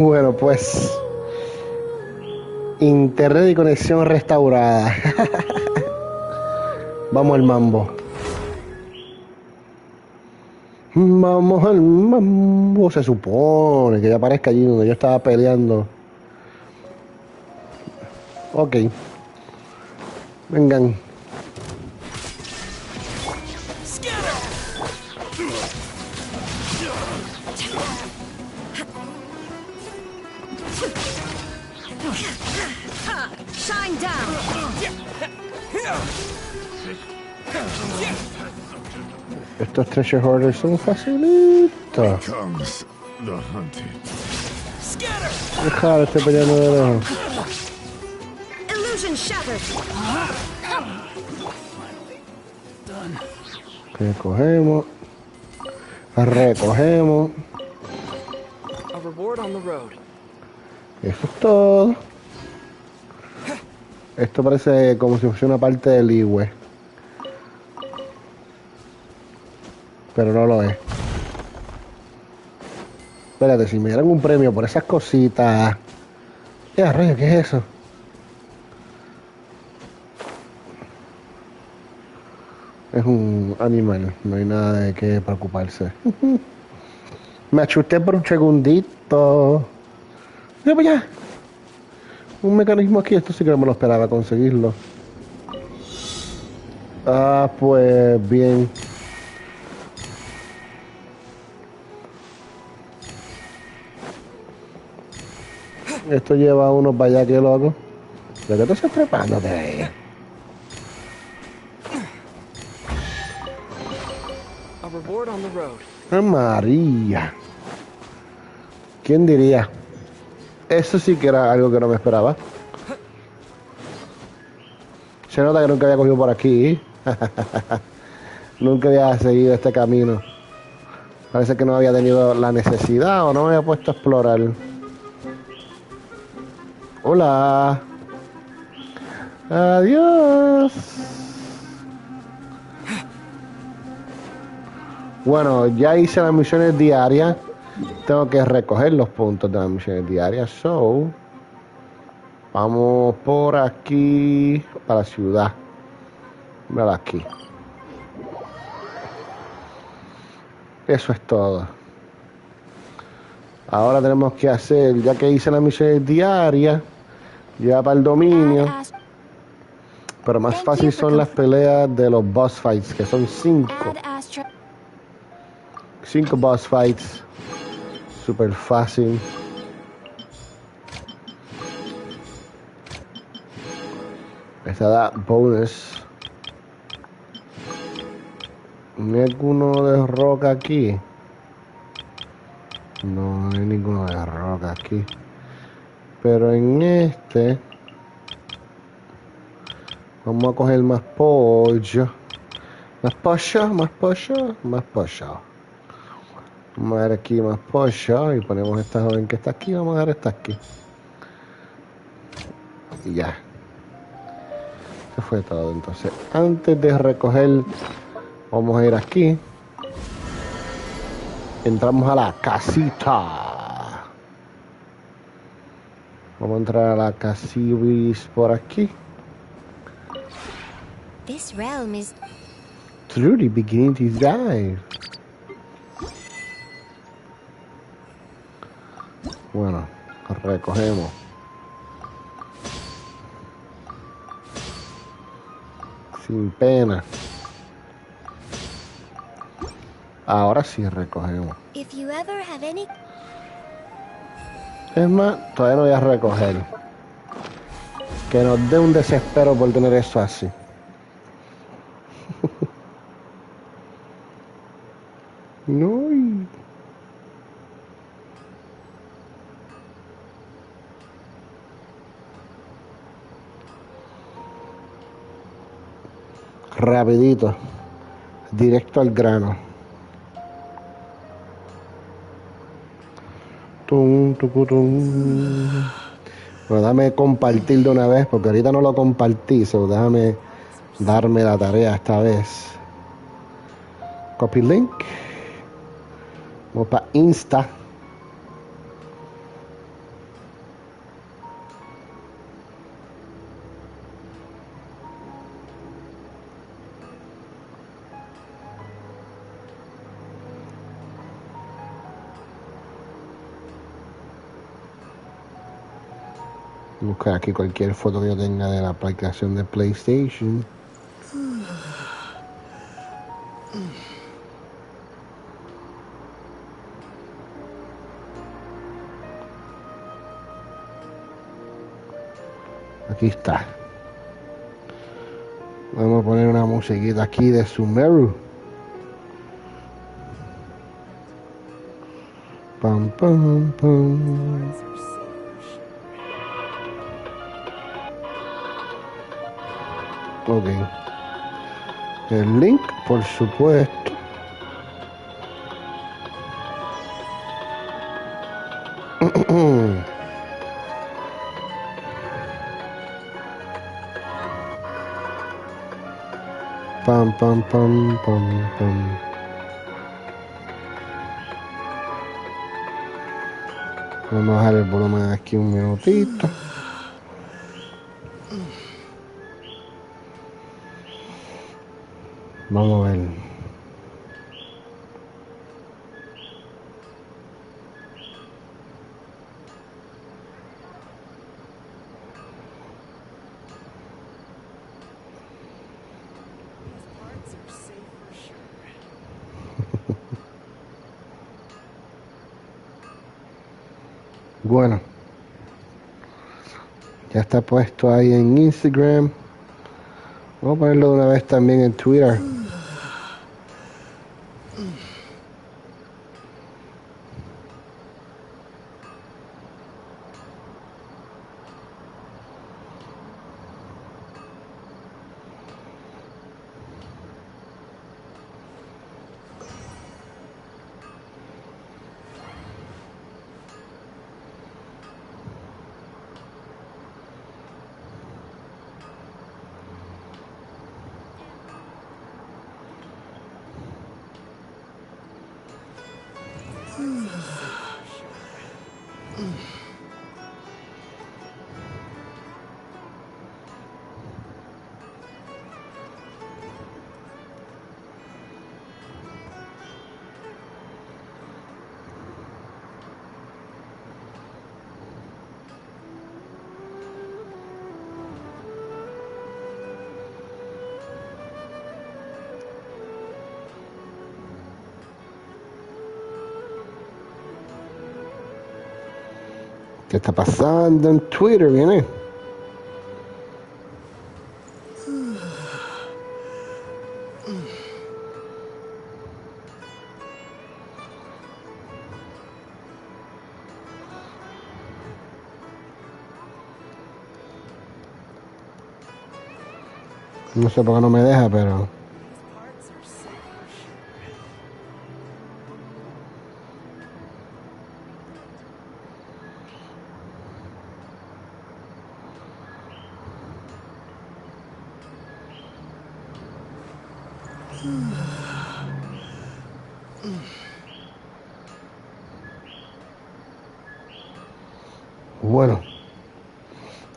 Bueno, pues internet y conexión restaurada. Vamos al mambo. Vamos al mambo. Se supone que ya aparezca allí donde yo estaba peleando. Ok. Vengan. Shine down. Estos treasure hoarders son facilitos. Comes the hunted. Dejar, estoy peleando de lejos. Illusion shattered. Recogemos. Recogemos. A reward on the road. Eso es todo. Esto parece como si fuese una parte del IWE. Pero no lo es. Espérate, si me dieran un premio por esas cositas. ¡Ya, rayo! ¿Qué es eso? Es un animal. No hay nada de qué preocuparse. Me asusté por un segundito. ¡Ya, para allá! Un mecanismo aquí. Esto sí que no me lo esperaba conseguirlo. Ah, pues bien. Esto lleva a unos para allá, que loco. ¿De qué te estás trepándote ahí? A reward on the road. ¡Ah, María! ¿Quién diría? Eso sí que era algo que no me esperaba. Se nota que nunca había cogido por aquí. Nunca había seguido este camino. Parece que no había tenido la necesidad o no me había puesto a explorar. Hola. Adiós. Bueno, ya hice las misiones diarias. Tengo que recoger los puntos de las misiones diarias. So, vamos por aquí para la ciudad. Mira aquí. Eso es todo. Ahora tenemos que hacer, ya que hice las misiones diarias, ya para el dominio. Pero más fácil son las peleas de los boss fights, que son 5. 5 boss fights. Super fácil. Esta da bonus. ¿No hay alguno de roca aquí? No hay ninguno de roca aquí. Pero en este vamos a coger más pollo. Más pollo, más pollo, más pollo. Vamos a dar aquí más pollo y ponemos esta joven que está aquí. Vamos a dar esta aquí. Y ya. Eso fue todo. Entonces, antes de recoger, vamos a ir aquí. Entramos a la casita. Vamos a entrar a la casibis por aquí. This realm is Truly beginning to die. Bueno, recogemos. Sin pena. Ahora sí recogemos. if you ever have any Es más, todavía no voy a recoger. Que nos dé un desespero por tener eso así. No. Rapidito. Directo al grano. Tum, tucutum. Bueno, dame compartir de una vez, porque ahorita no lo compartí, so déjame darme la tarea esta vez. Copy link. Vamos para Insta. Buscar aquí cualquier foto que yo tenga de la aplicación de PlayStation. Aquí está. Vamos a poner una musiquita aquí de Sumeru. Pam, pam, pam. Ok. El link, por supuesto. Pam, pam, pam, pam, pam. Vamos a bajar el volumen aquí un minutito. Vamos a ver. Bueno, ya está puesto ahí en Instagram. Vamos a ponerlo de una vez también en Twitter. ¿Qué está pasando en Twitter? Viene. No sé por qué no me deja, pero... Bueno.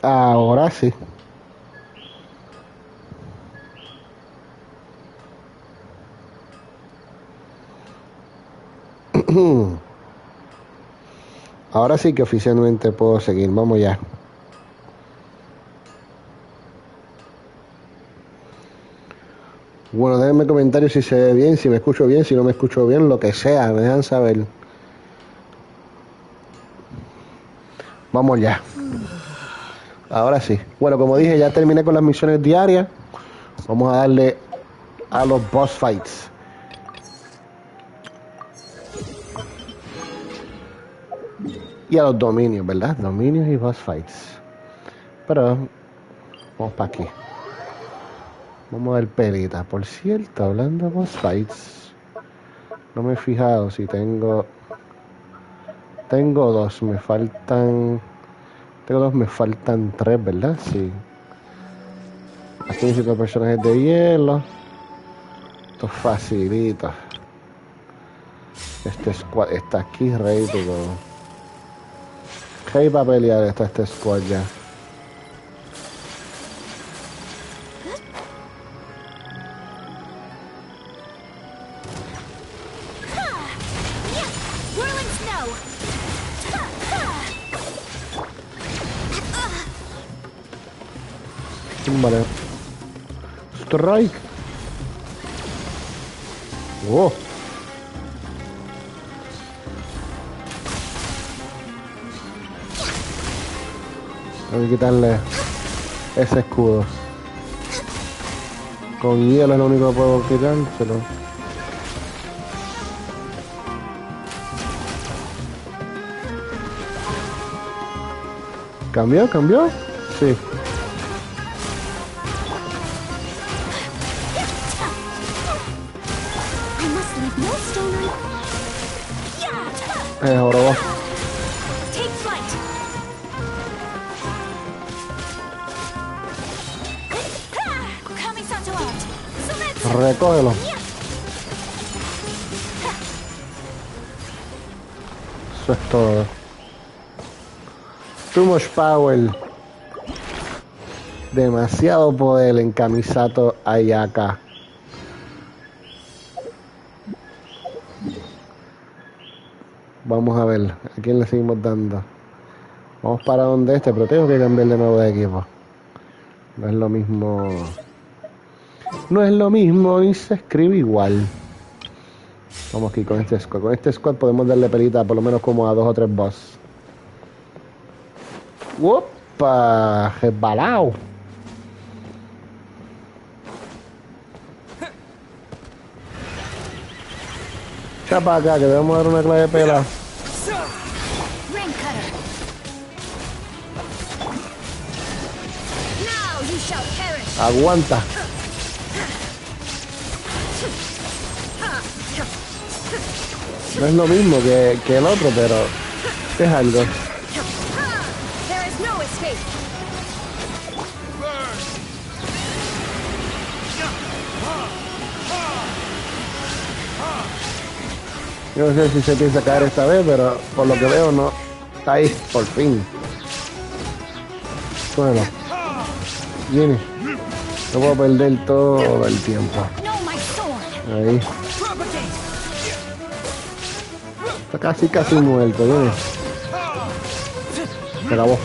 Ahora sí. Ahora sí que oficialmente puedo seguir. Vamos ya. Bueno, déjenme comentarios si se ve bien, si me escucho bien, si no me escucho bien, lo que sea, me dejan saber. Vamos ya. Ahora sí. Bueno, como dije, ya terminé con las misiones diarias. Vamos a darle a los boss fights. Y a los dominios, ¿verdad? Dominios y boss fights. Pero vamos para aquí. Vamos a ver pelita. Por cierto, hablando de boss fights, no me he fijado si tengo... Tengo dos, me faltan... Tengo dos, me faltan tres, ¿verdad? Sí. Aquí necesito personajes de hielo. Esto es facilito. Este squad está aquí, ready to go. Hey, va a pelear este squad ya. Whirling snow. Vale. Strike. Oh. Hay que quitarle ese escudo. Con hielo es lo único que puedo quitárselo. ¿Cambió? ¿Cambió? Sí. I must leave no stone Jorobó. Take flight. Kami-sato out. Sumetsu. Recógelo. Eso es todo. Too much power. Demasiado poder en Kamisato Ayaka. Vamos a ver, ¿a quién le seguimos dando? Vamos para donde pero tengo que cambiar de nuevo de equipo. No es lo mismo. No es lo mismo y se escribe igual. Vamos aquí con este squad. Con este squad podemos darle pelita por lo menos como a 2 o 3 boss. ¡Opa! ¡Resbalao! Chapa acá, que debemos dar una clave de pela. Rain cutter. Now you shall perish. Aguanta. No es lo mismo que el otro, pero es algo. There is no escape. Yo no sé si se piensa caer esta vez, pero por lo que veo no. Está ahí, por fin. Bueno. Viene. No puedo perder todo el tiempo. No, my sword. Ahí. Está casi muerto, viene. Se acabó.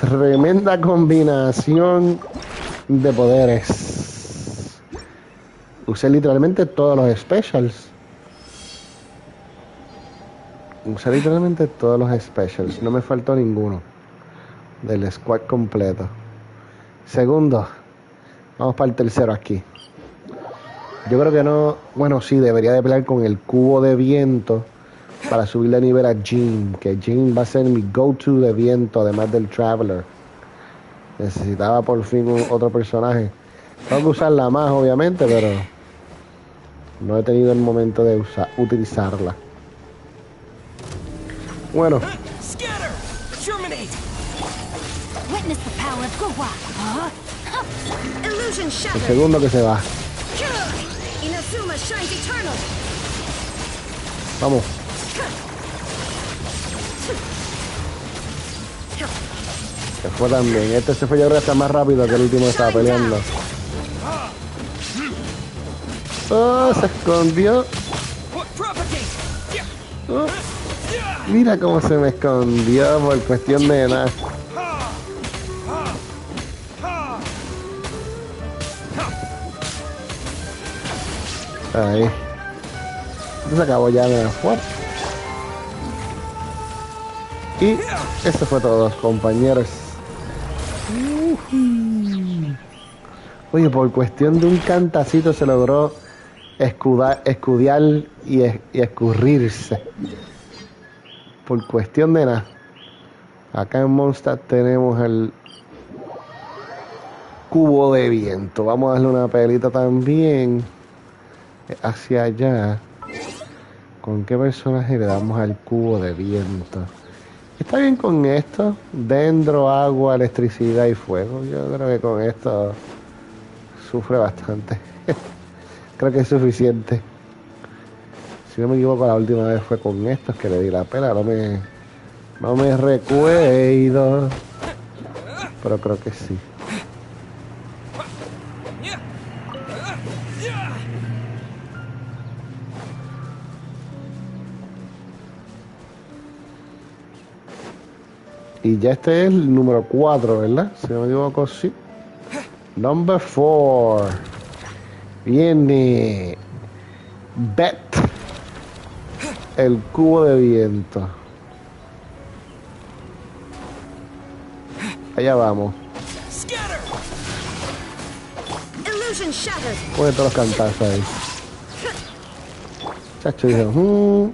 Tremenda combinación de poderes. Usé literalmente todos los specials. No me faltó ninguno del squad completo. Segundo. Vamos para el tercero aquí. Yo creo que no. Bueno, sí, debería de pelear con el cubo de viento para subir de nivel a Jean. Que Jean va a ser mi go-to de viento, además del Traveler. Necesitaba por fin otro personaje. Tengo que usarla más, obviamente, pero no he tenido el momento de utilizarla. Bueno. Scatter! Terminate! Witness the power of Guhua. Illusion El shattered. segundo que se va. Inazuma shines eternal. Vamos. Se fue también. Este se fue, yo creo que está más rápido que el último que estaba peleando. Oh, se escondió. Oh, mira cómo se me escondió por cuestión de nada. Ahí. Esto se acabó ya de fuerte. Y eso fue todo, compañeros. Oye, por cuestión de un cantacito se logró escudear y escurrirse. Por cuestión de nada. Acá en Mondstadt tenemos el cubo de viento. Vamos a darle una pelita también hacia allá. ¿Con qué personaje le damos al cubo de viento? Está bien con esto. Dendro, agua, electricidad y fuego. Yo creo que con esto sufre bastante. Creo que es suficiente. Si no me equivoco, la última vez fue con estos que le di la pela. No me recuerdo. Pero creo que sí. Y ya este es el número 4, ¿verdad? Si no me equivoco, sí. Number 4. Viene Bet, el cubo de viento. Allá vamos. Scatter! Illusion shattered. Pone todos los cantazos ahí. Chacho dijo,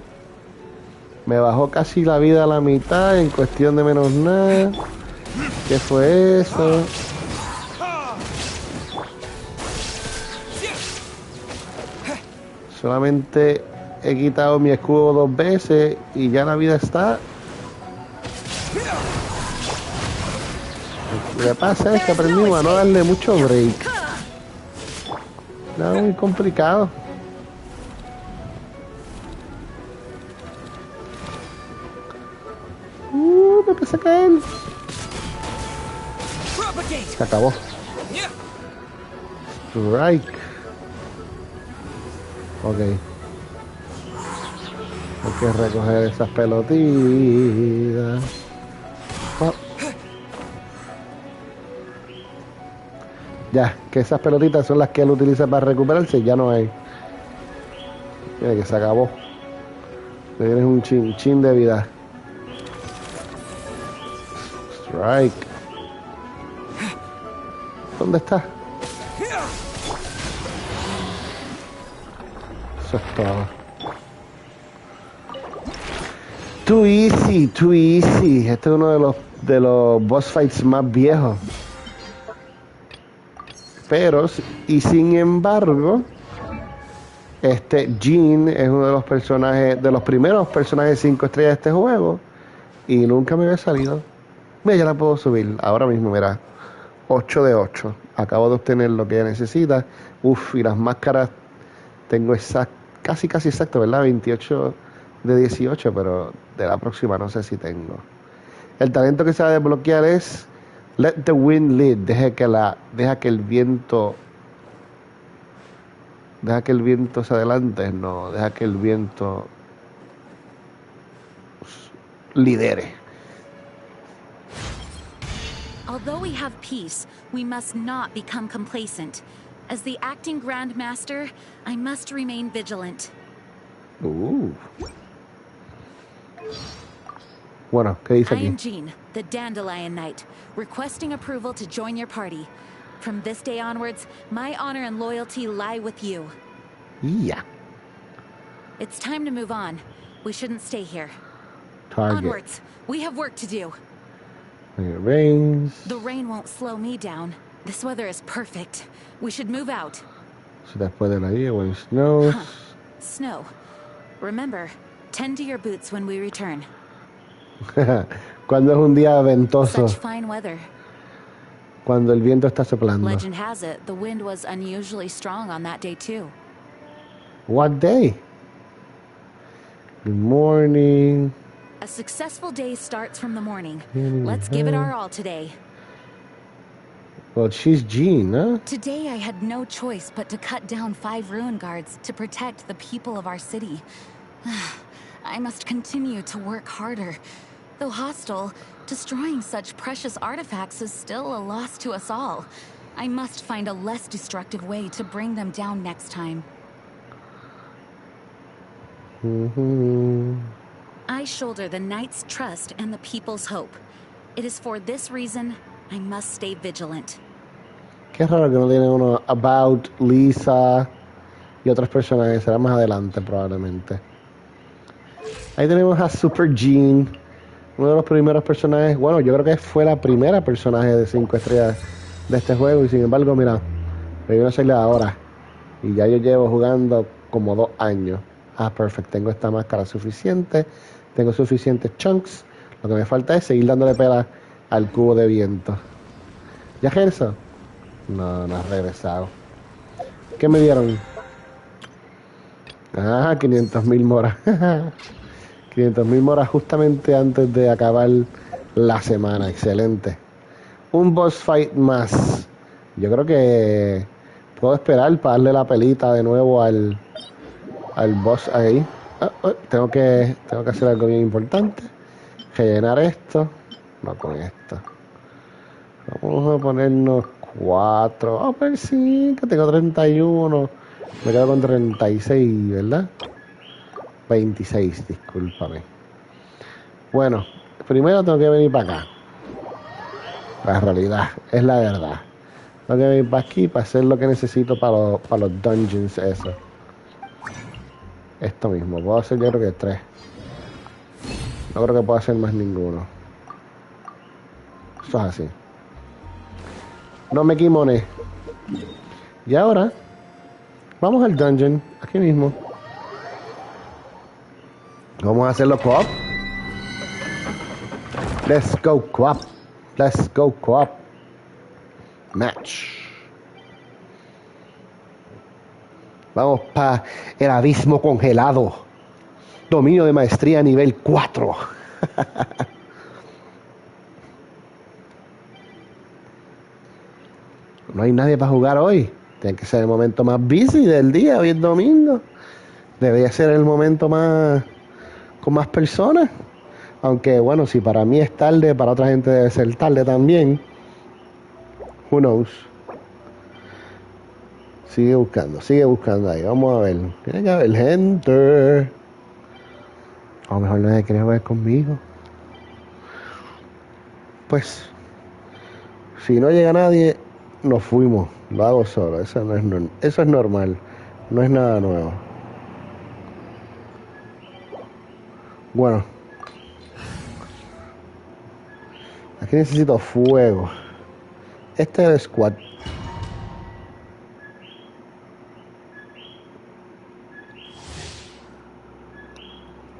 me bajó casi la vida a la mitad en cuestión de menos nada. ¿Qué fue eso? Solamente he quitado mi escudo 2 veces y ya la vida está. Lo que pasa es que aprendimos a no darle mucho break. No, muy complicado. Me empecé a caer. Propagate! Se acabó. Yeah. Strike. Ok. Hay que recoger esas pelotitas. Oh. Ya, que esas pelotitas son las que él utiliza para recuperarse, ya no hay. Mira que se acabó. Tienes un chin de vida. Strike. ¿Dónde está? Eso es todo. Too easy, too easy. Este es uno de los boss fights más viejos. Pero, y sin embargo, Jean es uno de los personajes, de los primeros personajes 5 estrellas de este juego. Y nunca me había salido. Mira, ya la puedo subir. Ahora mismo, mira. 8 de 8. Acabo de obtener lo que ella necesita. Uf, y las máscaras tengo casi exacto, ¿verdad? 28 de 18, pero de la próxima no sé si tengo. El talento que se va a desbloquear es Let the Wind Lead. Deja que el viento se adelante. No, deja que el viento lidere. Although we have peace, we must not become complacent. As the acting Grandmaster, I must remain vigilant. Bueno, ¿qué dice I aquí? am Jean, the Dandelion Knight, requesting approval to join your party. From this day onwards, my honor and loyalty lie with you. Yeah. It's time to move on. We shouldn't stay here. Target. Onwards. We have work to do. It rains. The rain won't slow me down. This weather is perfect. We should move out. So después de la lluvia, when it snows. Snow. Remember, tend to your boots when we return. Cuando es un día ventoso. Such fine weather. Cuando el viento está soplando. Legend has it, the wind was unusually strong on that day too. What day? Good morning. A successful day starts from the morning. Let's give it our all today. Well, she's Jean, huh? Today I had no choice but to cut down 5 ruin guards to protect the people of our city. I must continue to work harder. Though hostile, destroying such precious artifacts is still a loss to us all. I must find a less destructive way to bring them down next time. I shoulder the Knight's trust and the people's hope. It is for this reason I must stay vigilant. Qué raro que no tiene uno About, Lisa y otros personajes. Será más adelante probablemente. Ahí tenemos a Super Jean, uno de los primeros personajes. Bueno, yo creo que fue la primera personaje de 5 estrellas de este juego. Y sin embargo, mira, me vino a salir ahora. Y ya yo llevo jugando como 2 años. Perfecto. Tengo esta máscara suficiente. Tengo suficientes chunks. Lo que me falta es seguir dándole pela al cubo de viento. ¿Ya regresó? No, no ha regresado. ¿Qué me dieron? 500.000 moras. 500.000 moras justamente antes de acabar la semana. Excelente. Un boss fight más. Yo creo que puedo esperar para darle la pelita de nuevo al boss ahí. Tengo que hacer algo bien importante. Rellenar esto. No con esta. Vamos a ponernos 4. Vamos a poner 5. Tengo 31. Me quedo con 36, ¿verdad? 26, discúlpame. Bueno, primero tengo que venir para acá. La realidad, es la verdad. Tengo que venir para aquí para hacer lo que necesito para los dungeons, eso. Esto mismo, puedo hacer yo creo que 3. No creo que pueda hacer más ninguno. Eso es así. No me quimoné. Y ahora, vamos al dungeon, aquí mismo. Vamos a hacerlo co-op. Let's go co-op. Let's go co-op. Match. Vamos para el abismo congelado. Dominio de maestría nivel 4. No hay nadie para jugar hoy. Tiene que ser el momento más busy del día. Hoy es domingo. Debería ser el momento más con más personas. Aunque bueno, si para mí es tarde, para otra gente debe ser tarde también. Who knows? Sigue buscando ahí. Vamos a ver. Tiene que haber gente. A lo mejor nadie quiere jugar conmigo. Pues, si no llega nadie, nos fuimos. Lo hago solo. Eso es normal. No es nada nuevo. Bueno. Aquí necesito fuego. Este es el squad.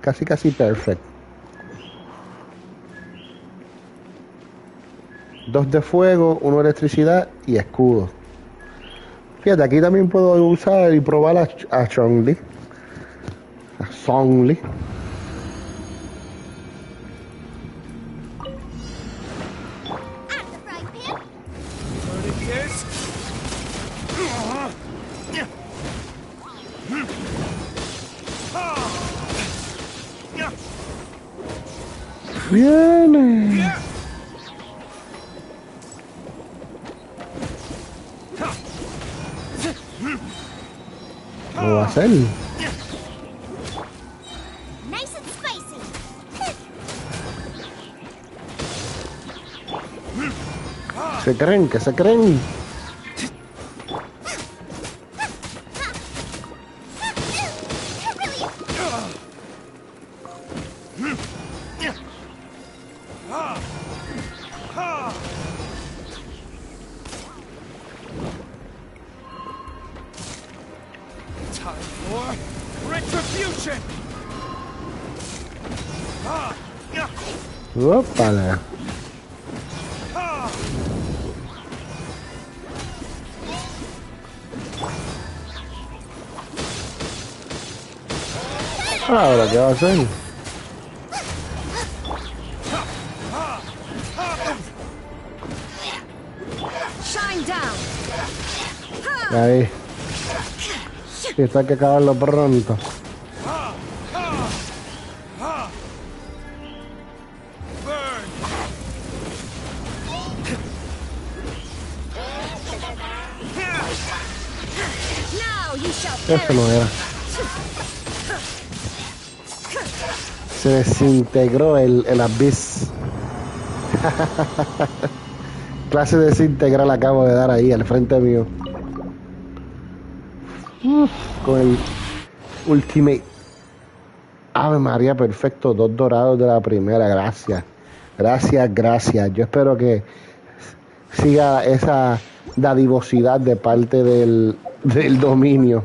Casi perfecto. 2 de fuego, 1 de electricidad y escudo. Fíjate, aquí también puedo usar y probar a Chong-Li. A Song-Li. Viene. ¿Lo va a hacer? Se creen. Opala. Ahora, ¿qué va a hacer? Ahí. Y esto hay que acabarlo pronto. Eso no era. Se desintegró el Abismo. Clase de desintegral acabo de dar ahí al frente mío. Con el Ultimate. Ave María, perfecto. 2 dorados de la primera. Gracias. Gracias. Yo espero que siga esa dadivosidad de parte del dominio.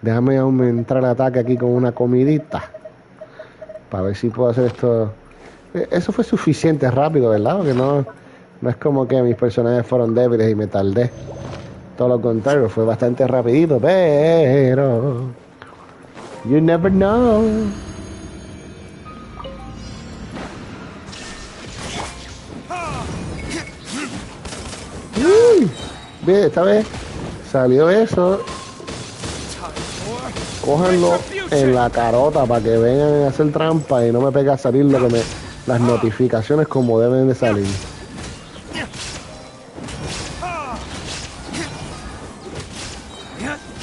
Déjame aumentar el ataque aquí con una comidita. Para ver si puedo hacer esto. Eso fue suficiente rápido, ¿verdad? Porque no es como que mis personajes fueron débiles y me tardé. Todo lo contrario, fue bastante rapidito, pero you never know. Bien, esta vez salió eso. Cójanlo en la carota para que vengan a hacer trampa y no me pegue a salir las notificaciones como deben de salir.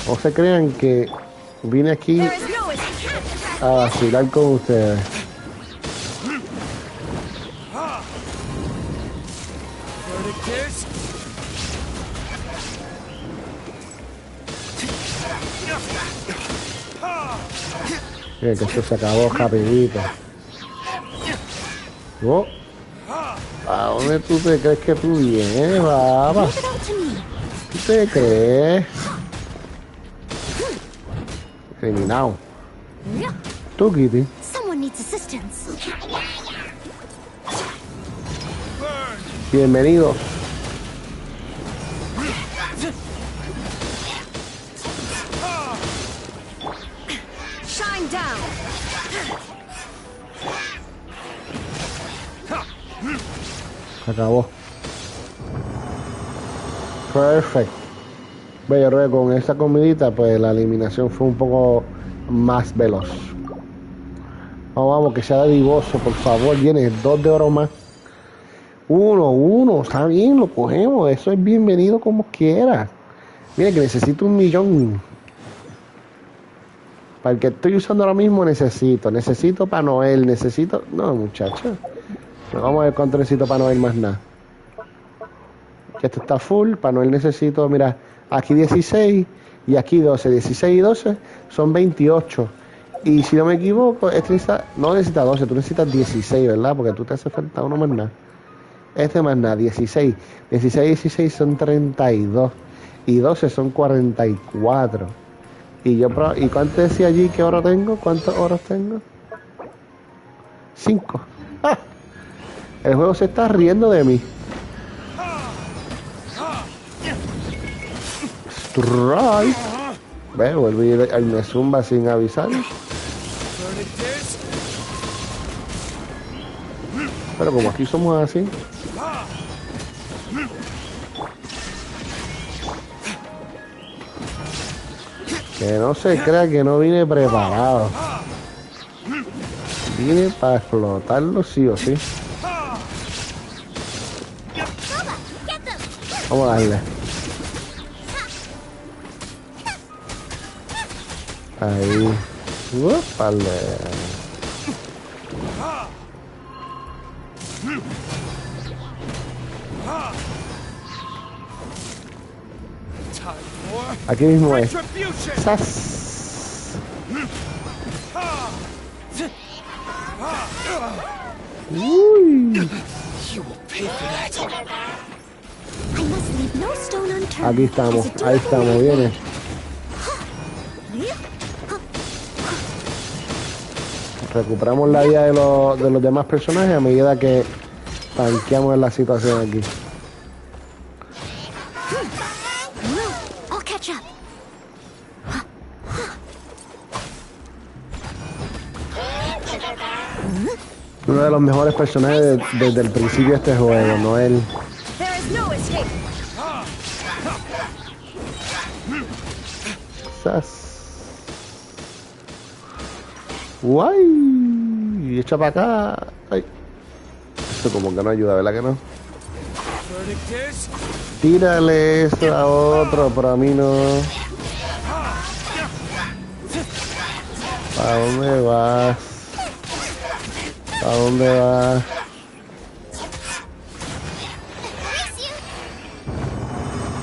No se crean que vine aquí a vacilar con ustedes. Mira que esto se acabó rapidito. Oh. ¿A dónde tú te crees que tú vienes, baba? ¿Tú te crees? Criminal. Tú, Kitty. Someone needs assistance. Bienvenido. Shine down. Se acabó. Perfecto. Bueno, yo creo que con esta comidita, pues la eliminación fue un poco más veloz. Vamos, que sea divoso, por favor. Viene 2 de oro más. Uno, está bien, lo cogemos. Eso es bienvenido como quiera. Mira que necesito 1.000.000. Para el que estoy usando ahora mismo necesito para Noel, no, muchacho. Vamos a ver cuánto necesito para Noel más nada. Que esto está full, para Noel necesito, mira, aquí 16 y aquí 12. 16 y 12 son 28. Y si no me equivoco, no necesitas 12, tú necesitas 16, ¿verdad? Porque tú te hace falta uno más nada. Este más nada, 16. 16 y 16 son 32. Y 12 son 44. ¿Y cuánto decía allí que oro tengo? ¿Cuántos oros tengo? 5. ¡Ah! El juego se está riendo de mí. Strike. Ve, vuelve a me zumba sin avisar. Pero como aquí somos así. Que no se crea que no vine preparado. Vine para explotarlo sí o sí. Vamos a darle. Ahí. Vale. Aquí mismo es. ¡Sas! Uy. Aquí estamos, ahí estamos, viene. Recuperamos la vida de los demás personajes a medida que tanqueamos la situación aquí. Uno de los mejores personajes desde el principio de este juego, Noel. Guay. Y echa para acá. Ay. Esto como que no ayuda, ¿verdad que no? Tírale eso a otro, pero a mí no. ¿A dónde vas? ¿A dónde vas?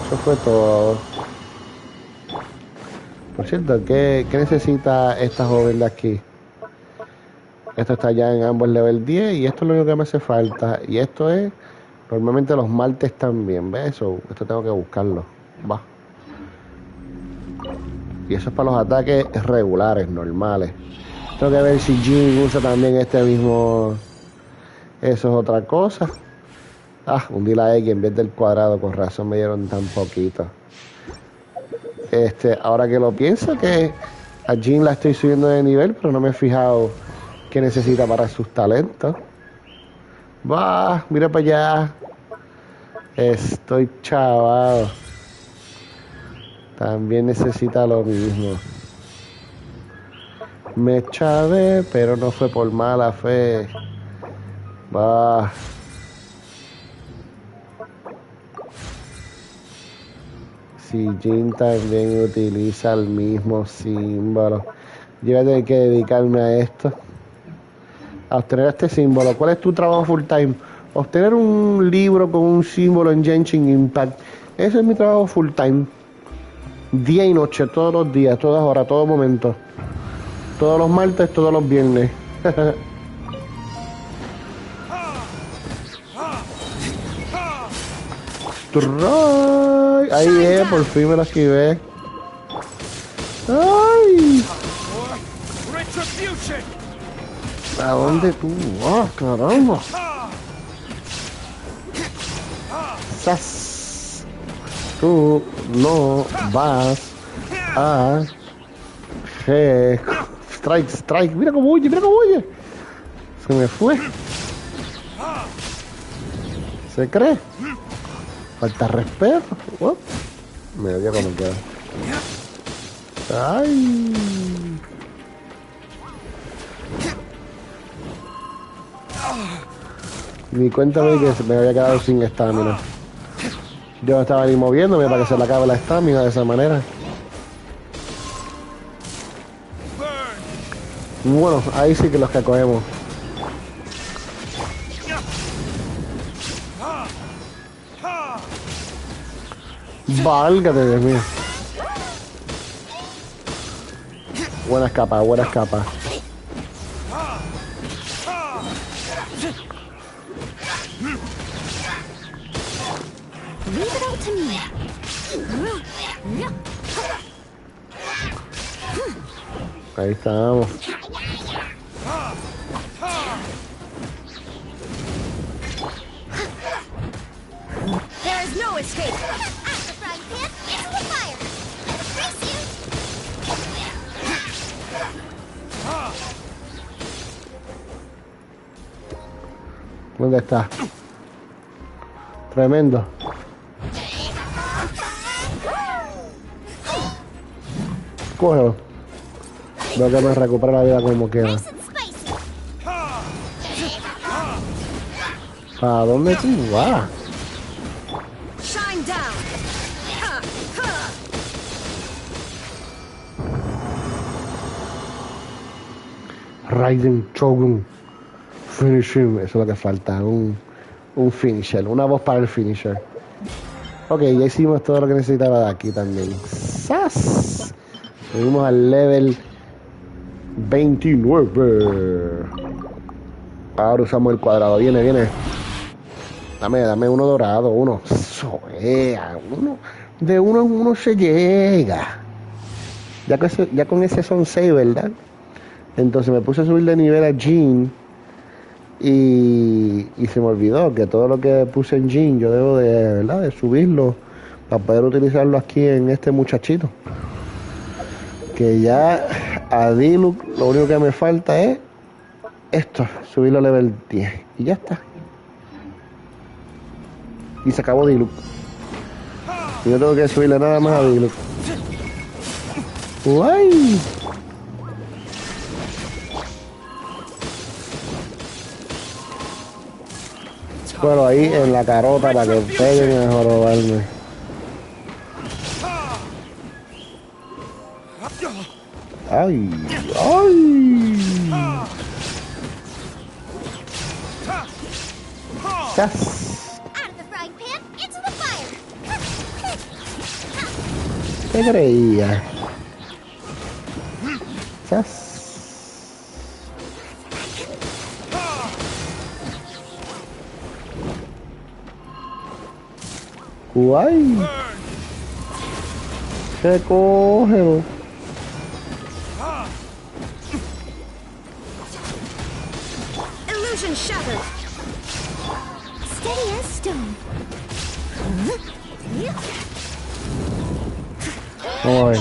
Eso fue todo. Por cierto, ¿qué necesita esta joven de aquí? Esto está ya en ambos level 10 y esto es lo único que me hace falta. Y esto es, normalmente los martes también, ¿ves? Esto tengo que buscarlo. Va. Y eso es para los ataques regulares, normales. Tengo que ver si Jin usa también este mismo. Eso es otra cosa. Ah, hundí la X en vez del cuadrado, con razón me dieron tan poquito. Ahora que lo pienso, que a Jin la estoy subiendo de nivel, pero no me he fijado qué necesita para sus talentos. Va, mira para allá. Estoy chavado. También necesita lo mismo. Me chavé, pero no fue por mala fe. Va. Si Jin también utiliza el mismo símbolo. Yo voy a tener que dedicarme a esto. A obtener este símbolo. ¿Cuál es tu trabajo full time? Obtener un libro con un símbolo en Genshin Impact. Ese es mi trabajo full time. Día y noche, todos los días, todas horas, todo momento. Todos los martes, todos los viernes. Ahí es, por fin me lo esquivé. ¡Ay! ¿A dónde tú vas, caramba? ¡Sas! Tú no vas a... Strike, strike. Mira cómo huye, mira cómo huye. Se me fue. ¿Se cree? Falta respeto. Oh. Me dio como queda. Ay. Ni cuéntame que me había quedado sin estamina. Yo no estaba ni moviéndome para que se le acabe la estamina de esa manera. Bueno, ahí sí que los que cogemos. Válgate, Dios mío. Buena escapa, buena escapa. Ahí estamos. There is no escape. After frying pan, into the fire. Face you. ¿Dónde está? Tremendo. Cógelo. Veo que me recupera la vida como quiera. Nice and spicy. ¿A dónde tú vas? Shine down. Raiden Shogun. Finishing. Eso es lo que falta. Un finisher. Una voz para el finisher. Ok, ya hicimos todo lo que necesitaba de aquí también. ¡Sas! Subimos al level 29. Ahora usamos el cuadrado. Viene, viene. Dame uno dorado. Uno. Soea. Uno. De uno en uno se llega. Ya con ese son 6, ¿verdad? Entonces me puse a subir de nivel a Jean. Y se me olvidó que todo lo que puse en Jean yo debo de, ¿verdad?, de subirlo para poder utilizarlo aquí en este muchachito. Que ya a Diluc lo único que me falta es esto, subirlo a level 10 y ya está. Y se acabó Diluc. Y no tengo que subirle nada más a Diluc. ¡Uy! Bueno, ahí en la carota para que peguen a jorobarme. ¡Ay! ¡Ay! ¡Chas! Out of the frying pan, into the fire. ¿Qué creía? ¡Chas! ¡Guay! ¡Qué cógelo! Illusion shattered. Steady as stone. ¡Ay!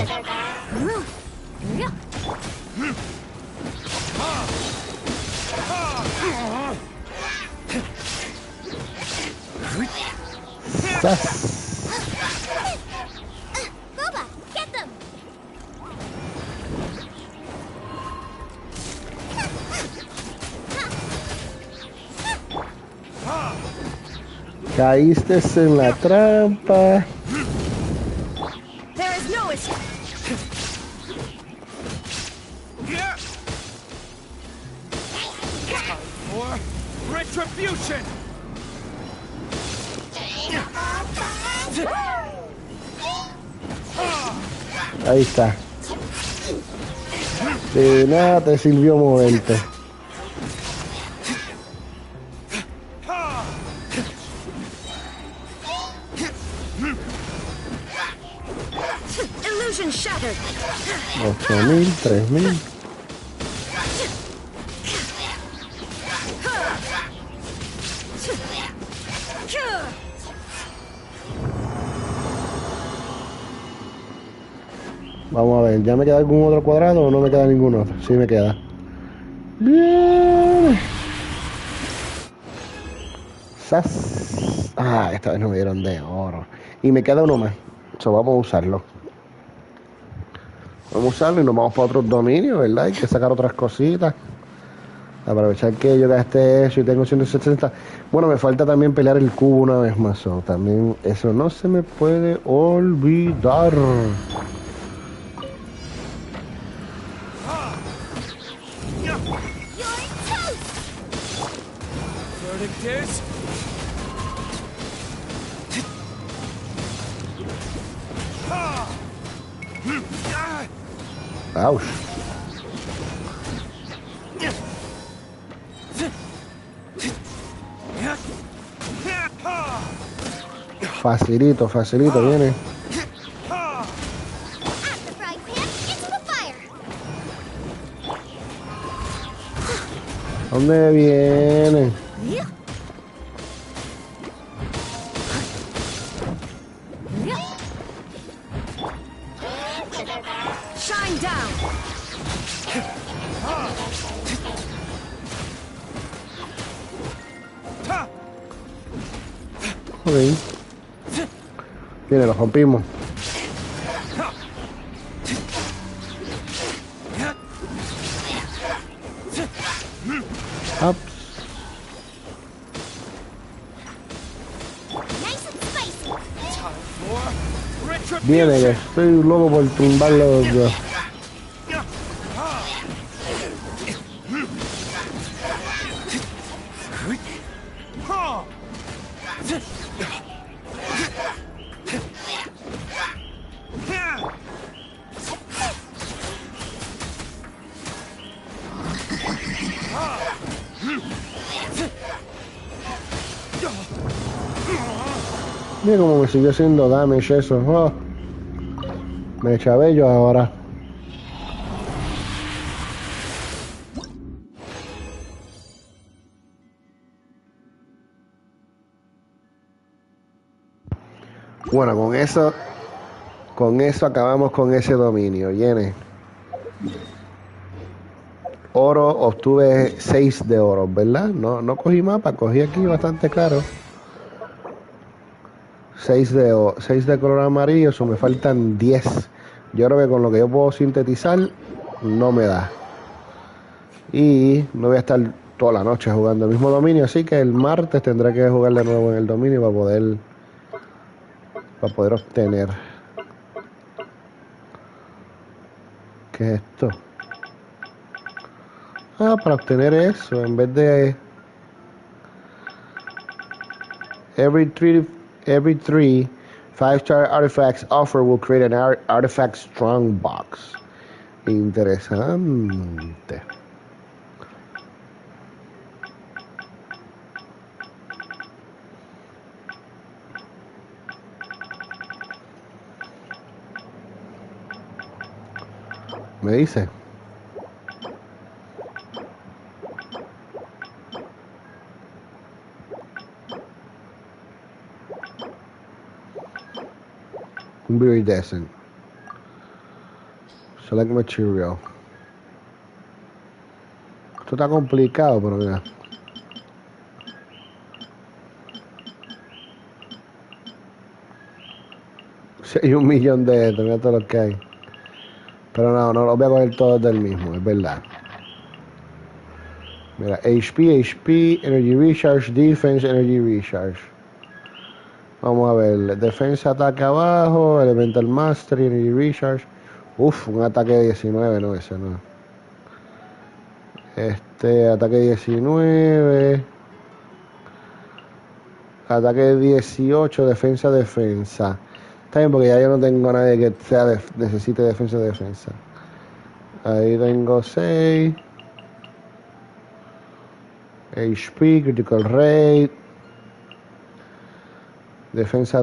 ¡Chas! Boba, get them. Caíste en la trampa. There is no escape. For retribution! Ahí está. De nada te sirvió moverte. Illusion shattered. 8.000, 3.000. Vamos a ver, ¿ya me queda algún otro cuadrado o no me queda ningún otro? Sí me queda. Bien. ¡Sas! Ah, esta vez no me dieron de oro. Y me queda uno más. So, vamos a usarlo. Vamos a usarlo y nos vamos para otros dominios, ¿verdad? Hay que sacar otras cositas. Aprovechar que yo gasté eso y tengo 160. Bueno, me falta también pelear el cubo una vez más. So, también eso no se me puede olvidar. Verdict is... Ouch. Facilito, facilito, viene. At the frying pan, into the fire. ¿Dónde viene? Shine down. Ok. Viene, lo rompimos. Ups. Nice and spicy. For retribution! Viene, que estoy loco por tumbarlo los dos. Mira cómo me siguió haciendo damage eso. Oh. Me chavé yo ahora. Bueno, con eso acabamos con ese dominio. Viene. Oro, obtuve 6 de oro, ¿verdad? No cogí mapa, cogí aquí bastante caro. 6 de color amarillo, eso me faltan 10. Yo creo que con lo que yo puedo sintetizar no me da. Y no voy a estar toda la noche jugando el mismo dominio, así que el martes tendré que jugar de nuevo en el dominio para poder obtener. ¿Qué es esto? Ah, para obtener eso, en vez de every three 5-star artifacts offer will create an artifact strong box. Interesante. Me dice. Iridescent. Select material. Esto está complicado, pero mira. Si hay 1.000.000 de estos, mira todo lo que hay. Pero no los voy a coger todos del mismo, es verdad. Mira, HP, Energy Recharge, Defense, Energy Recharge. Vamos a ver. Defensa, ataque abajo. Elemental Mastery, Energy Recharge. Uf, un ataque de 19, no, ese no. Ataque 19. Ataque 18, defensa. Está bien, porque ya yo no tengo a nadie que necesite defensa. Ahí tengo 6. HP, Critical Rate. Defensa.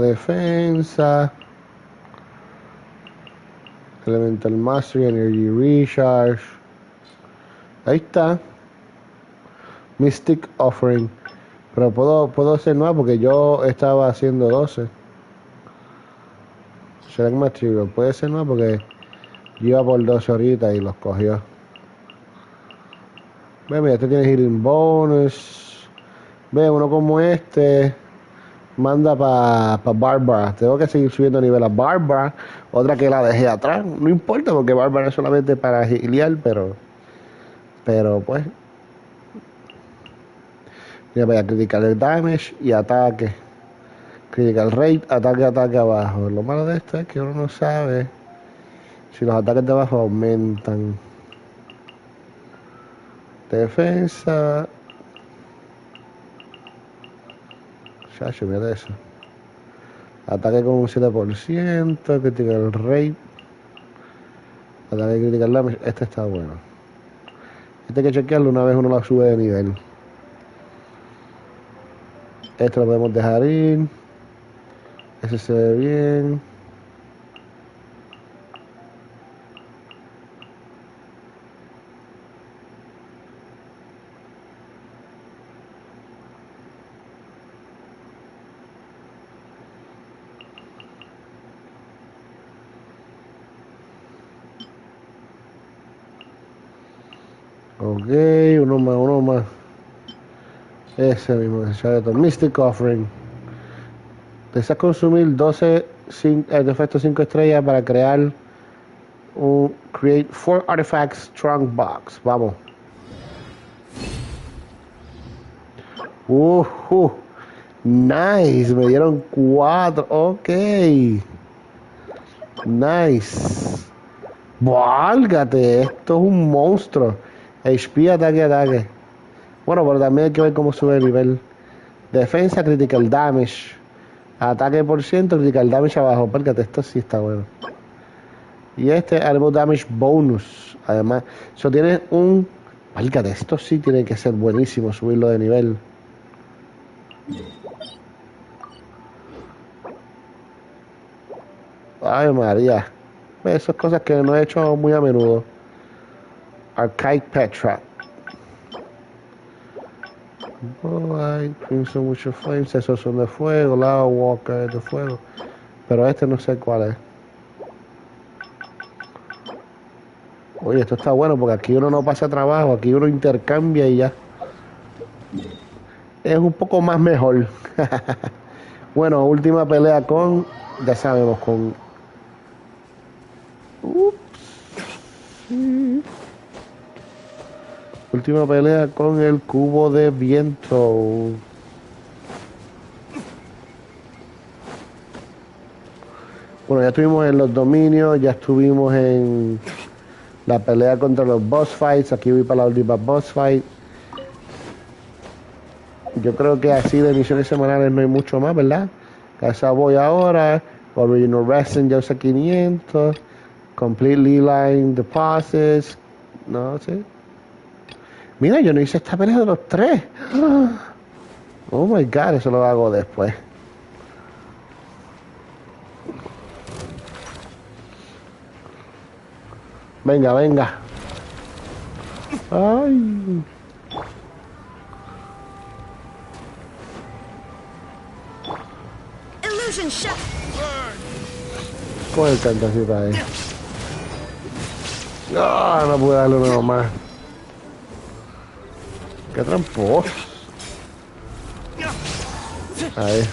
Elemental Mastery, Energy Recharge. Ahí está. Mystic Offering. Pero puedo hacer más porque yo estaba haciendo 12. Select Material. Puede ser más porque yo iba por 12 ahorita y los cogió. Ve, mira, este tiene Healing Bonus. Ve, uno como este manda para Bárbara. Tengo que seguir subiendo nivel a Bárbara. Otra que la dejé atrás. No importa porque Bárbara es solamente para healear, pero pues. Mira, vaya, critical damage y ataque. Critical rate, ataque abajo. Lo malo de esto es que uno no sabe si los ataques de abajo aumentan. Defensa. Chacho, mira eso. Ataque con un 7%. Critical rate. Ataque critical damage. Este está bueno. Este hay que chequearlo una vez uno la sube de nivel. Esto lo podemos dejar ir. Ese se ve bien. Ok, uno más. Ese mismo, desierto. Mystic Offering. Deseas consumir 12 de efecto 5 estrellas para crear Create 4 Artifacts Trunk Box. Vamos. Nice. Me dieron 4. Ok. Nice. Válgate. Esto es un monstruo. HP, ataque. Bueno, pero también hay que ver cómo sube el nivel. Defensa, critical damage. Ataque por ciento, critical damage abajo. Pérgate, esto sí está bueno. Y Armor Damage Bonus. Además, eso tiene un... Pérgate, esto sí tiene que ser buenísimo subirlo de nivel. Ay, María. Esas cosas que no he hecho muy a menudo. Archaic Petra. Boy, Crimson Witcher Flames, esos son de fuego, Lava Walker de fuego. Pero no sé cuál es. Oye, esto está bueno porque aquí uno no pasa trabajo, aquí uno intercambia y ya. Es un poco más mejor. Bueno, última pelea con... Ya sabemos, con... Última pelea con el cubo de viento. Bueno, ya estuvimos en los dominios, ya estuvimos en la pelea contra los boss fights. Aquí voy para la última boss fight. Yo creo que así de misiones semanales no hay mucho más, ¿verdad? Esa voy ahora. Original Wrestling ya usa 500. Completely Line Deposits. No sé. Mira, yo no hice esta pelea de los 3. Oh my god, eso lo hago después. Venga. Ay. Illusion shot. Coge el cantacito ahí. No pude darle uno más. Qué tramposo. Ahí.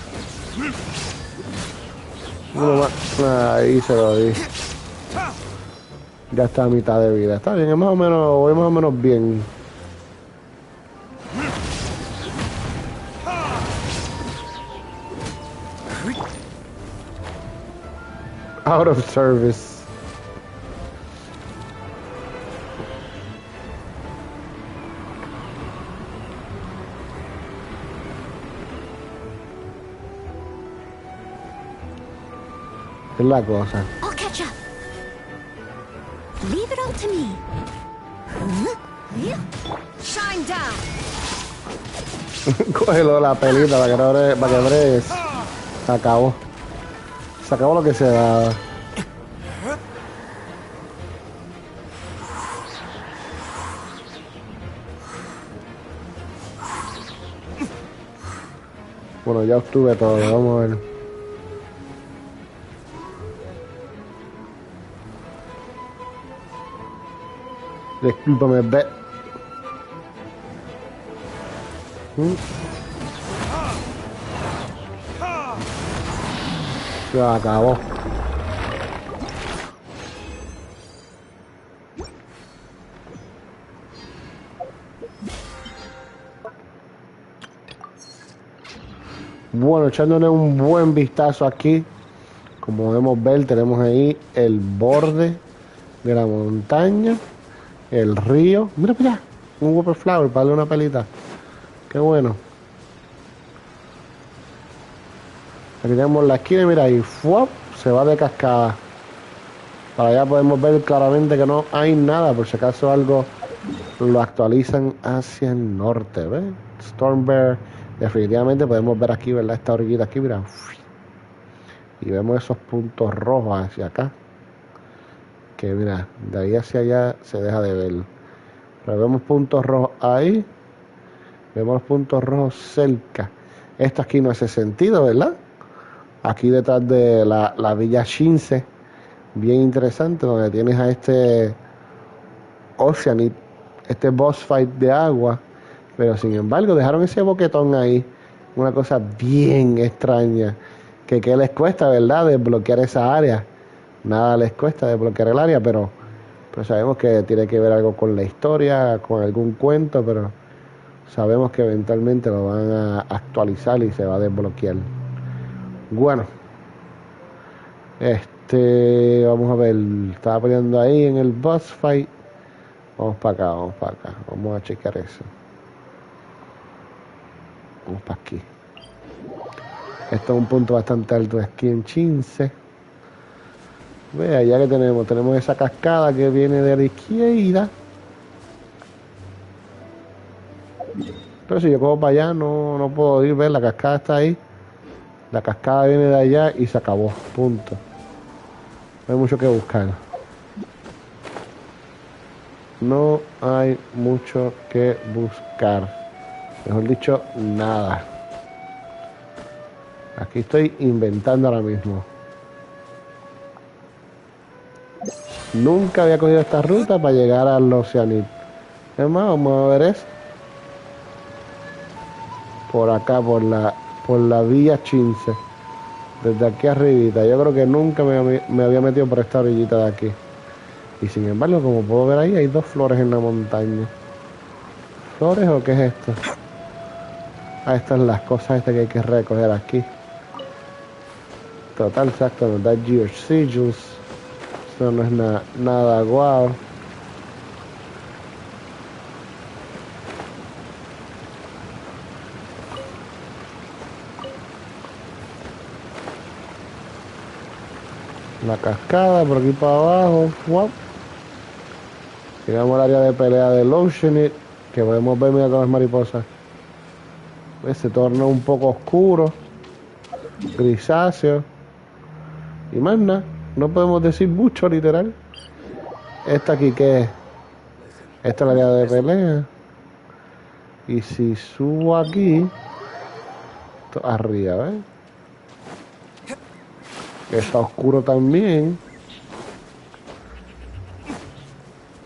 Uno más. Ahí se lo di. Ya está a mitad de vida. Está bien, voy más o menos bien. Out of service. Es la cosa. I'll catch up. Leave it all to me. Shine down. Cógelo la pelita para que bregues. Se acabó. Se acabó lo que se daba. Bueno, ya obtuve todo. Vamos a ver. Discúlpame, Bet. Se acabó. Bueno, echándole un buen vistazo aquí, como podemos ver, tenemos ahí el borde de la montaña, el río. Mira para allá, un Whopper Flower para darle una pelita. Qué bueno. Aquí tenemos la esquina y mira ahí, ¡fuop! Se va de cascada. Para allá podemos ver claramente que no hay nada, por si acaso algo lo actualizan hacia el norte, ¿ves? Storm Bear, definitivamente podemos ver aquí, ¿verdad? Esta orillita aquí, mira. Y vemos esos puntos rojos hacia acá. Que mira, de ahí hacia allá se deja de ver. Pero vemos puntos rojos ahí. Vemos los puntos rojos cerca. Esto aquí no hace sentido, ¿verdad? Aquí detrás de la Villa 15. Bien interesante, donde tienes a este Oceanit, este boss fight de agua, pero sin embargo dejaron ese boquetón ahí, una cosa bien extraña, que qué les cuesta, ¿verdad?, desbloquear esa área. Nada les cuesta desbloquear el área, pero sabemos que tiene que ver algo con la historia, con algún cuento, pero sabemos que eventualmente lo van a actualizar y se va a desbloquear. Bueno, vamos a ver, estaba peleando ahí en el boss fight. Vamos para acá, vamos a checar eso. Vamos para aquí. Esto es un punto bastante alto aquí en 15. Vea, ya que tenemos esa cascada que viene de la izquierda. Pero si yo cojo para allá, no puedo ir, ver, la cascada está ahí. La cascada viene de allá y se acabó, punto. No hay mucho que buscar. No hay mucho que buscar. Mejor dicho, nada. Aquí estoy inventando ahora mismo. Nunca había cogido esta ruta para llegar al Oceanit. Es más, vamos a ver eso. Por acá, por la vía 15. Desde aquí arribita. Yo creo que nunca me había metido por esta orillita de aquí. Y sin embargo, como puedo ver ahí, hay dos flores en la montaña. ¿Flores o qué es esto? Ah, estas son las cosas que hay que recoger aquí. Total, exacto, nos da Gear Sigils. Esto no es nada guau. La cascada por aquí para abajo. Wow. Llegamos al área de pelea del Oceanit, que podemos ver, mira, todas las mariposas. Se torna un poco oscuro, grisáceo. Y más nada, no podemos decir mucho, literal. Esta aquí, ¿qué es? Esta es la área de pelea. Y si subo aquí, esto arriba, ¿ves? Está oscuro también.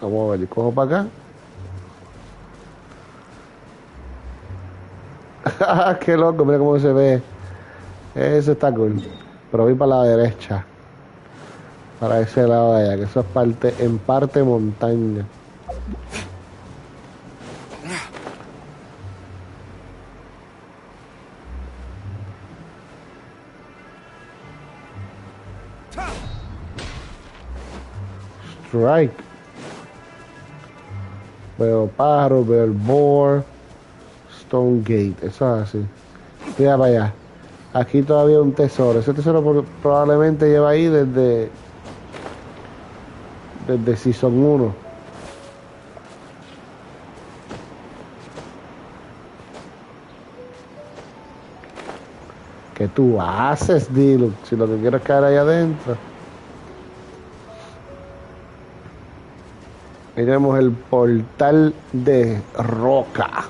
Vamos a ver, y cojo para acá. Qué loco, mira cómo se ve. Eso está cool. Pero voy para la derecha. Para ese lado de allá, que eso es en parte montaña. Strike. Veo pájaros, veo el boar. Stone Gate, eso es así. Mira para allá. Aquí todavía hay un tesoro. Ese tesoro probablemente lleva ahí desde Season 1. ¿Qué tú haces, Dilo? Si lo que quieres es caer ahí adentro. Miremos el portal de roca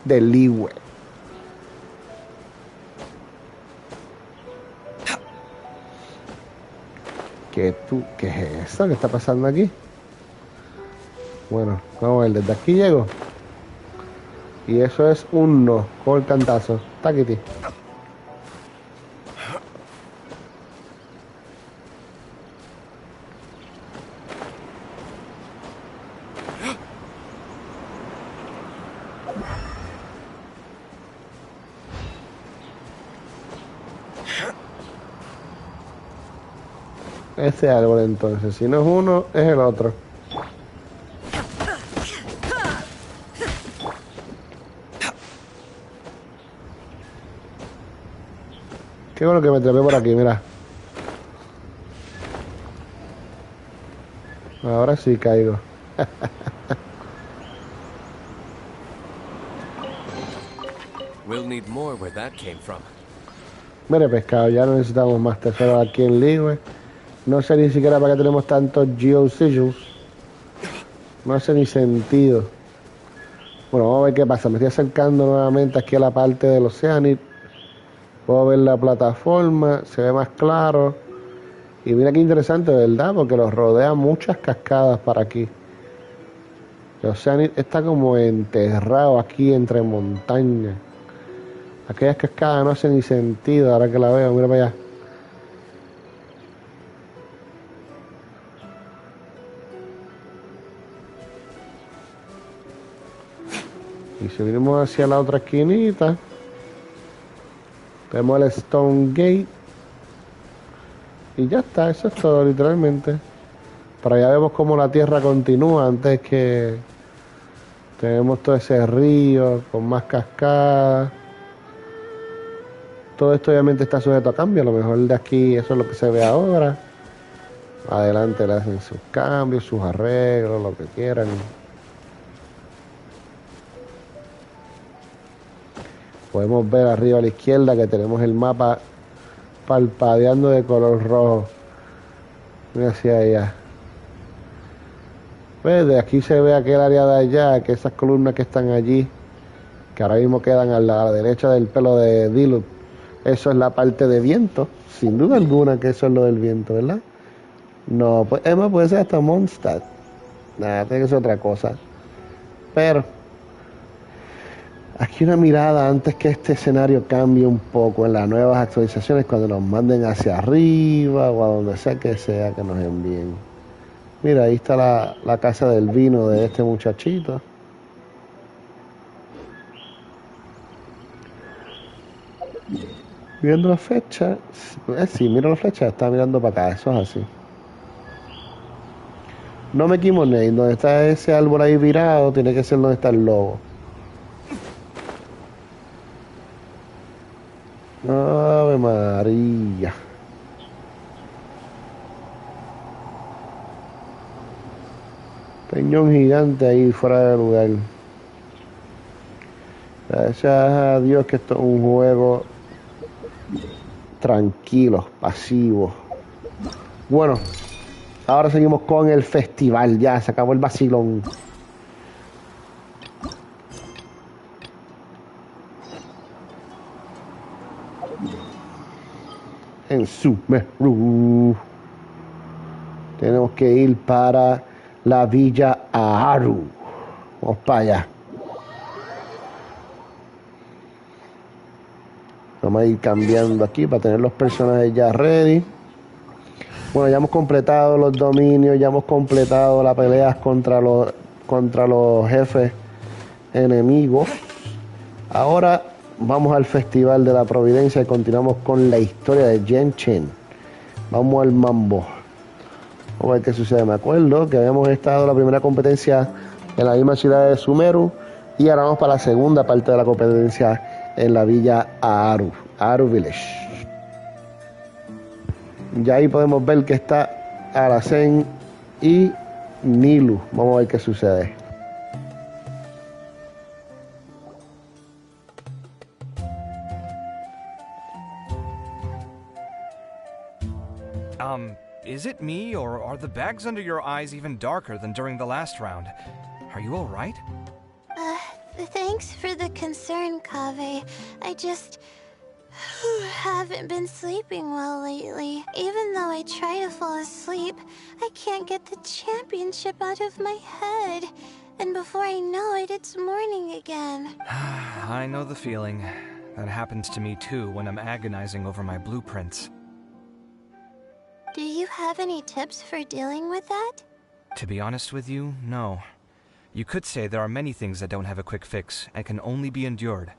de Liwe. ¿Qué es eso? ¿Qué está pasando aquí? Bueno, vamos a ver, desde aquí llego. Y eso es un no, con el cantazo. Taquiti. Ese árbol entonces, si no es uno, es el otro. Qué bueno que me trepé por aquí, mira. Ahora sí caigo. We'll need more where that came from. Mire, pescado, ya no necesitamos más tesoros aquí en Liwe. No sé ni siquiera para qué tenemos tantos geosigils. No hace ni sentido. Bueno, vamos a ver qué pasa. Me estoy acercando nuevamente aquí a la parte del Oceanic. Puedo ver la plataforma, se ve más claro. Y mira qué interesante, ¿verdad? Porque los rodean muchas cascadas para aquí. El Oceanic está como enterrado aquí entre montañas. Aquellas cascadas no hacen ni sentido ahora que la veo. Mira para allá. Y si venimos hacia la otra esquinita, tenemos el Stone Gate. Y ya está, eso es todo literalmente. Por allá vemos como la tierra continúa antes que tenemos todo ese río con más cascadas. Todo esto obviamente está sujeto a cambio. A lo mejor de aquí eso es lo que se ve ahora. Adelante le hacen sus cambios, sus arreglos, lo que quieran. Podemos ver arriba a la izquierda que tenemos el mapa parpadeando de color rojo. Mira hacia allá. ¿Ves? De aquí se ve aquel área de allá, que esas columnas que están allí, que ahora mismo quedan a la derecha del pelo de Diluc. Eso es la parte de viento. Sin duda alguna que eso es lo del viento, ¿verdad? No, pues Emma puede ser hasta Mondstadt. Nada, tiene que ser otra cosa. Pero aquí una mirada antes que este escenario cambie un poco en las nuevas actualizaciones, cuando nos manden hacia arriba o a donde sea que nos envíen. Mira, ahí está la casa del vino de este muchachito. Viendo la flecha, sí, mira la flecha, está mirando para acá, eso es así. No me equivoqué, donde está ese árbol ahí virado, tiene que ser donde está el lobo. Ave María. Peñón gigante ahí fuera de lugar. Gracias a Dios que esto es un juego tranquilo, pasivo. Bueno, ahora seguimos con el festival. Ya se acabó el vacilón. En Sumeru tenemos que ir para la villa Aharu. Vamos para allá. Vamos a ir cambiando aquí para tener los personajes ya ready. Bueno, ya hemos completado los dominios, ya hemos completado las peleas contra los jefes enemigos. Ahora vamos al festival de la Providencia y continuamos con la historia de Genshin. Vamos al mambo. Vamos a ver qué sucede. Me acuerdo que habíamos estado en la primera competencia en la misma ciudad de Sumeru y ahora vamos para la segunda parte de la competencia en la villa Aru Village. Ya ahí podemos ver que está Aracen y Nilu. Vamos a ver qué sucede. Is it me, or are the bags under your eyes even darker than during the last round? Are you all right? Thanks for the concern, Kaveh. I just haven't been sleeping well lately. Even though I try to fall asleep, I can't get the championship out of my head. And before I know it, it's morning again. I know the feeling. That happens to me too when I'm agonizing over my blueprints. Do you have any tips for dealing with that? To be honest with you, no. You could say there are many things that don't have a quick fix and can only be endured.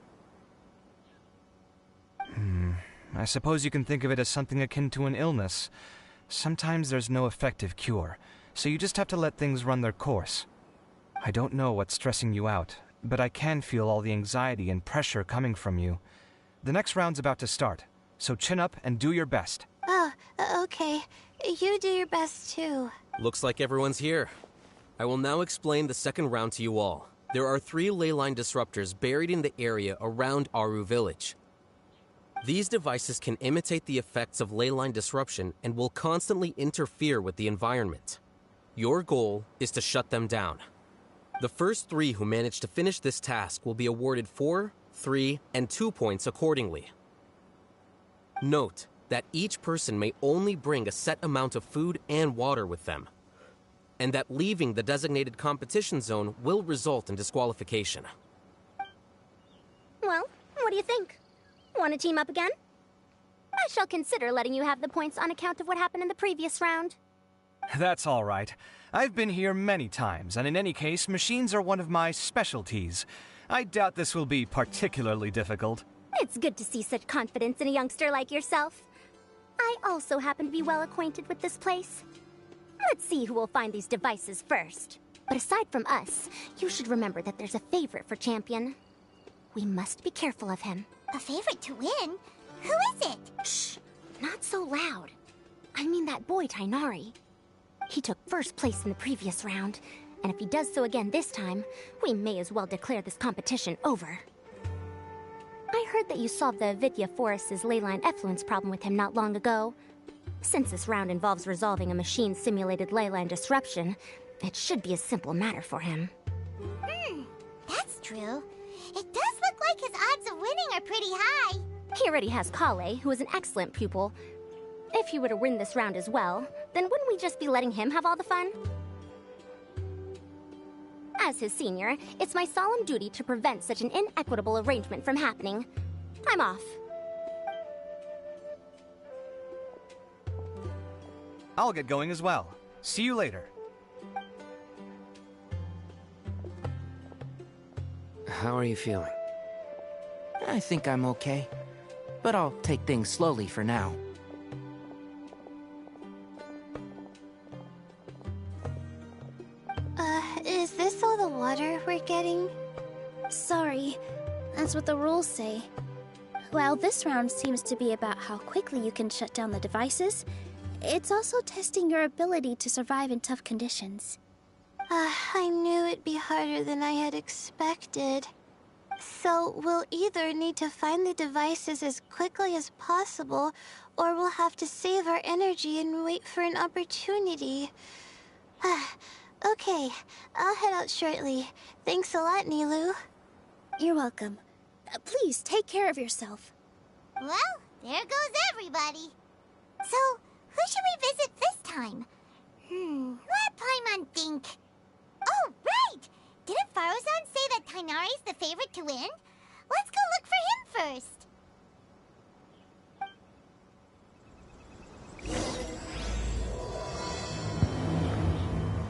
I suppose you can think of it as something akin to an illness. Sometimes there's no effective cure, so you just have to let things run their course. I don't know what's stressing you out, but I can feel all the anxiety and pressure coming from you. The next round's about to start, so chin up and do your best. Oh, okay. You do your best too. Looks like everyone's here. I will now explain the second round to you all. There are 3 ley line disruptors buried in the area around Aru Village. These devices can imitate the effects of ley line disruption and will constantly interfere with the environment. Your goal is to shut them down. The first 3 who manage to finish this task will be awarded 4, 3, and 2 points accordingly. Note that each person may only bring a set amount of food and water with them, and that leaving the designated competition zone will result in disqualification. Well, what do you think? Want to team up again? I shall consider letting you have the points on account of what happened in the previous round. That's all right. I've been here many times, and in any case, machines are one of my specialties. I doubt this will be particularly difficult. It's good to see such confidence in a youngster like yourself. I also happen to be well acquainted with this place. Let's see who will find these devices first. But aside from us, you should remember that there's a favorite for Champion. We must be careful of him. A favorite to win? Who is it? Shh! Not so loud. I mean that boy, Tainari. He took first place in the previous round, and if he does so again this time, we may as well declare this competition over. I heard that you solved the Vidya Forest's leyline effluence problem with him not long ago. Since this round involves resolving a machine-simulated leyline disruption, it should be a simple matter for him. That's true. It does look like his odds of winning are pretty high. He already has Kale, who is an excellent pupil. If he were to win this round as well, then wouldn't we just be letting him have all the fun? As his senior, it's my solemn duty to prevent such an inequitable arrangement from happening. I'm off. I'll get going as well. See you later. How are you feeling? I think I'm okay, but I'll take things slowly for now. Is this all the water we're getting? Sorry, that's what the rules say. While this round seems to be about how quickly you can shut down the devices, it's also testing your ability to survive in tough conditions. I knew it'd be harder than I had expected. So we'll either need to find the devices as quickly as possible, or we'll have to save our energy and wait for an opportunity. Okay, I'll head out shortly. Thanks a lot, Nilu. You're welcome. Please take care of yourself. Well, there goes everybody. So, who should we visit this time? Let Paimon think. Oh, right! Didn't Farozan say that Tainari's the favorite to win? Let's go look for him first.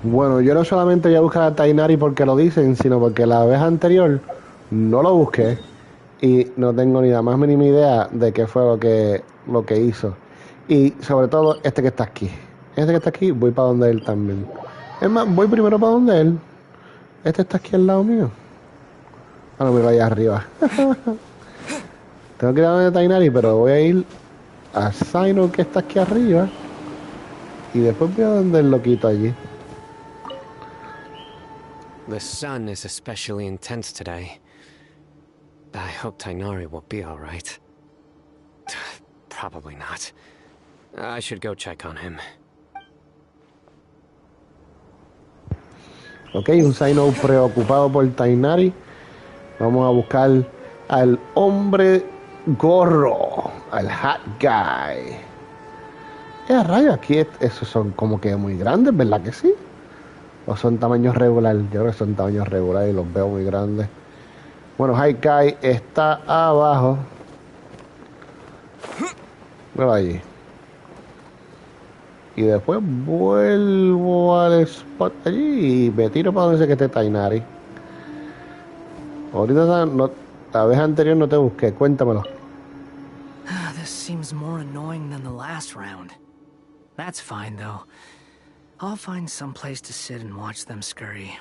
Bueno, yo no solamente voy a buscar a Tainari porque lo dicen, sino porque la vez anterior no lo busqué y no tengo ni la más mínima idea de qué fue lo que hizo. Y sobre todo este que está aquí. Este que está aquí, voy para donde él también. Es más, voy primero para donde él. Este está aquí al lado mío. Ah, no, miro allá arriba. Tengo que ir a donde Tainari, pero voy a ir a Sino que está aquí arriba. Y después voy a donde el loquito allí. The sun is especially intense today. I hope Tainari will be alright. Probably not. I should go check on him. Ok, un Sino preocupado por Tainari. Vamos a buscar al hombre gorro, al hat guy. Rayo, aquí esos son como que muy grandes, ¿verdad que sí? ¿O son tamaños regular? Yo creo que son tamaños regular y los veo muy grandes. Bueno, hat guy está abajo. Veo allí. Y después vuelvo al spot allí y me tiro para donde sé que esté Tainari. Ahorita no, la vez anterior no te busqué, cuéntamelo. This seems more annoying than the last round. That's fine, though. I'll find some place to sit and watch them scurry.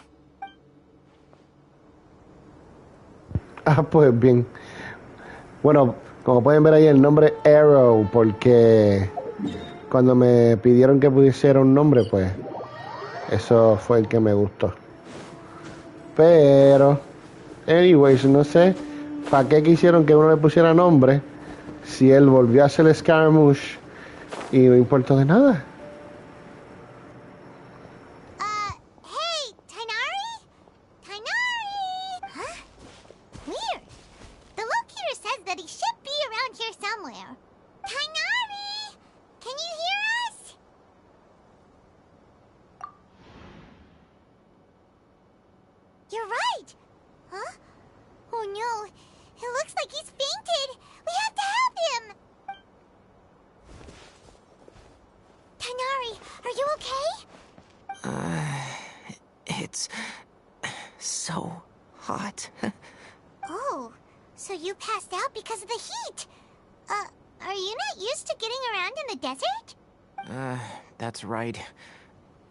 Ah, pues bien. Bueno, como pueden ver ahí el nombre Arrow, porque cuando me pidieron que pusiera un nombre, pues eso fue el que me gustó. Pero, anyways, no sé para qué quisieron que uno le pusiera nombre si él volvió a hacer el Scaramouche y no importó de nada. Hey, Tainari? Tainari! Huh? Weird. The locator says that he should be around here somewhere. Tainari! Can you hear us? You're right! Huh? Oh no, it looks like he's fainted! We have to help him! Tainari, are you okay? It's so hot. Oh, so you passed out because of the heat. Are you not used to getting around in the desert? That's right.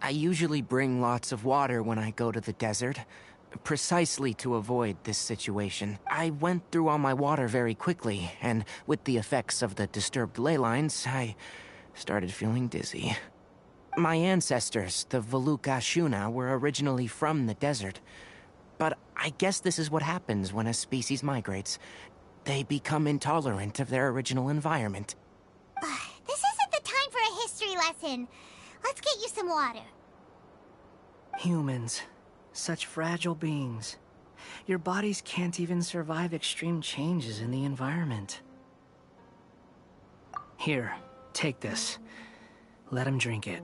I usually bring lots of water when I go to the desert, precisely to avoid this situation. I went through all my water very quickly, and with the effects of the disturbed ley lines, I started feeling dizzy. My ancestors, the Veluka Shuna, were originally from the desert. But I guess this is what happens when a species migrates. They become intolerant of their original environment. This isn't the time for a history lesson. Let's get you some water. Humans. Such fragile beings. Your bodies can't even survive extreme changes in the environment. Here, take this. Let him drink it.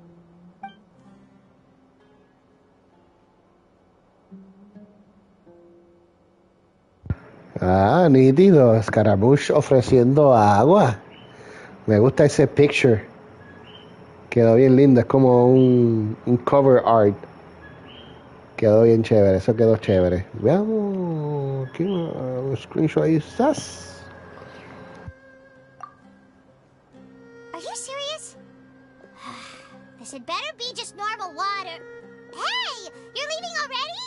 Ah, nítido. Scaramouche ofreciendo agua. Me gusta ese picture. Quedó bien lindo. Es como un cover art. Quedó bien chévere. Eso quedó chévere. Veamos. Aquí un screenshot ahí. ¡Sas! Are you serious? This had better be just normal water. Hey! You're leaving already?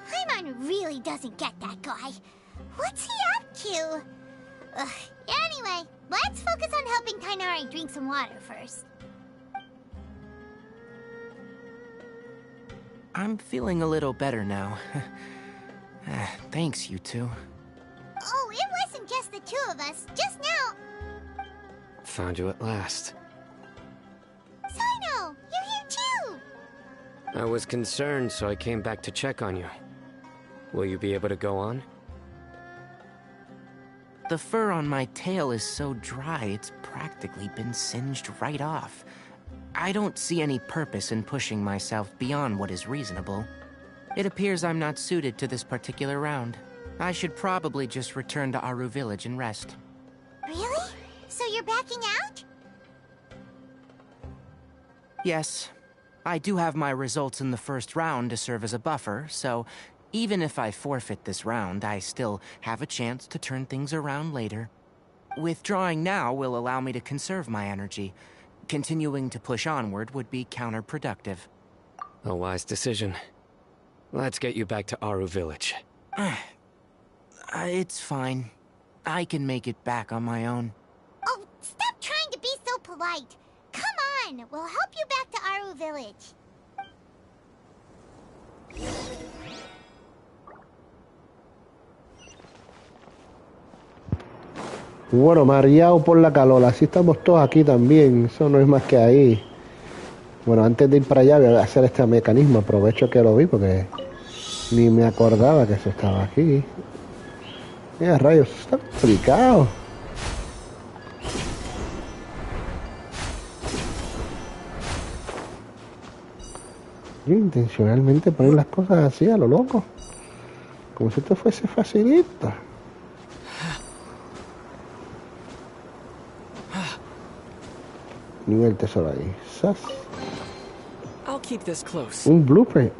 Paimon really doesn't get that guy. What's he up to? Anyway, let's focus on helping Tainari drink some water first. I'm feeling a little better now. Thanks, you two. Oh, it wasn't just the two of us. Just now. Found you at last. Sino, you're here too. I was concerned, so I came back to check on you. Will you be able to go on? The fur on my tail is so dry, it's practically been singed right off. I don't see any purpose in pushing myself beyond what is reasonable. It appears I'm not suited to this particular round. I should probably just return to Aru Village and rest. Really? So you're backing out? Yes. I do have my results in the first round to serve as a buffer, so even if I forfeit this round, I still have a chance to turn things around later. Withdrawing now will allow me to conserve my energy. Continuing to push onward would be counterproductive. A wise decision. Let's get you back to Aru Village. It's fine. I can make it back on my own. Oh, stop trying to be so polite. Come on, we'll help you back to Aru Village. Bueno, mareado por la calor. Así estamos todos aquí también. Eso no es más que ahí. Bueno, antes de ir para allá voy a hacer este mecanismo. Aprovecho que lo vi porque ni me acordaba que eso estaba aquí. Mira, rayos, está complicado. Yo intencionalmente poner las cosas así a lo loco. Como si esto fuese facilito. Nivel tesoro ahí. ¡Sas! I'll keep this close. Un blueprint.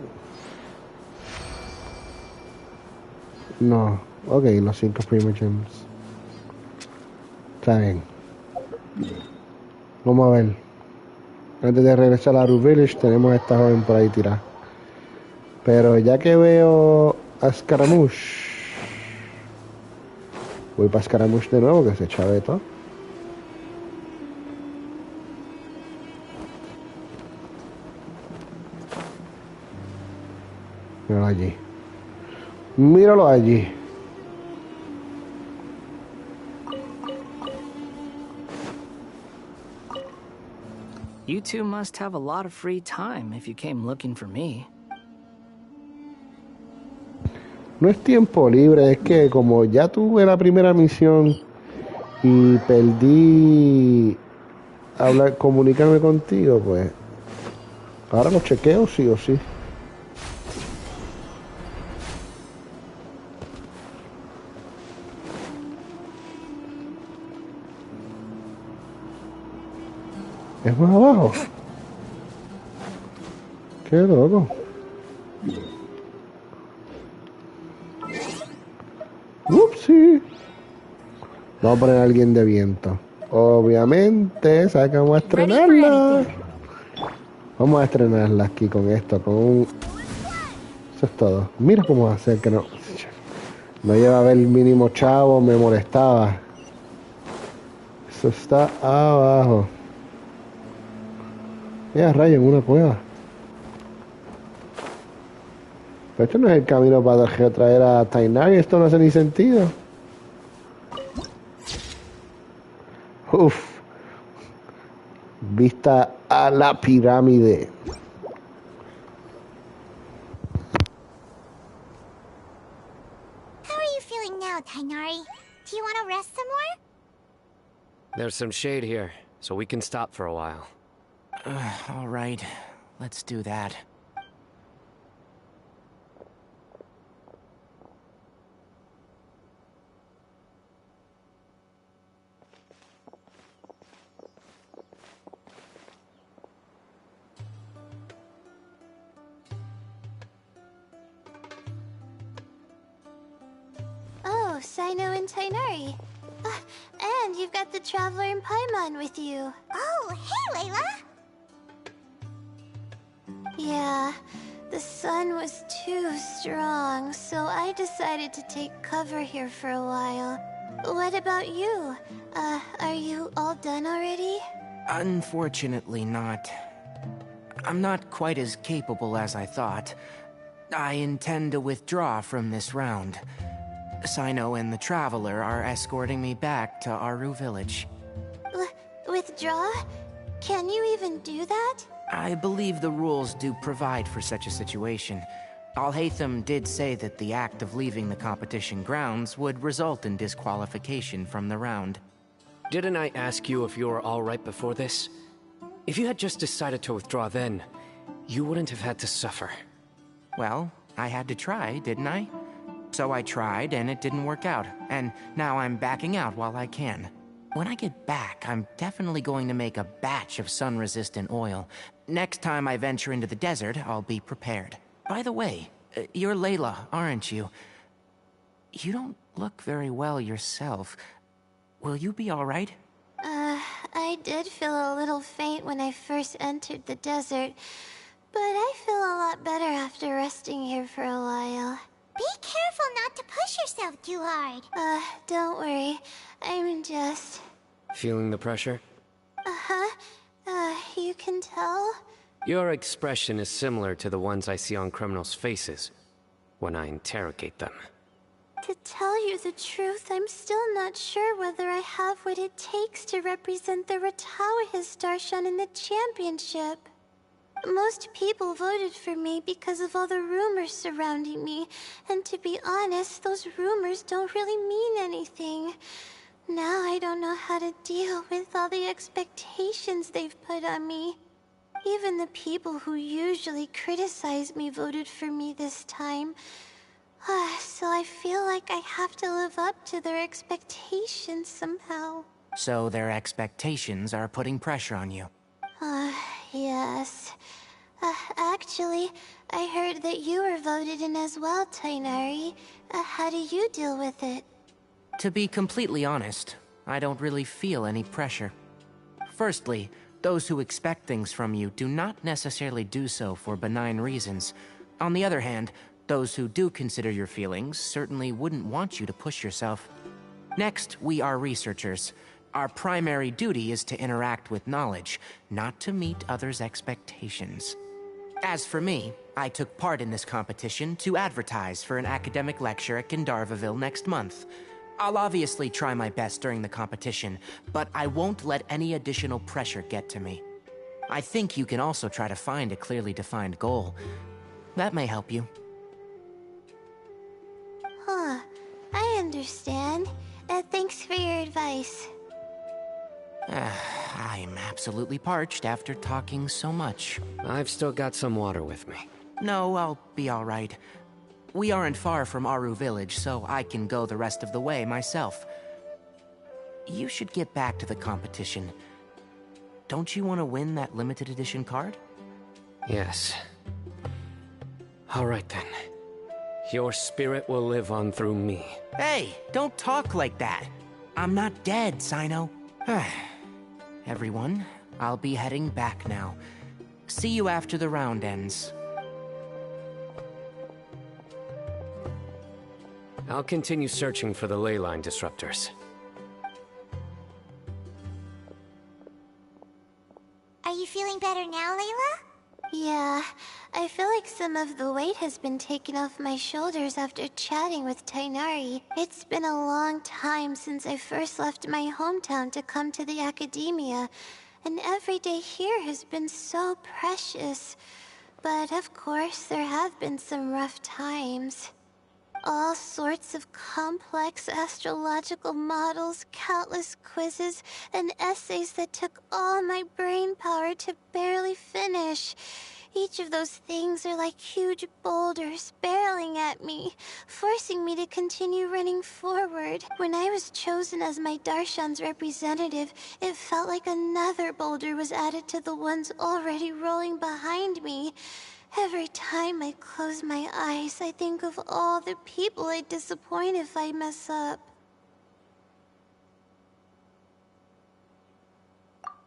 No. Ok, los 5 primer gems. Está bien. Vamos a ver. Antes de regresar a Aru Village tenemos a esta joven por ahí tirada. Pero ya que veo a Scaramouche, voy para Scaramouche de nuevo, que se chave todo. Míralo allí. Míralo allí. You two must have a lot of free time if you came looking for me. No es tiempo libre, es que como ya tuve la primera misión y perdí comunicarme contigo, pues ahora lo chequeo sí o sí. ¿Es más abajo? Qué loco. Upsi. Vamos a poner a alguien de viento. Obviamente, ¿sabes que vamos a estrenarla? Vamos a estrenarla aquí con esto, con un... Eso es todo. Mira cómo va a hacer que no... No lleva a ver el mínimo chavo, me molestaba. Eso está abajo. Mira, rayo, en una cueva. Pero esto no es el camino para traer a Tighnari, esto no hace ni sentido. Uf. Vista a la pirámide. How are you feeling now, Tighnari? Do you want to rest some more? There's some shade here, so we can stop for a while. All right, let's do that. Oh, Sino and Tighnari. And you've got the Traveler and Paimon with you. Oh, hey, Layla! Yeah, the sun was too strong, so I decided to take cover here for a while. What about you? Are you all done already? Unfortunately not. I'm not quite as capable as I thought. I intend to withdraw from this round. Sino and the Traveler are escorting me back to Aru Village. Withdraw? Can you even do that? I believe the rules do provide for such a situation. Alhaitham did say that the act of leaving the competition grounds would result in disqualification from the round. Didn't I ask you if you were all right before this? If you had just decided to withdraw then, you wouldn't have had to suffer. Well, I had to try, didn't I? So I tried, and it didn't work out, and now I'm backing out while I can. When I get back, I'm definitely going to make a batch of sun-resistant oil. Next time I venture into the desert, I'll be prepared. By the way, you're Layla, aren't you? You don't look very well yourself. Will you be all right? I did feel a little faint when I first entered the desert, but I feel a lot better after resting here for a while. Be careful not to push yourself too hard. Don't worry. I'm just... Feeling the pressure? You can tell? Your expression is similar to the ones I see on criminals' faces when I interrogate them. To tell you the truth, I'm still not sure whether I have what it takes to represent the Ratawa Darshan in the championship. Most people voted for me because of all the rumors surrounding me, and to be honest, those rumors don't really mean anything. Now I don't know how to deal with all the expectations they've put on me. Even the people who usually criticize me voted for me this time. So I feel like I have to live up to their expectations somehow. So their expectations are putting pressure on you. Yes. Actually, I heard that you were voted in as well, Tainari. How do you deal with it? To be completely honest, I don't really feel any pressure. Firstly, those who expect things from you do not necessarily do so for benign reasons. On the other hand, those who do consider your feelings certainly wouldn't want you to push yourself. Next, we are researchers. Our primary duty is to interact with knowledge, not to meet others' expectations. As for me, I took part in this competition to advertise for an academic lecture at Gandharvaville next month. I'll obviously try my best during the competition, but I won't let any additional pressure get to me. I think you can also try to find a clearly defined goal. That may help you. I understand. Thanks for your advice. I'm absolutely parched after talking so much. I've still got some water with me. No, I'll be all right. We aren't far from Aru Village, so I can go the rest of the way myself. You should get back to the competition. Don't you want to win that limited edition card? Yes. All right then. Your spirit will live on through me. Hey, don't talk like that. I'm not dead, Sino. Everyone, I'll be heading back now. See you after the round ends. I'll continue searching for the ley line disruptors. Are you feeling better now, Layla? Yeah, I feel like some of the weight has been taken off my shoulders after chatting with Tainari. It's been a long time since I first left my hometown to come to the academia, and every day here has been so precious. But of course, there have been some rough times. All sorts of complex astrological models, countless quizzes, and essays that took all my brain power to barely finish. Each of those things are like huge boulders barreling at me, forcing me to continue running forward. When I was chosen as my Darshan's representative, it felt like another boulder was added to the ones already rolling behind me. Every time I close my eyes, I think of all the people I'd disappoint if I mess up.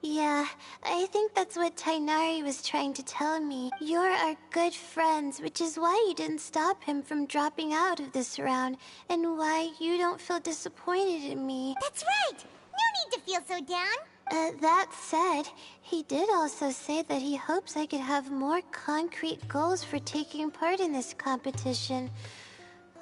Yeah, I think that's what Tainari was trying to tell me. You're our good friends, which is why you didn't stop him from dropping out of this round, and why you don't feel disappointed in me. That's right! No need to feel so down! That said, he did also say that he hopes I could have more concrete goals for taking part in this competition.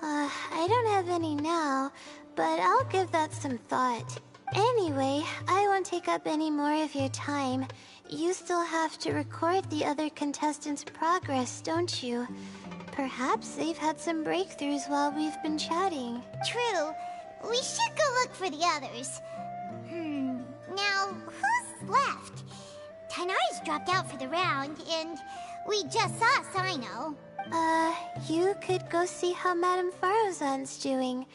I don't have any now, but I'll give that some thought. Anyway, I won't take up any more of your time. You still have to record the other contestants' progress, don't you? Perhaps they've had some breakthroughs while we've been chatting. True. We should go look for the others. Now, who's left? Tainari's dropped out for the round, and we just saw Sino. You could go see how Madame Farozan's doing.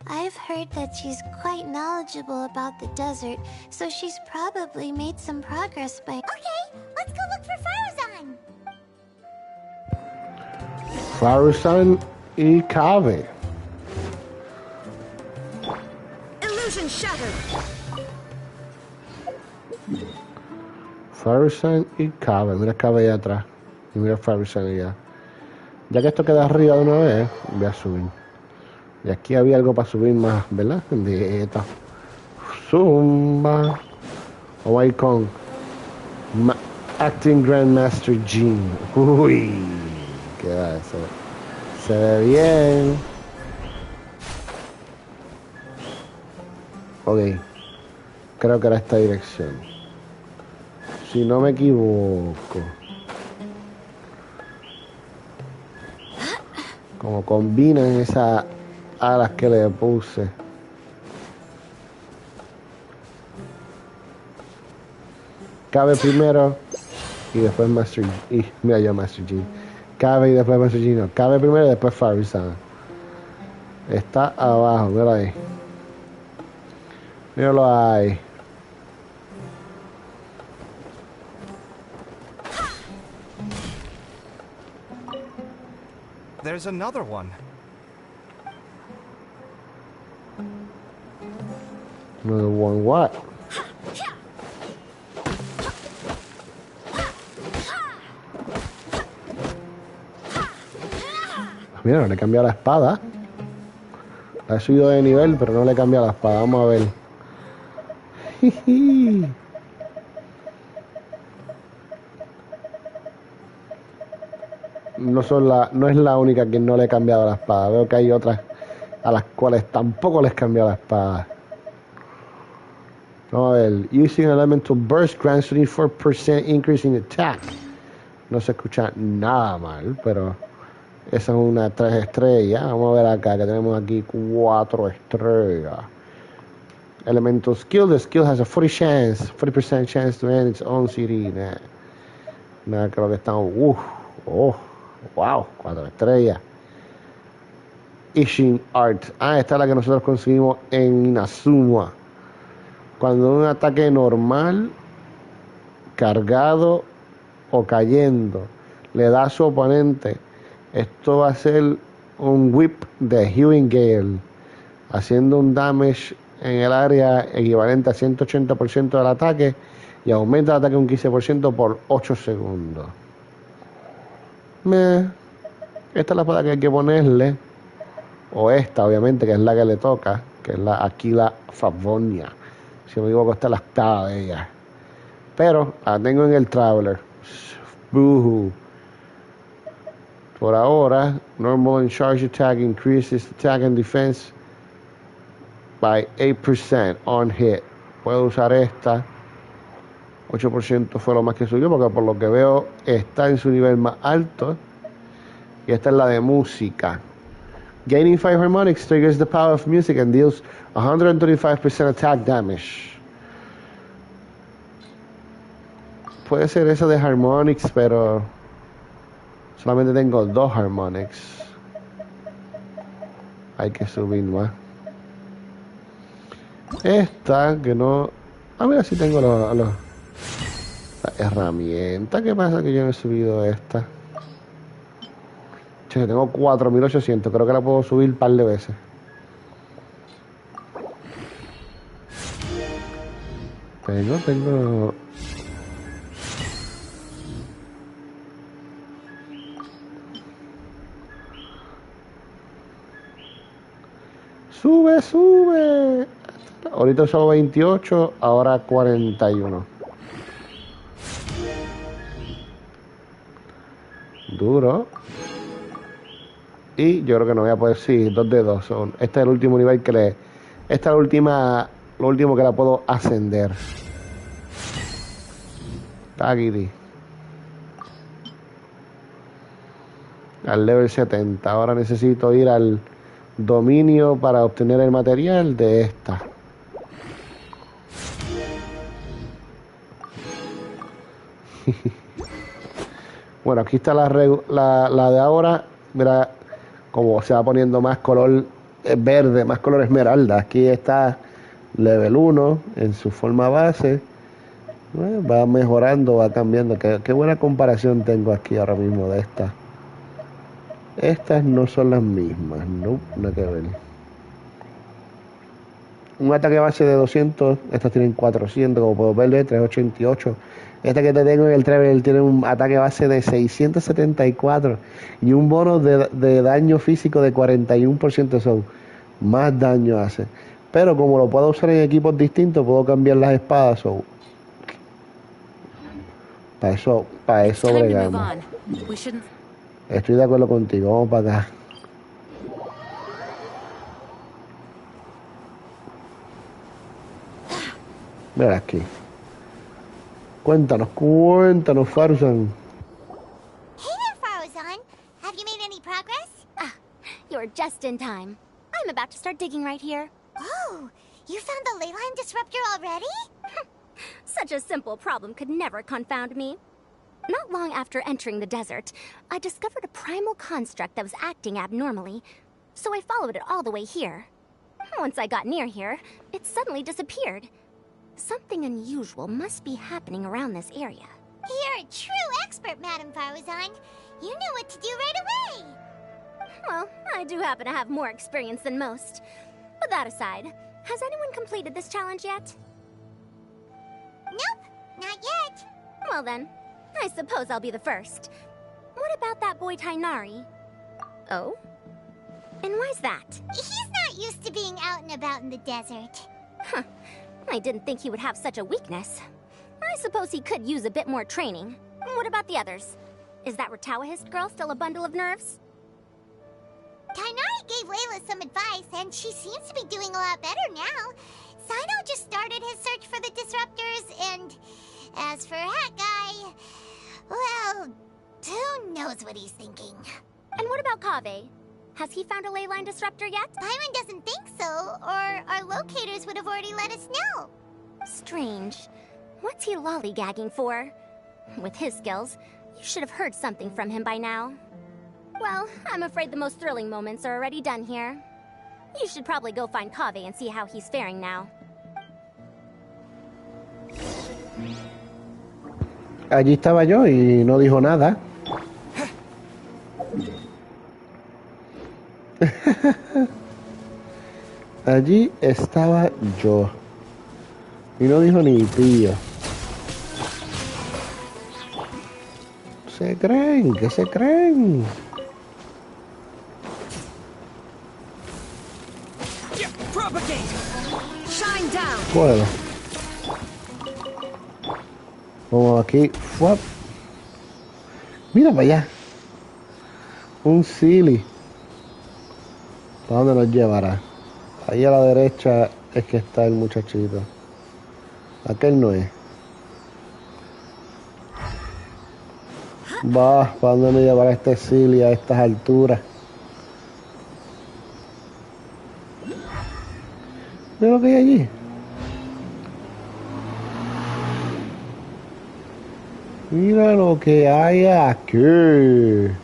I've heard that she's quite knowledgeable about the desert, so she's probably made some progress by... Okay, let's go look for Farozan! Farozan y Cave. Illusion shattered! Faruzan y Cabe. Mira Cabe allá atrás. Y mira Faruzan allá. Ya que esto queda arriba de una vez, voy a subir. Y aquí había algo para subir más, ¿verdad? Dieta. Zumba. O voy con Acting Grandmaster Gene. Uy, ¿qué va eso? Se ve bien. Ok. Creo que era esta dirección. Si no me equivoco. Como combinan esas alas que le puse. Cabe primero y después Master G. Y mira yo Master G. Cabe y después Master G. No, Cabe primero y después Faruzan. Está abajo, mira ahí. Míralo ahí. There's another one. Another one what? Mira, no le he cambiado la espada. La he subido de nivel, pero no le he cambiado la espada. Vamos a ver. No es la única que no le he cambiado la espada. Veo que hay otras a las cuales tampoco les he cambiado la espada. Vamos a ver. Using elemental burst grants 24% increase in attack. No se escucha nada mal, pero esa es una 3 estrellas. Vamos a ver acá, que tenemos aquí 4 estrellas. Elemental skill. The skill has a 40% chance to end its own CD. Nada, creo que estamos... wow, 4 estrellas. Ishin Art. Esta es la que nosotros conseguimos en Inazuma. Cuando un ataque normal, cargado o cayendo le da a su oponente, esto va a ser un whip de Hewing Gale, haciendo un damage en el área equivalente a 180% del ataque y aumenta el ataque un 15% por 8 segundos. Esta es la espada que hay que ponerle, o esta obviamente, que es la que le toca, que es la Aquila Favonia. Si no me equivoco, esta es la espada de ella. Pero la tengo en el Traveler. Boohoo. Por ahora, normal and charge attack increases attack and defense by 8% on hit. Puedo usar esta. 8% fue lo más que subió, porque por lo que veo está en su nivel más alto. Y esta es la de música. Gaining 5 harmonics triggers the power of music and deals 125% attack damage. Puede ser esa de harmonics, pero solamente tengo 2 harmonics. Hay que subir más. Esta que no... mira, si tengo la herramienta. ¿Qué pasa que yo no he subido esta? Che, tengo 4800. Creo que la puedo subir un par de veces. Tengo... Sube. Ahorita solo 28, ahora 41. Duro. Y yo creo que no voy a poder, sí, 2 de 2. Este es el último nivel que le... Esta es lo último que la puedo ascender. Taguiri. Al level 70. Ahora necesito ir al dominio para obtener el material de esta. Bueno, aquí está la de ahora. Mira cómo se va poniendo más color verde, más color esmeralda. Aquí está level 1 en su forma base. Va mejorando, va cambiando. Qué buena comparación tengo aquí ahora mismo de esta. Estas no son las mismas, no hay que ver. un ataque base de 200. Estas tienen 400, como puedo ver, 388. Esta que te tengo en el trailer tiene un ataque base de 674 y un bono de daño físico de 41%. Son más daño hace. Pero como lo puedo usar en equipos distintos, puedo cambiar las espadas. Para eso bregamos. Estoy de acuerdo contigo. Vamos para acá. Mira aquí. Cuéntanos, Farzan. Hey there, Farozan. Have you made any progress? You're just in time. I'm about to start digging right here. Oh, you found the ley line disruptor already? Such a simple problem could never confound me. Not long after entering the desert, I discovered a primal construct that was acting abnormally, so I followed it all the way here. Once I got near here, it suddenly disappeared. Something unusual must be happening around this area. You're a true expert, Madam Farozan. You knew what to do right away. Well, I do happen to have more experience than most. But that aside, has anyone completed this challenge yet? Nope, not yet. Well then, I suppose I'll be the first. What about that boy Tainari? Oh? And why's that? He's not used to being out and about in the desert. Huh. I didn't think he would have such a weakness. I suppose he could use a bit more training. What about the others? Is that Ratawahist girl still a bundle of nerves? Tainari gave Layla some advice, and she seems to be doing a lot better now. Sino just started his search for the disruptors, and as for Hat-Guy, well, who knows what he's thinking. And what about Kaveh? Has he found a ley line disruptor yet? Paimon doesn't think so, or our locators would have already let us know. Strange. What's he lollygagging for? With his skills, you should have heard something from him by now. Well, I'm afraid the most thrilling moments are already done here. You should probably go find Kaveh and see how he's faring now. Allí estaba yo y no dijo nada. Allí estaba yo y no dijo ni tío. ¿Se creen? ¿Qué se creen? Puedo. Vamos aquí. ¡Fuap! Mira para allá. Un silly. ¿Para dónde nos llevará? Ahí a la derecha es que está el muchachito. Aquel no es. Va, ¿para dónde me llevará este silly a estas alturas? Mira lo que hay allí. Mira lo que hay aquí.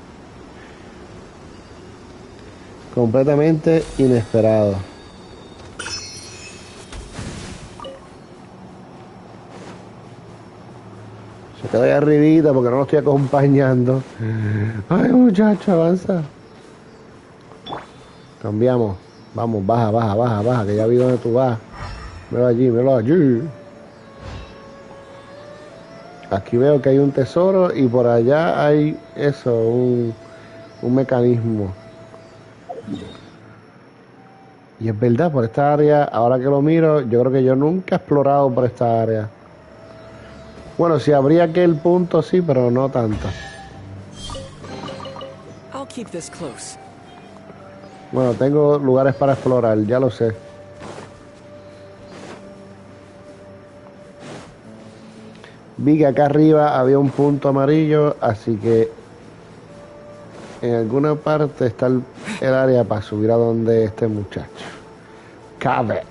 Completamente inesperado. Se quedó ahí arribita porque no lo estoy acompañando. Ay, muchacho, avanza. Cambiamos. Vamos, baja, que ya vi dónde tú vas. Míralo allí. Aquí veo que hay un tesoro y por allá hay eso, un mecanismo. Y es verdad, por esta área, ahora que lo miro, yo creo que yo nunca he explorado por esta área. Bueno, si habría aquel punto, sí, pero no tanto. I'll keep this close. Bueno, tengo lugares para explorar, ya lo sé. Vi que acá arriba había un punto amarillo, así que en alguna parte está el área para subir a donde este muchacho. Cabe.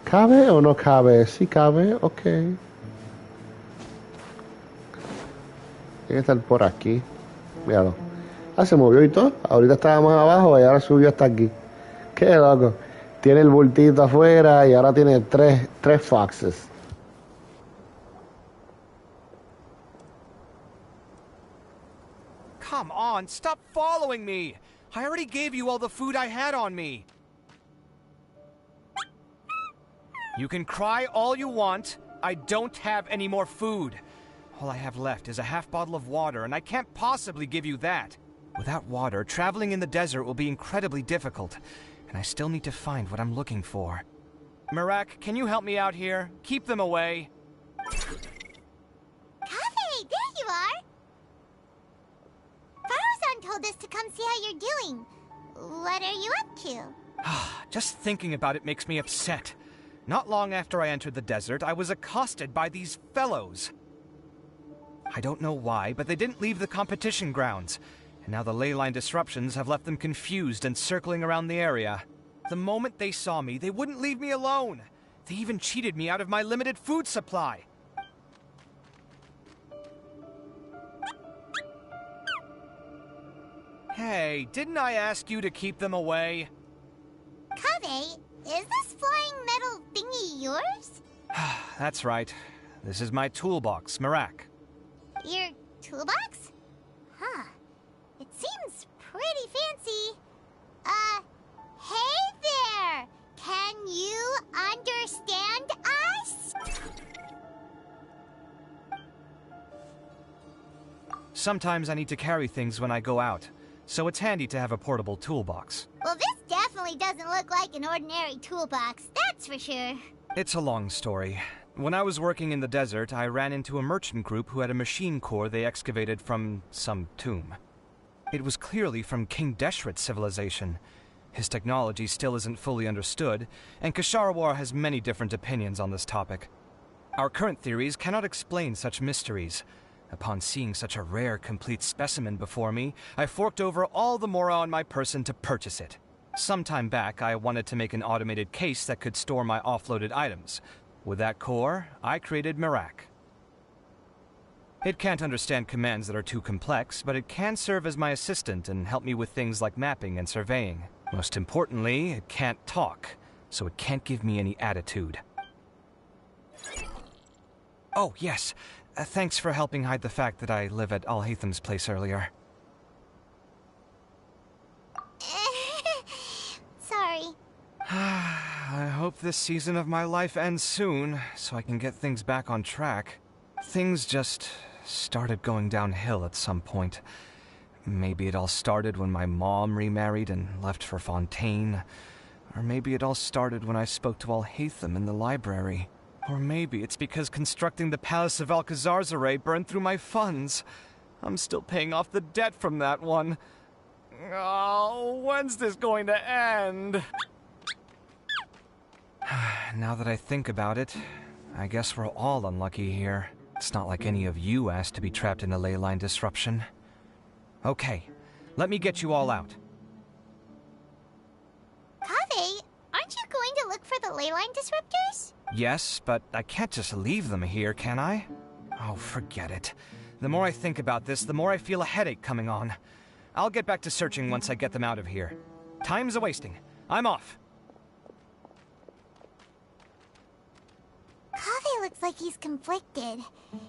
¿Cabe o no cabe? Sí cabe, ok. Tiene que estar por aquí. Míralo. Ah, se movió y todo. Ahorita estaba más abajo y ahora subió hasta aquí. Qué loco. Tiene el bultito afuera y ahora tiene tres foxes. Come on, stop following me! I already gave you all the food I had on me. You can cry all you want. I don't have any more food. All I have left is a half bottle of water, and I can't possibly give you that. Without water, traveling in the desert will be incredibly difficult, and I still need to find what I'm looking for. Mirak, can you help me out here? Keep them away. Kaveh, there you are! Faruzan told us to come see how you're doing. What are you up to? Just thinking about it makes me upset. Not long after I entered the desert, I was accosted by these fellows. I don't know why, but they didn't leave the competition grounds, and now the ley line disruptions have left them confused and circling around the area. The moment they saw me, they wouldn't leave me alone. They even cheated me out of my limited food supply. Hey, didn't I ask you to keep them away? Kaveh, is this flying metal thingy yours? That's right. This is my toolbox, Mirak. Your toolbox? Huh. It seems pretty fancy. Hey there! Can you understand us? Sometimes I need to carry things when I go out, so it's handy to have a portable toolbox. Well, this definitely doesn't look like an ordinary toolbox, that's for sure. It's a long story. When I was working in the desert, I ran into a merchant group who had a machine core they excavated from some tomb. It was clearly from King Deshret's civilization. His technology still isn't fully understood, and Kasharawar has many different opinions on this topic. Our current theories cannot explain such mysteries. Upon seeing such a rare, complete specimen before me, I forked over all the mora on my person to purchase it. Some time back, I wanted to make an automated case that could store my offloaded items. With that core, I created Mirak. It can't understand commands that are too complex, but it can serve as my assistant and help me with things like mapping and surveying. Most importantly, it can't talk, so it can't give me any attitude. Oh, yes. Thanks for helping hide the fact that I live at Al-Haytham's place earlier. Sorry. I hope this season of my life ends soon, so I can get things back on track. Things just started going downhill at some point. Maybe it all started when my mom remarried and left for Fontaine. Or maybe it all started when I spoke to Al-Haytham in the library. Or maybe it's because constructing the Palace of Alcazar's burned through my funds. I'm still paying off the debt from that one. Oh, when's this going to end? Now that I think about it, I guess we're all unlucky here. It's not like any of you asked to be trapped in a ley line disruption. Okay, let me get you all out. Kaveh, aren't you going to look for the ley line disruptors? Yes, but I can't just leave them here, can I? Oh, forget it. The more I think about this, the more I feel a headache coming on. I'll get back to searching once I get them out of here. Time's a-wasting. I'm off. Kaveh looks like he's conflicted.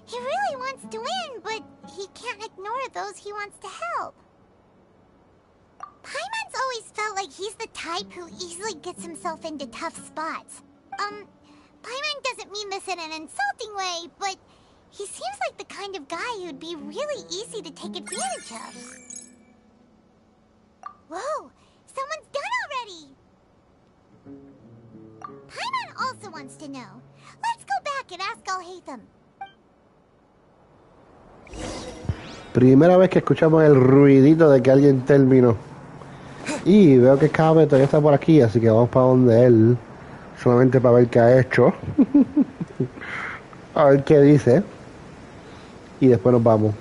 He really wants to win, but he can't ignore those he wants to help. Paimon's always felt like he's the type who easily gets himself into tough spots. Paimon doesn't mean this in an insulting way, but he seems like the kind of guy who'd be really easy to take advantage of. Whoa! Someone's done already! Paimon also wants to know. Let's go back and ask Al-Haytham. Primera vez que escuchamos el ruidito de que alguien terminó. Y veo que Kaveh todavía está por aquí, así que vamos para donde él. Solamente para ver qué ha hecho. A ver qué dice. Y después nos vamos.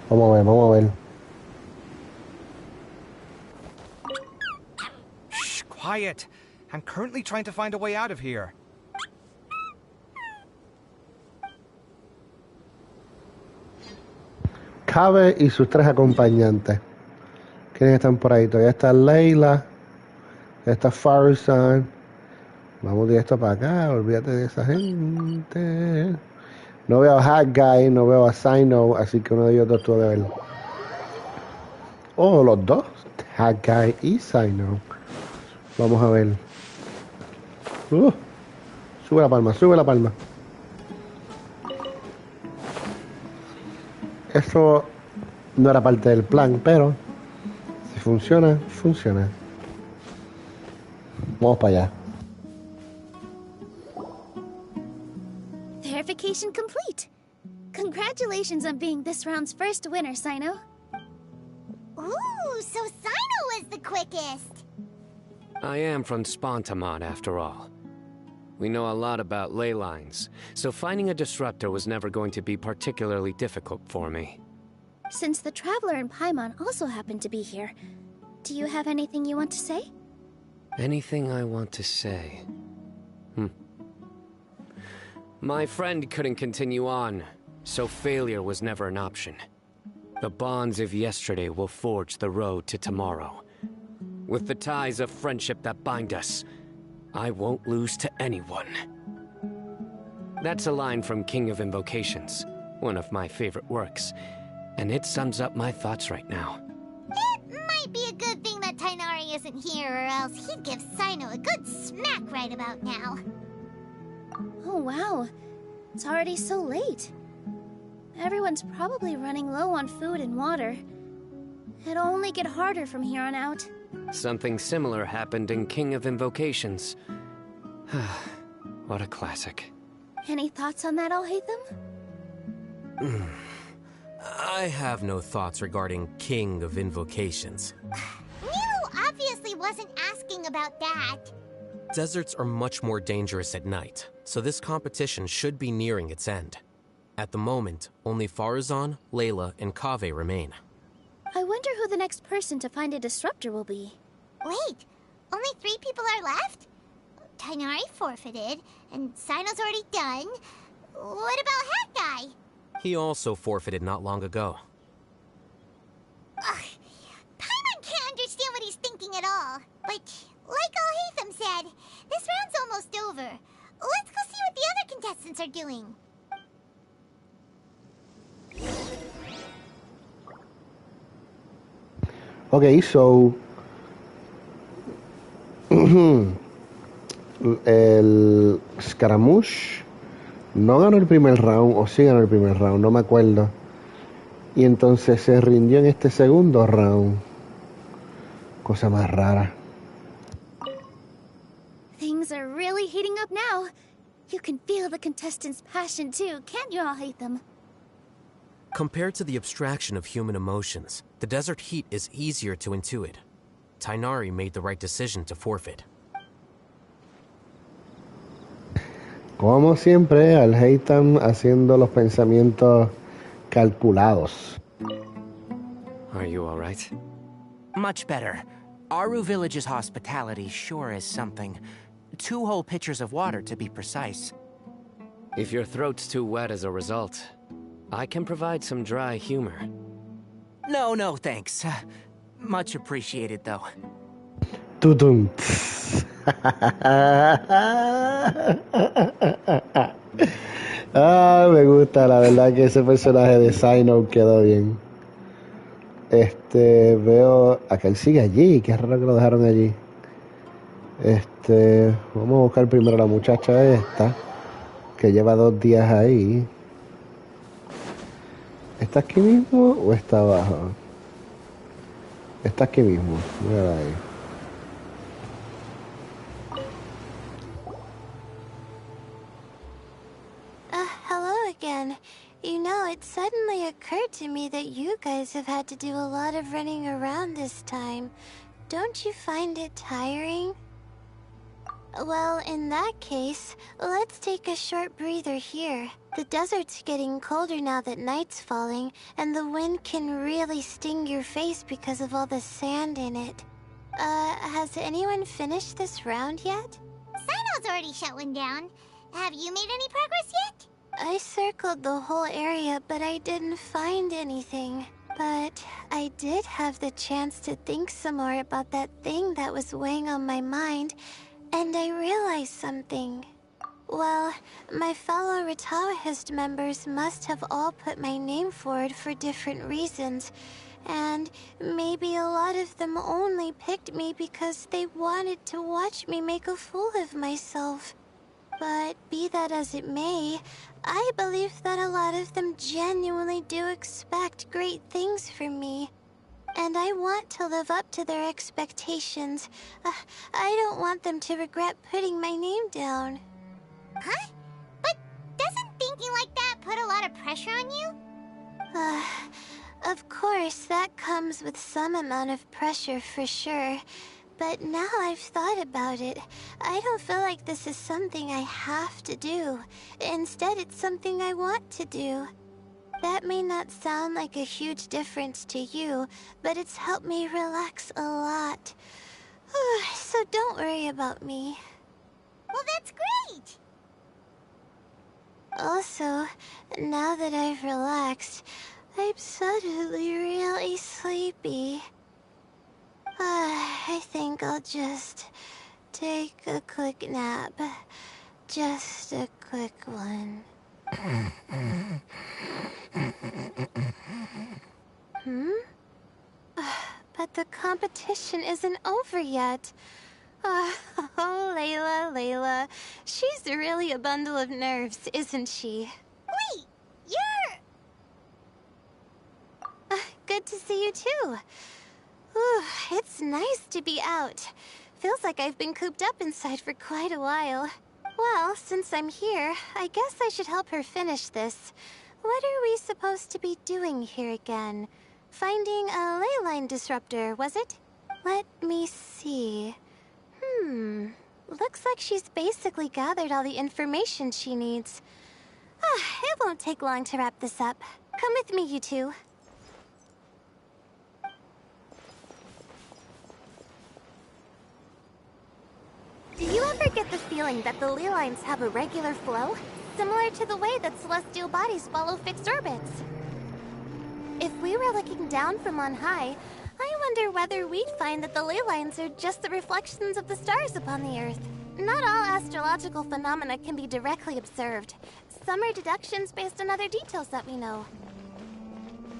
Vamos a ver. Shh, quiet. I'm currently trying to find a way out of here. Kaveh y sus 3 acompañantes. ¿Quiénes están por ahí? Todavía está Layla. Está Faruzan. Vamos directo para acá. Olvídate de esa gente. No veo a Hat Guy, no veo a Sino, así que uno de ellos dos tuvo que verlo. Oh, los dos. Haggai y Sino. Vamos a ver. Sube la palma, sube la palma. Eso no era parte del plan, pero si funciona, funciona. Vamos para allá. Verification complete. Congratulations on being this round's first winner, Sino. Ooh, so Sino was the quickest. I am from Spontamod, after all. We know a lot about ley lines, so finding a disruptor was never going to be particularly difficult for me. Since the Traveler and Paimon also happen to be here, do you have anything you want to say? Anything I want to say? My friend couldn't continue on, so failure was never an option. The bonds of yesterday will forge the road to tomorrow. With the ties of friendship that bind us, I won't lose to anyone. That's a line from King of Invocations, one of my favorite works, and it sums up my thoughts right now. It might be a good thing that Tighnari isn't here, or else he'd give Sino a good smack right about now. Oh wow, it's already so late. Everyone's probably running low on food and water. It'll only get harder from here on out. Something similar happened in King of Invocations. What a classic. Any thoughts on that, Alhaitham? I have no thoughts regarding King of Invocations. Nero obviously wasn't asking about that. Deserts are much more dangerous at night, so this competition should be nearing its end. At the moment, only Farazan, Layla, and Kaveh remain. I wonder who the next person to find a disruptor will be. Wait, only 3 people are left? Tighnari forfeited, and Sino's already done. What about Hat Guy? He also forfeited not long ago. Ugh, Paimon can't understand what he's thinking at all. But, like Alhaitham said, this round's almost over. Let's go see what the other contestants are doing. Ok, so el Scaramouche no ganó el primer round, o sí ganó el primer round, no me acuerdo. Y entonces se rindió en este segundo round. Cosa más rara. Things are really heating up now. You can feel the contestants' passion too, can't you, Alhaitham? Compared to the abstraction of human emotions, the desert heat is easier to intuit. Tighnari made the right decision to forfeit. Como siempre, Alhaitham haciendo los pensamientos calculados. Are you alright? Much better. Aru Village's hospitality sure is something. 2 whole pitchers of water, to be precise. If your throat's too wet as a result, I can provide some dry humor. No, thanks. Much appreciated, though. Tudum. Me gusta, la verdad que ese personaje de Sino quedó bien. Veo a que él sigue allí, qué raro que lo dejaron allí. Vamos a buscar primero a la muchacha esta, que lleva 2 días ahí. ¿Está aquí mismo o está abajo? Está aquí mismo, mira ahí. Hello again. You know, it suddenly occurred to me that you guys have had to do a lot of running around this time. Don't you find it tiring? Well, in that case, let's take a short breather here. The desert's getting colder now that night's falling, and the wind can really sting your face because of all the sand in it. Has anyone finished this round yet? Sino's already shut one down. Have you made any progress yet? I circled the whole area, but I didn't find anything. But I did have the chance to think some more about that thing that was weighing on my mind, and I realized something. Well, my fellow Retawahist members must have all put my name forward for different reasons, And maybe a lot of them only picked me because they wanted to watch me make a fool of myself. But be that as it may, I believe that a lot of them genuinely do expect great things from me. And I want to live up to their expectations. I don't want them to regret putting my name down. Huh? But doesn't thinking like that put a lot of pressure on you? Of course, that comes with some amount of pressure for sure. But now I've thought about it, I don't feel like this is something I have to do. Instead, it's something I want to do. That may not sound like a huge difference to you, but it's helped me relax a lot. So don't worry about me. Well, that's great! Also, now that I've relaxed, I'm suddenly really sleepy. I think I'll just take a quick nap. Just a quick one. But the competition isn't over yet. Oh, Layla. She's really a bundle of nerves, isn't she? Wait, you're... Good to see you too. Ooh, it's nice to be out. Feels like I've been cooped up inside for quite a while. Well, since I'm here, I guess I should help her finish this. What are we supposed to be doing here again? Finding a ley line disruptor, was it? Let me see. Looks like she's basically gathered all the information she needs. It won't take long to wrap this up. Come with me, you two. Do you ever get the feeling that the ley lines have a regular flow? Similar to the way that celestial bodies follow fixed orbits? If we were looking down from on high, I wonder whether we'd find that the ley lines are just the reflections of the stars upon the Earth. Not all astrological phenomena can be directly observed. Some are deductions based on other details that we know.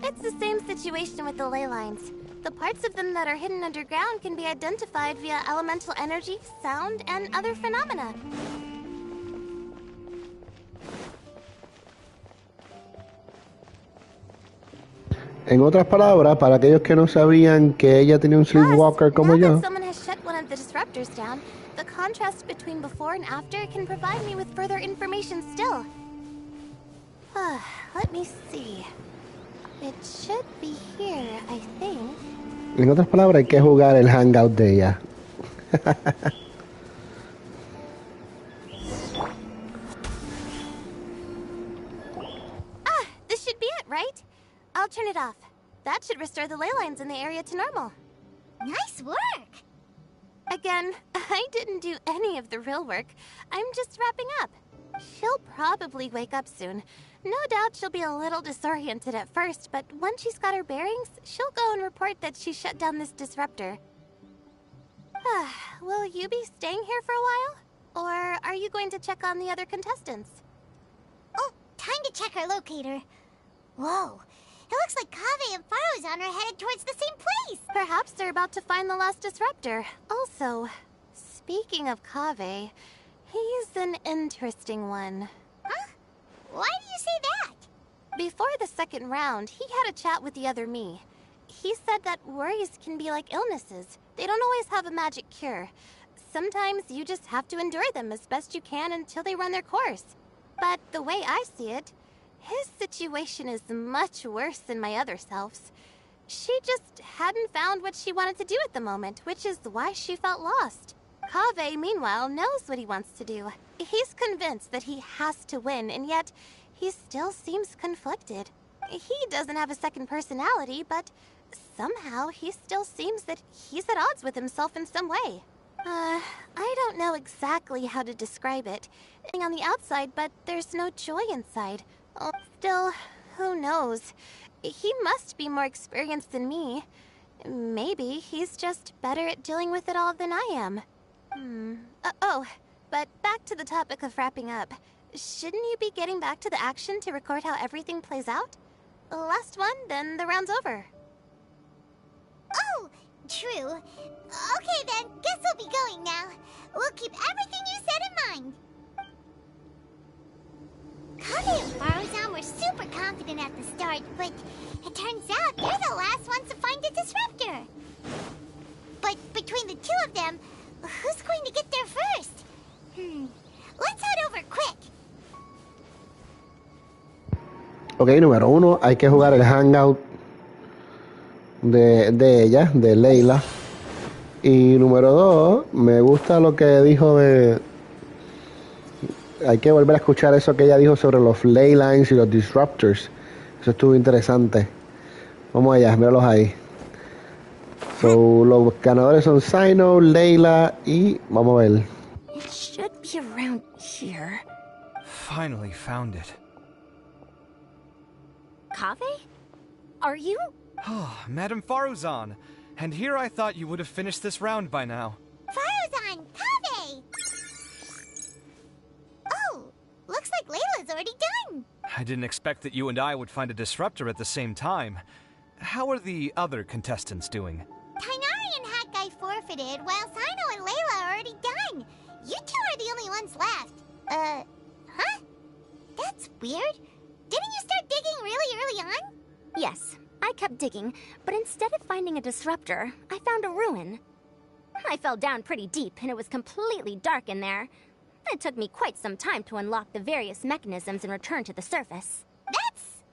It's the same situation with the ley lines. The parts of them that are hidden underground can be identified via elemental energy, sound, and other phenomena. En otras palabras, para aquellos que no sabían que ella tenía un sleepwalker como yo. Someone has shut one of the disruptors down. The contrast between before and after can provide me with further information still. Let me see. It should be here, I think. En otras palabras, hay que jugar el hangout de ella. This should be it, right? I'll turn it off. That should restore the ley lines in the area to normal. Nice work! Again, I didn't do any of the real work. I'm just wrapping up. She'll probably wake up soon. No doubt she'll be a little disoriented at first, but once she's got her bearings, she'll go and report that she shut down this disruptor. Will you be staying here for a while? Or are you going to check on the other contestants? Oh, time to check our locator. Whoa, it looks like Kaveh and Farozan are headed towards the same place. Perhaps they're about to find the last disruptor. Also, speaking of Kaveh, he's an interesting one. Huh? Why do you say that? Before the second round, he had a chat with the other me. He said that worries can be like illnesses. They don't always have a magic cure. Sometimes you just have to endure them as best you can until they run their course. But the way I see it, his situation is much worse than my other self's. She just hadn't found what she wanted to do at the moment, which is why she felt lost. Kaveh, meanwhile, knows what he wants to do. He's convinced that he has to win, and yet he still seems conflicted. He doesn't have a second personality, but somehow he still seems that he's at odds with himself in some way. I don't know exactly how to describe it. On the outside, but there's no joy inside. Oh, still, who knows? He must be more experienced than me. Maybe he's just better at dealing with it all than I am. But back to the topic of wrapping up. Shouldn't you be getting back to the action to record how everything plays out? Last one, then the round's over. true. Okay then, guess we'll be going now. We'll keep everything you said in mind. Kage and Faruzan were super confident at the start, but it turns out they're the last ones to find a disruptor. But between the two of them, who's going to get there first? Let's head over quick. Ok, número 1, hay que jugar el hangout de ella, de Layla. Y número 2, me gusta lo que dijo de... Hay que volver a escuchar eso que ella dijo sobre los ley lines y los disruptors. Eso estuvo interesante. Vamos allá, míralos ahí. So, los ganadores son Sino, Layla y... Vamos a ver. It should be around here. Finally found it. Kave? Are you? Oh, Madame Faruzan. And here I thought you would have finished this round by now. Faruzan! Kave! Oh, looks like Layla's already done. I didn't expect that you and I would find a disruptor at the same time. How are the other contestants doing? Tainari and Hakai forfeited, while Sino and Layla are already done. You two are the only ones left. Huh? That's weird. Didn't you start digging really early on? Yes, I kept digging, but instead of finding a disruptor, I found a ruin. I fell down pretty deep, and it was completely dark in there. It took me quite some time to unlock the various mechanisms and return to the surface. That's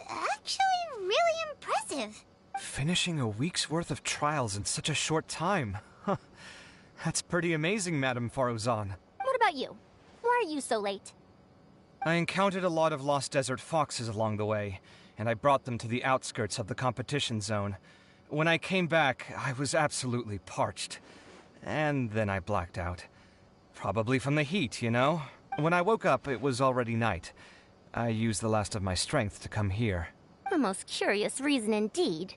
actually really impressive. Finishing a week's worth of trials in such a short time. Huh. That's pretty amazing, Madame Faruzan. What about you? Why are you so late? I encountered a lot of lost desert foxes along the way, and I brought them to the outskirts of the competition zone. When I came back, I was absolutely parched. And then I blacked out. Probably from the heat, you know? When I woke up, it was already night. I used the last of my strength to come here. A most curious reason indeed.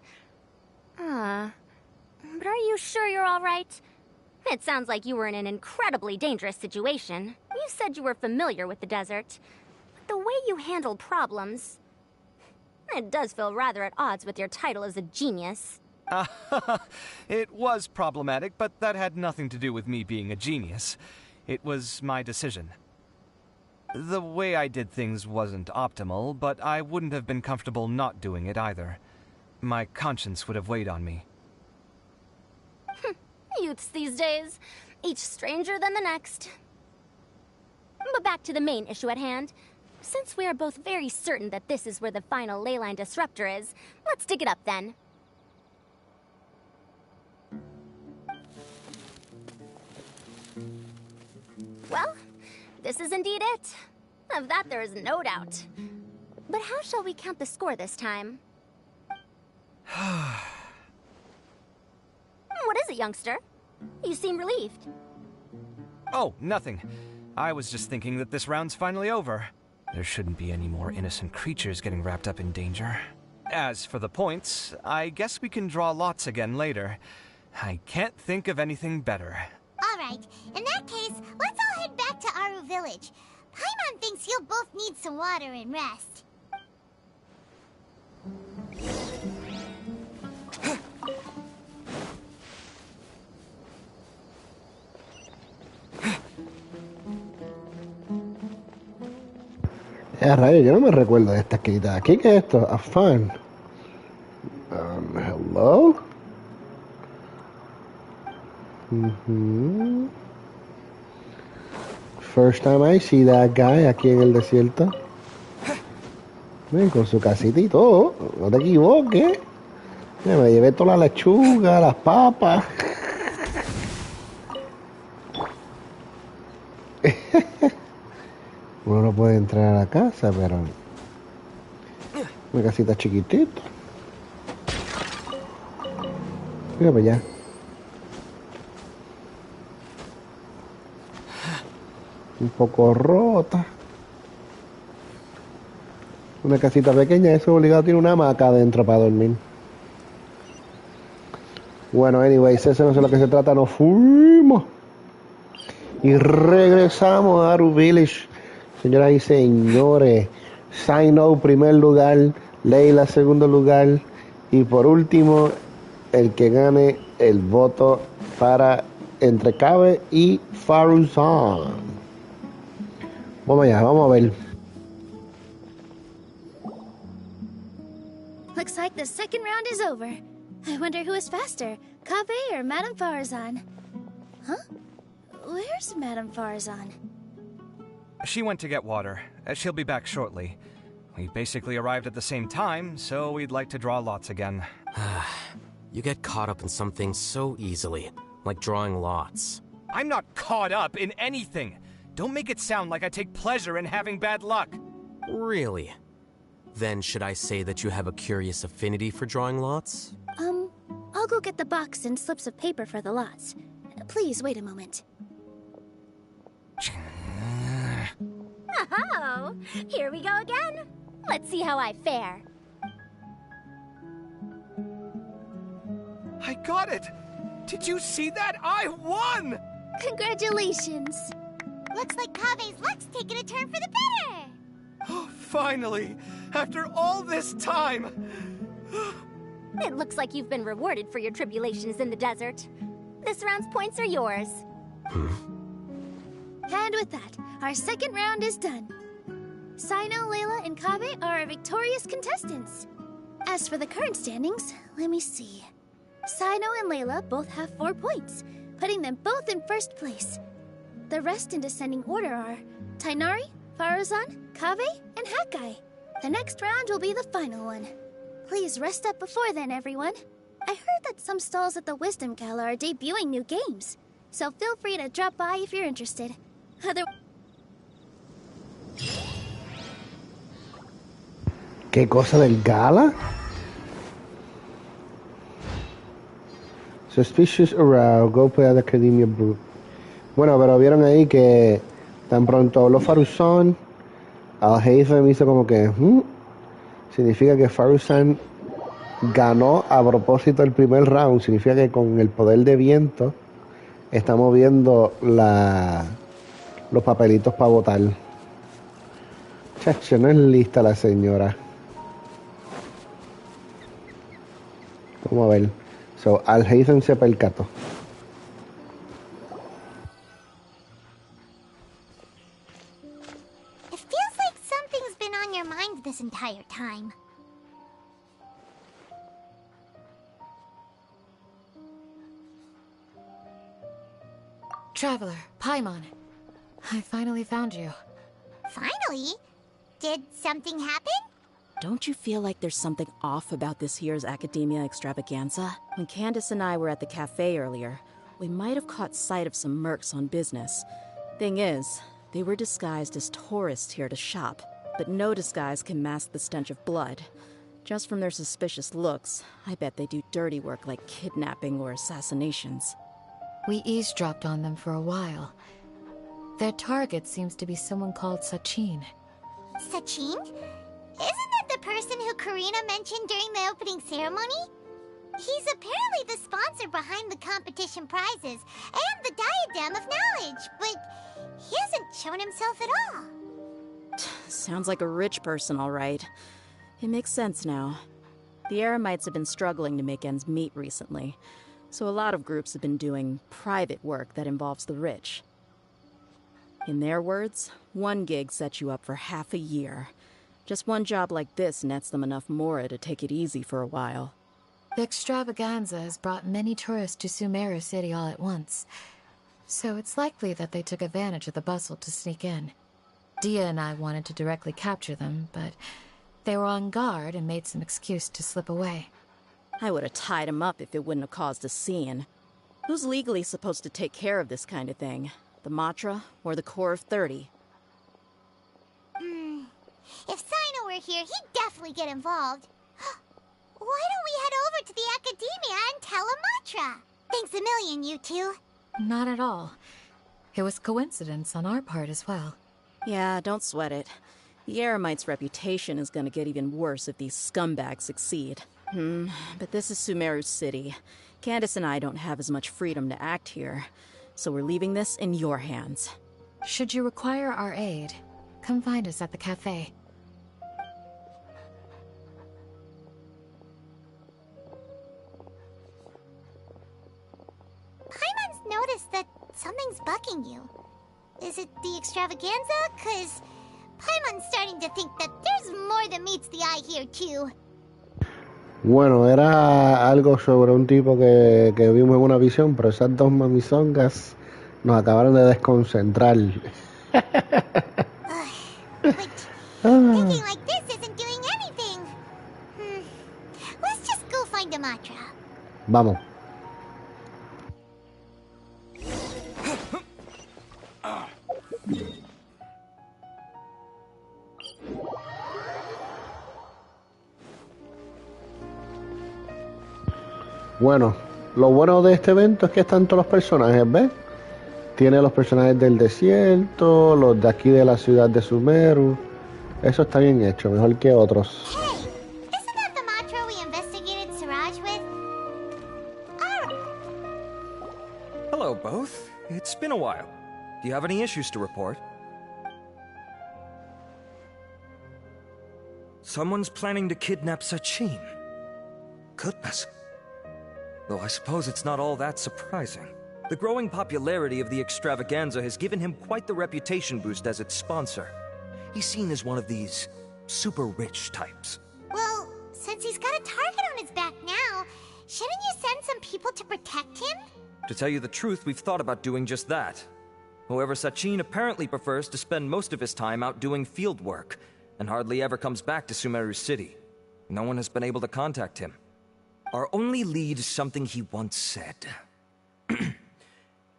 But are you sure you're all right? It sounds like you were in an incredibly dangerous situation. You said you were familiar with the desert. But the way you handled problems... It does feel rather at odds with your title as a genius. It was problematic, but that had nothing to do with me being a genius. It was my decision. The way I did things wasn't optimal, but I wouldn't have been comfortable not doing it either. My conscience would have weighed on me. Youths these days, each stranger than the next. But back to the main issue at hand. Since we are both very certain that this is where the final leyline disruptor is, let's dig it up then. Well, this is indeed it. Of that there is no doubt. But how shall we count the score this time? What is it, youngster? You seem relieved. Oh, nothing. I was just thinking that this round's finally over. There shouldn't be any more innocent creatures getting wrapped up in danger. As for the points, I guess we can draw lots again later. I can't think of anything better. Alright, in that case, let's all head back to Aru Village. Paimon thinks you'll both need some water and rest. Rayo, yo no me recuerdo de esta escrita. ¿Aquí qué es esto? A fan. Hello? First time I see that guy aquí en el desierto. Ven, con su casita y todo. No te equivoques. Mira, me llevé toda la lechuga, las papas. Uno no puede entrar a la casa, pero... Una casita chiquitita. Mira para allá. Un poco rota. Una casita pequeña, eso obligado tiene una hamaca adentro para dormir. Bueno, anyways, eso no es de lo que se trata. Nos fuimos. Y regresamos a Aru Village. Señoras y señores, Sino primer lugar, Layla segundo lugar y por último el que gane el voto para entre Cabe y Faruzan. Vamos allá, vamos a ver. Looks like the second round is over. I wonder who is faster, Kaveh or Madame Farazan? Huh? Where's Madame Farazan? She went to get water. She'll be back shortly. We basically arrived at the same time, so we'd like to draw lots again. You get caught up in some things so easily, like drawing lots. I'm not caught up in anything. Don't make it sound like I take pleasure in having bad luck. Really? Then should I say that you have a curious affinity for drawing lots? I'll go get the box and slips of paper for the lots. Please wait a moment. Oh, here we go again. Let's see how I fare. I got it! Did you see that? I won! Congratulations! Looks like Kaveh's luck's taking a turn for the better. Oh, finally! After all this time! It looks like you've been rewarded for your tribulations in the desert. This round's points are yours. And with that, our second round is done. Sino, Layla, and Kaveh are our victorious contestants. As for the current standings, let me see. Sino and Layla both have 4 points, putting them both in first place. The rest in descending order are Tainari, Farazan, Kaveh, and Hakai. The next round will be the final one. Please rest up before then, everyone. I heard that some stalls at the Wisdom Gala are debuting new games, so feel free to drop by if you're interested. ¿Qué cosa del gala? Suspicious around, go play at the Academia Brew. Bueno, pero vieron ahí que tan pronto habló Faruzan, al jefe me hizo como que significa que Faruzan ganó a propósito el primer round. Significa que con el poder de viento estamos viendo los papelitos para votar. Chacho, no es lista la señora. Vamos a ver. So, Al Haytham se percató. It feels like something's been on your mind this entire time. Traveler, Paimon. I finally found you. Finally? Did something happen? Don't you feel like there's something off about this year's Academia Extravaganza? When Candace and I were at the cafe earlier, we might have caught sight of some mercs on business. Thing is, they were disguised as tourists here to shop, but no disguise can mask the stench of blood. Just from their suspicious looks, I bet they do dirty work like kidnapping or assassinations. We eavesdropped on them for a while. Their target seems to be someone called Sachin. Sachin? Isn't that the person who Karina mentioned during the opening ceremony? He's apparently the sponsor behind the competition prizes and the Diadem of Knowledge, but he hasn't shown himself at all. Sounds like a rich person, all right. It makes sense now. The Eremites have been struggling to make ends meet recently, so a lot of groups have been doing private work that involves the rich. In their words, one gig sets you up for half a year. Just one job like this nets them enough mora to take it easy for a while. The extravaganza has brought many tourists to Sumeru City all at once, so it's likely that they took advantage of the bustle to sneak in. Dia and I wanted to directly capture them, but they were on guard and made some excuse to slip away. I would have tied him up if it wouldn't have caused a scene. Who's legally supposed to take care of this kind of thing? The Matra or the Corps of 30? If Sino were here, he'd definitely get involved. Why don't we head over to the Academia and tell Amatra? Thanks a million, you two. Not at all. It was coincidence on our part as well. Yeah, don't sweat it. The Eremites' reputation is gonna get even worse if these scumbags succeed. But this is Sumeru City. Candace and I don't have as much freedom to act here, so we're leaving this in your hands. Should you require our aid, come find us at the cafe. noticed that something's bugging you. Is it the extravaganza? 'Cause Paimon's starting to think that there's more than meets the eye here, too. Bueno, era algo sobre un tipo que vimos en una visión, pero esas dos mamizongas nos acabaron de desconcentrar. Thinking like this isn't doing anything. Let's just go find a mantra. Vamos. Bueno, lo bueno de este evento es que están todos los personajes, ¿ves? Tiene los personajes del desierto, los de aquí de la ciudad de Sumeru. Eso está bien hecho, mejor que otros. Hey, isn't that the mantra we investigated Siraj with? Hello, both. It's been a while. Do you have any issues to report? Someone's planning to kidnap Sachin. Goodness. Though I suppose it's not all that surprising. The growing popularity of the extravaganza has given him quite the reputation boost as its sponsor. He's seen as one of these super rich types. Well, since he's got a target on his back now, shouldn't you send some people to protect him? To tell you the truth, we've thought about doing just that. However, Sachin apparently prefers to spend most of his time out doing field work, and hardly ever comes back to Sumeru City. No one has been able to contact him. Our only lead is something he once said.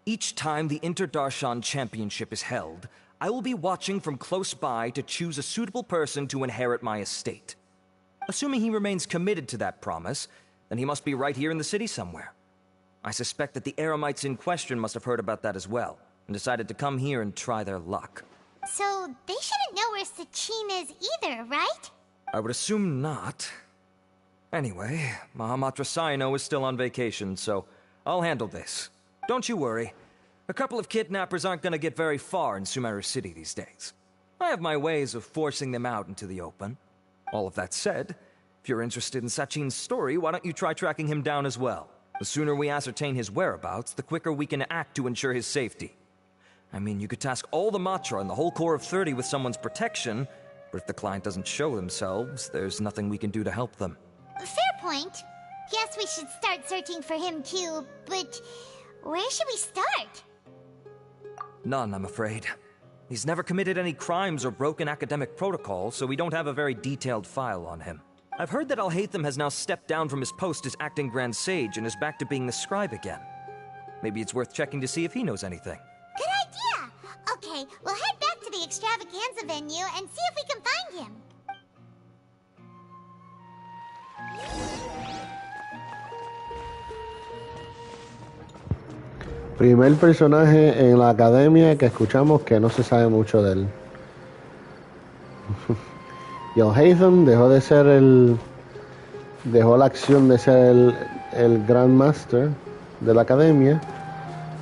Each time the Inter-Darshan Championship is held, I will be watching from close by to choose a suitable person to inherit my estate. Assuming he remains committed to that promise, then he must be right here in the city somewhere. I suspect that the Eremites in question must have heard about that as well, and decided to come here and try their luck. So, they shouldn't know where Sachin is either, right? I would assume not. Anyway, Mahamatra Saino is still on vacation, so I'll handle this. Don't you worry. A couple of kidnappers aren't gonna get very far in Sumeru City these days. I have my ways of forcing them out into the open. All of that said, if you're interested in Sachin's story, why don't you try tracking him down as well? The sooner we ascertain his whereabouts, the quicker we can act to ensure his safety. I mean, you could task all the Matra and the whole Corps of 30 with someone's protection, but if the client doesn't show themselves, there's nothing we can do to help them. Fair point. Guess we should start searching for him too, but where should we start? None, I'm afraid. He's never committed any crimes or broken academic protocol, so we don't have a very detailed file on him. I've heard that Alhaitham has now stepped down from his post as acting Grand Sage and is back to being the scribe again. Maybe it's worth checking to see if he knows anything. Good idea! Okay, we'll head back to the extravaganza venue and see if we can find him. Primer personaje en la academia que escuchamos que no se sabe mucho de él. Y Alhaitham dejó la acción de ser el Grand Master de la academia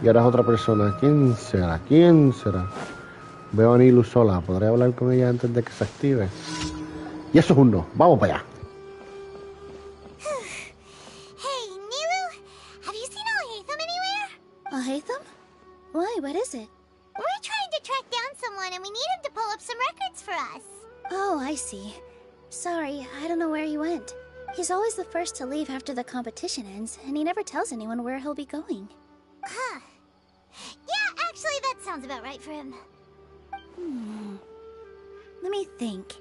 y ahora es otra persona. ¿Quién será? ¿Quién será? Veo a Nilu sola. ¿Podré hablar con ella antes de que se active? Y eso es un no. Vamos para allá. Hey, Nilu, have you seen Alhaitham anywhere? Alhaitham? Why, what is it? We're trying to track down someone and we need him to pull up some records for us. Oh, I see. Sorry, I don't know where he went. He's always the first to leave after the competition ends, and he never tells anyone where he'll be going. Huh. Yeah, actually, that sounds about right for him. Let me think.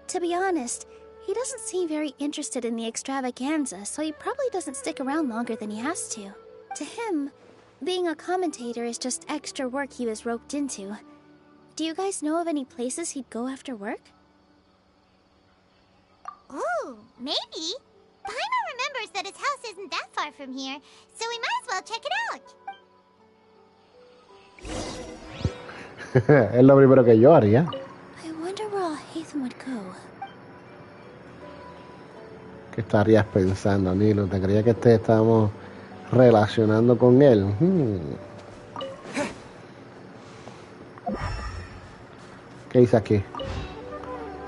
To be honest, he doesn't seem very interested in the extravaganza, so he probably doesn't stick around longer than he has to. To him, being a commentator is just extra work he was roped into. Do you guys know of any places he'd go after work? Ooh, maybe. Paimon remembers that his house isn't that far from here, so we might as well check it out. Es lo primero que yo haría. I wonder where Alhaitham would go. ¿Qué estarías pensando, Nilo? ¿Te creía que te estábamos relacionando con él? ¿Qué dice aquí?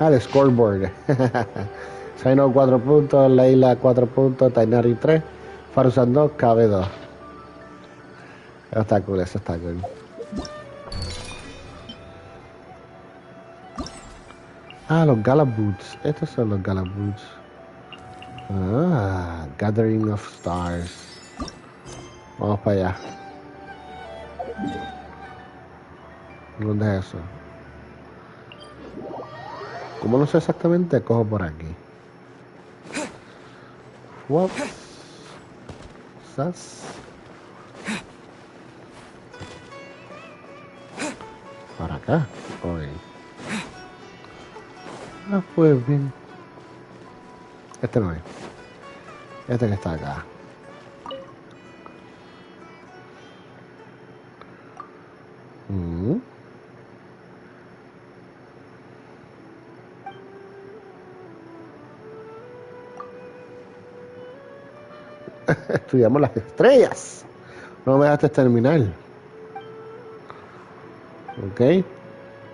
Ah, el scoreboard. Saino 4 puntos, Leila 4 puntos, Tainari 3, Farusando cabe 2. Eso está cool, eso está cool. Ah, los Galaboots. Estos son los Galaboots. Ah, Gathering of Stars. Vamos para allá. ¿Dónde es eso? Como no sé exactamente, cojo por aquí. What? ¿Sas? Para acá. Ok. Ah, pues bien. Este no es. Este que está acá. Mm. Estudiamos las estrellas. No me dejaste terminar. Ok.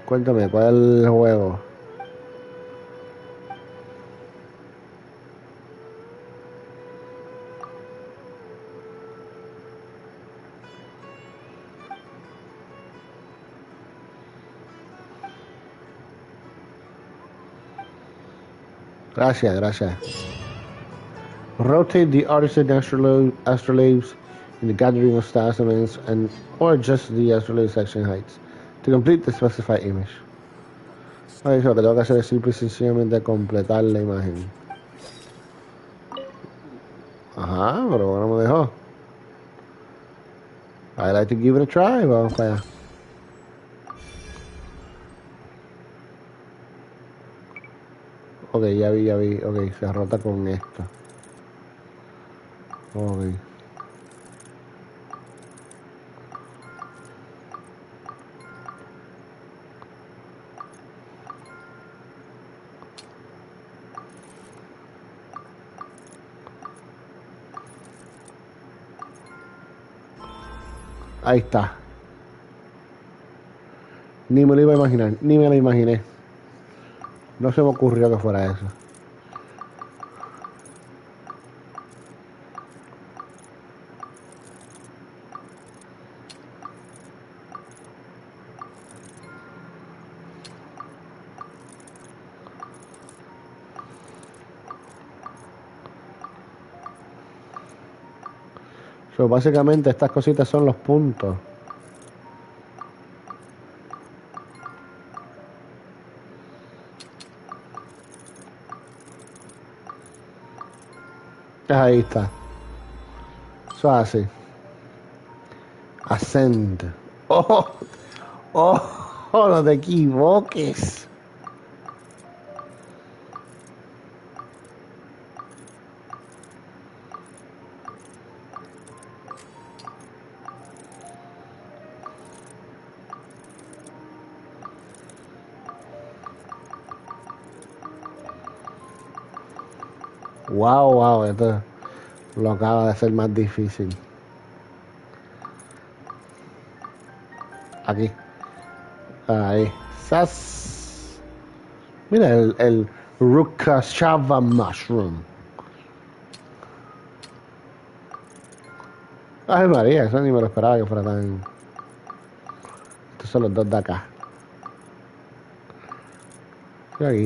Cuéntame, ¿cuál es el juego? Gracias, gracias. Rotate the artisan astrolabes in the gathering of stars elements and or adjust the astrolabe section heights to complete the specified image. Eso lo que tengo que hacer es simple y sencillamente completar la imagen. Ajá, pero no me dejó. I'd like to give it a try. Vamos para allá. Ok, ya vi, ya vi. Ok, se rota con esto. Ok. Ahí está. Ni me lo iba a imaginar, ni me lo imaginé. No se me ocurrió que fuera eso. So, básicamente estas cositas son los puntos. Ahí está. Eso es así. Ascend. ¡Oh! ¡Oh! No te equivoques. Wow, wow, esto lo acaba de hacer más difícil. Aquí. Ahí. ¡Sas! Mira el Rukashava Mushroom. Ay, María, eso ni me lo esperaba que fuera tan... Estos son los dos de acá.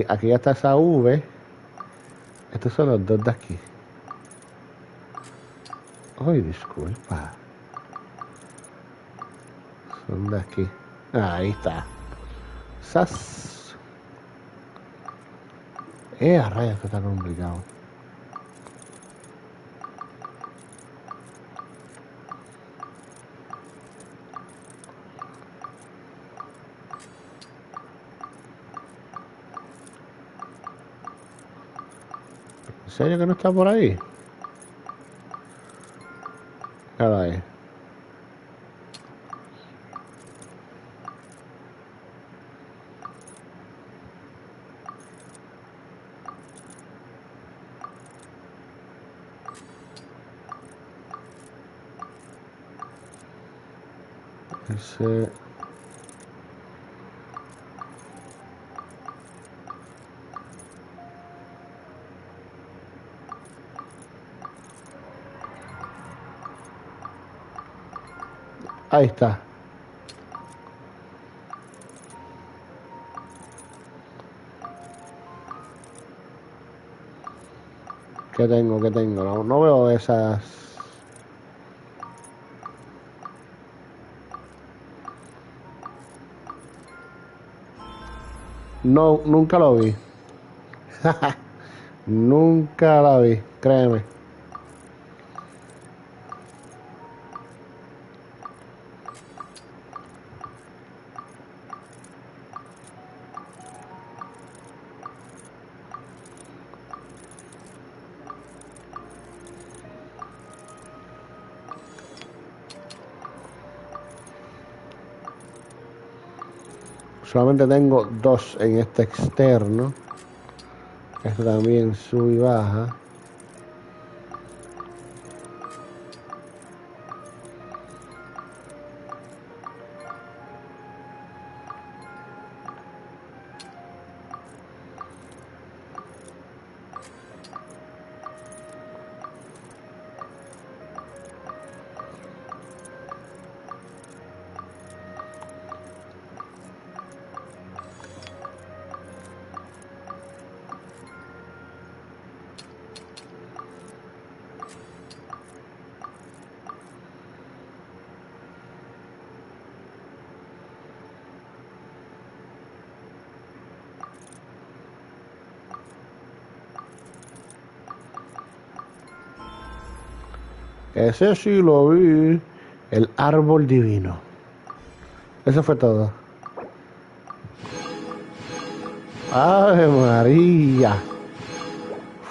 Aquí ya está esa V. Estos son los dos de aquí. Ay, disculpa. Son de aquí. Ahí está. ¡Sas! A rayos que está complicado. ¿En serio que no está por ahí? Caray. Ese... Ahí está. ¿Qué tengo? ¿Qué tengo? No, no veo esas. No, nunca lo vi. Nunca la vi, créeme. Solamente tengo dos en este externo. Este también sube y baja. Ese sí lo vi. El árbol divino. Eso fue todo. ¡Ave María!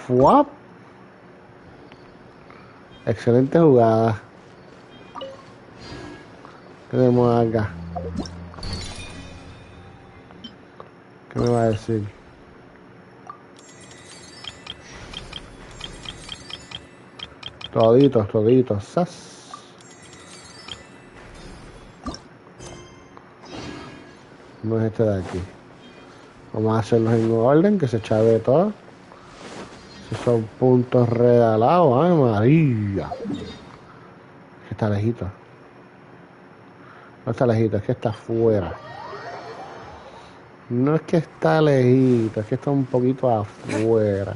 ¡Fuap! Excelente jugada. ¿Qué tenemos acá? ¿Qué me va a decir? Toditos, toditos. ¡Sas! No es este de aquí. Vamos a hacerlos en orden, que se chave todo. Si son puntos regalados, ¡ay María! Que está lejito. No está lejito, es que está afuera. No es que está lejito, es que está un poquito afuera.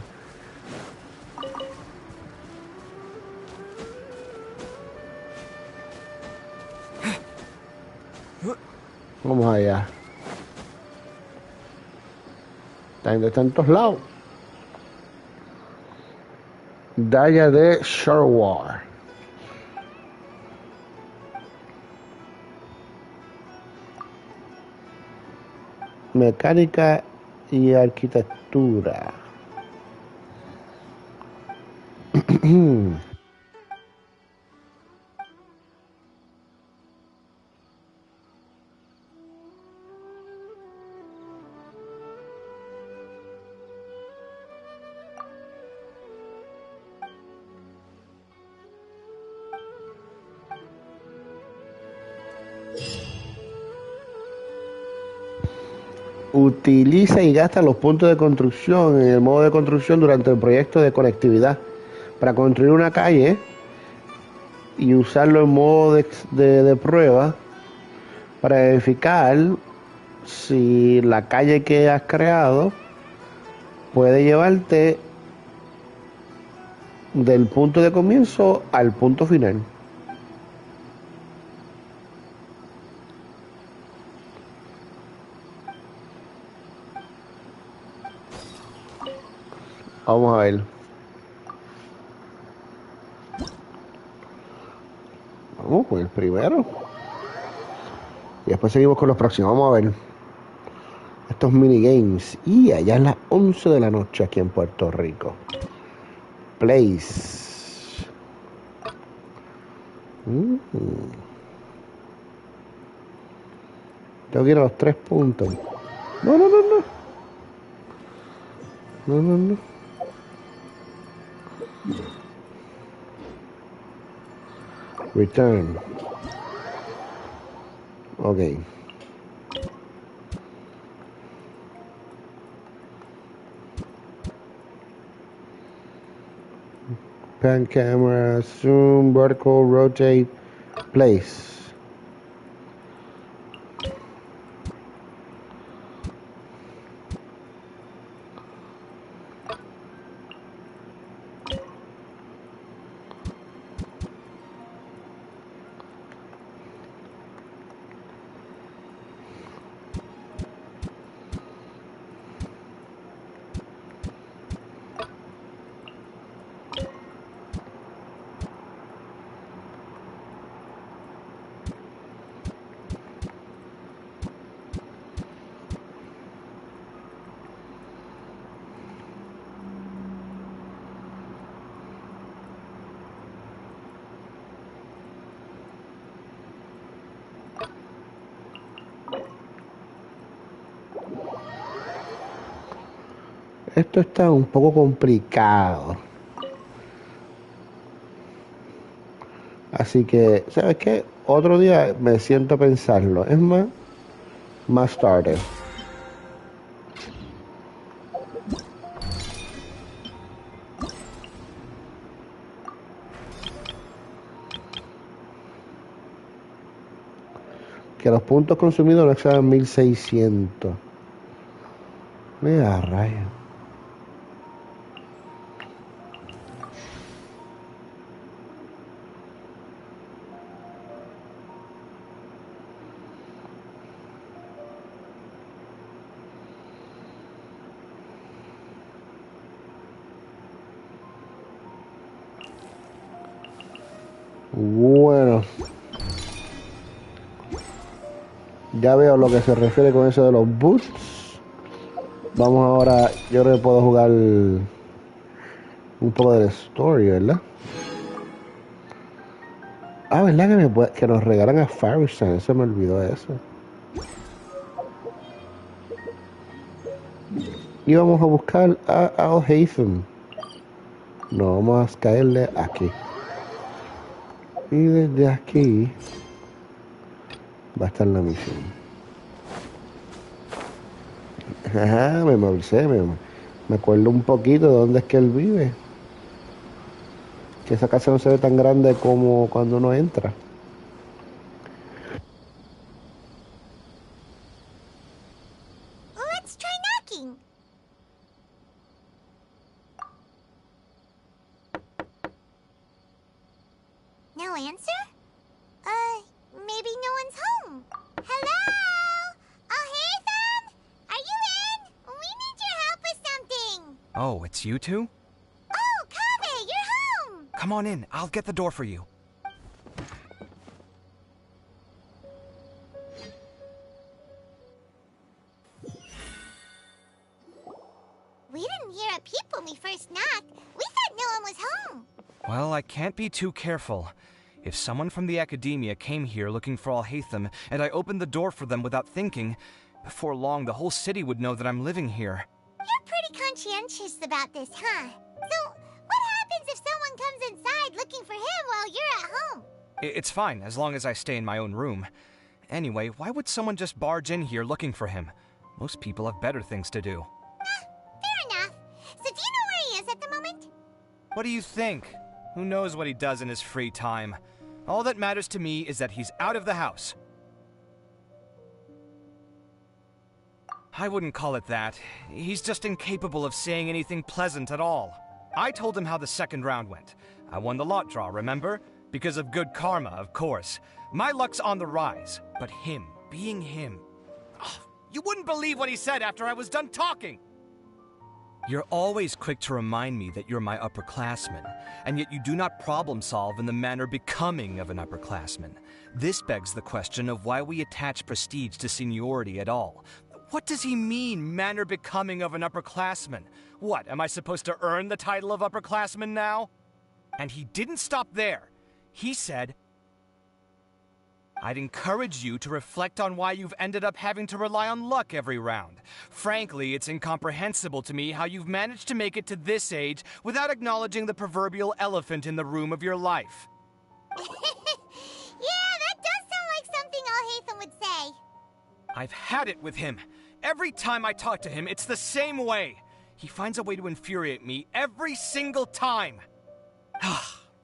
Vamos allá. Está en todos lados. Daya de Sharewar. Mecánica y arquitectura. Utiliza y gasta los puntos de construcción en el modo de construcción durante el proyecto de conectividad para construir una calle y usarlo en modo de prueba para verificar si la calle que has creado puede llevarte del punto de comienzo al punto final. Vamos a ver. Vamos con el primero. Y después seguimos con los próximos. Vamos a ver. Estos minigames. Y allá es las 11 de la noche aquí en Puerto Rico. Place. Tengo que ir a los 3 puntos. No, no, no, no. No, no, no. Return. Ok. Pan camera, zoom, vertical, rotate, place. Esto está un poco complicado. Así que, ¿sabes qué? Otro día me siento a pensarlo. Es más tarde. Que los puntos consumidos no excedan 1600. Mira, rayos. Bueno, ya veo lo que se refiere con eso de los boots. Vamos ahora, yo creo que puedo jugar un poco de la story, ¿verdad? Ah, ¿verdad que nos regalan a Farishine? Se me olvidó eso. Y vamos a buscar a Al Haytham. No, vamos a caerle aquí. Y desde aquí va a estar la misión. Ajá, me movilcé, me acuerdo un poquito de dónde es que él vive. Que esa casa no se ve tan grande como cuando uno entra. Let's try knocking. No answer? Maybe no one's home. Hello? Ethan? Are you in? We need your help with something. Oh, it's you two? Oh, Kabe, you're home. Come on in. I'll get the door for you. We didn't hear a peep when we first knocked. We thought no one was home. Well, I can't be too careful. If someone from the academia came here looking for Al Haytham, and I opened the door for them without thinking, before long the whole city would know that I'm living here. You're pretty conscientious about this, huh? So, what happens if someone comes inside looking for him while you're at home? It's fine, as long as I stay in my own room. Anyway, why would someone just barge in here looking for him? Most people have better things to do. Fair enough. So do you know where he is at the moment? What do you think? Who knows what he does in his free time? All that matters to me is that he's out of the house. I wouldn't call it that. He's just incapable of saying anything pleasant at all. I told him how the second round went. I won the lot draw, remember? Because of good karma, of course. My luck's on the rise. But him, being him... Oh, you wouldn't believe what he said after I was done talking! You're always quick to remind me that you're my upperclassman, and yet you do not problem solve in the manner becoming of an upperclassman. This begs the question of why we attach prestige to seniority at all. What does he mean, manner becoming of an upperclassman? What, am I supposed to earn the title of upperclassman now? And he didn't stop there. He said, I'd encourage you to reflect on why you've ended up having to rely on luck every round. Frankly, it's incomprehensible to me how you've managed to make it to this age without acknowledging the proverbial elephant in the room of your life. Yeah, that does sound like something Al Haytham would say. I've had it with him. Every time I talk to him, it's the same way. He finds a way to infuriate me every single time.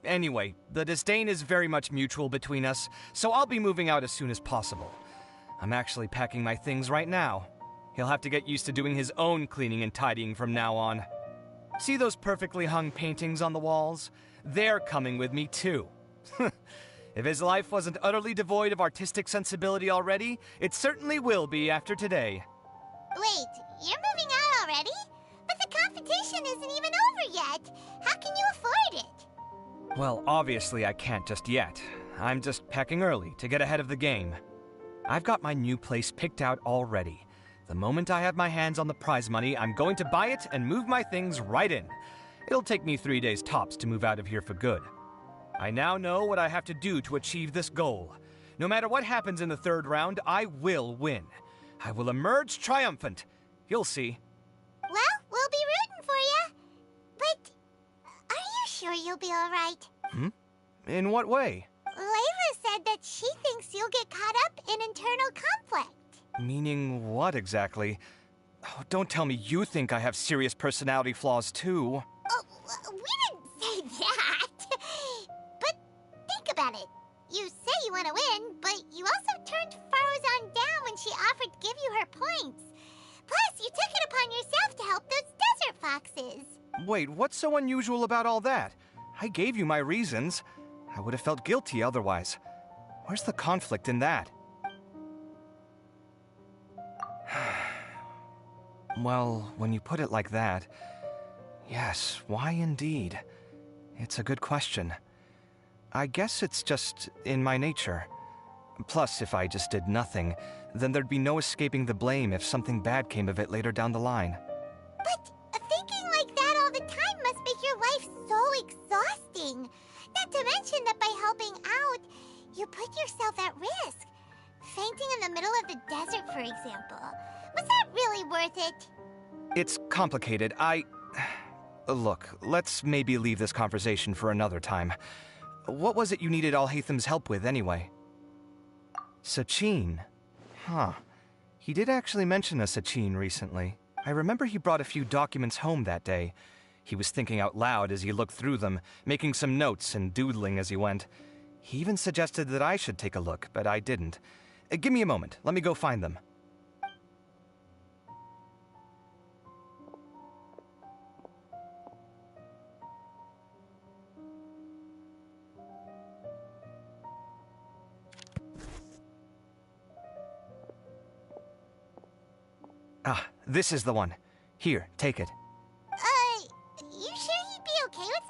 Anyway, the disdain is very much mutual between us, so I'll be moving out as soon as possible. I'm actually packing my things right now. He'll have to get used to doing his own cleaning and tidying from now on. See those perfectly hung paintings on the walls? They're coming with me too. If his life wasn't utterly devoid of artistic sensibility already, it certainly will be after today. Wait, you're moving out already? But the competition isn't even over yet. How can you afford it? Well, obviously I can't just yet. I'm just packing early to get ahead of the game. I've got my new place picked out already. The moment I have my hands on the prize money, I'm going to buy it and move my things right in. It'll take me 3 days tops to move out of here for good. I now know what I have to do to achieve this goal. No matter what happens in the third round, I will win. I will emerge triumphant. You'll see. Well, we'll be rooting sure you'll be alright. Hmm? In what way? Layla said that she thinks you'll get caught up in internal conflict. Meaning what exactly? Oh, don't tell me you think I have serious personality flaws too. Oh, we didn't say that. But think about it. You say you want to win, but you also turned Faruzan down when she offered to give you her points. Plus, you took it upon yourself to help those desert foxes. Wait, what's so unusual about all that? I gave you my reasons. I would have felt guilty otherwise. Where's the conflict in that? Well, when you put it like that, yes, why indeed? It's a good question. I guess it's just in my nature. Plus, if I just did nothing, then there'd be no escaping the blame if something bad came of it later down the line. But thinking like that all the time must make your life so exhausting. Not to mention that by helping out, you put yourself at risk. Fainting in the middle of the desert, for example. Was that really worth it? It's complicated. Look, let's maybe leave this conversation for another time. What was it you needed Alhaitham's help with, anyway? Sachin? Huh. He did actually mention a Sachin recently. I remember he brought a few documents home that day. He was thinking out loud as he looked through them, making some notes and doodling as he went. He even suggested that I should take a look, but I didn't. Give me a moment. Let me go find them. Ah, this is the one. Here, take it. You sure he'd be okay with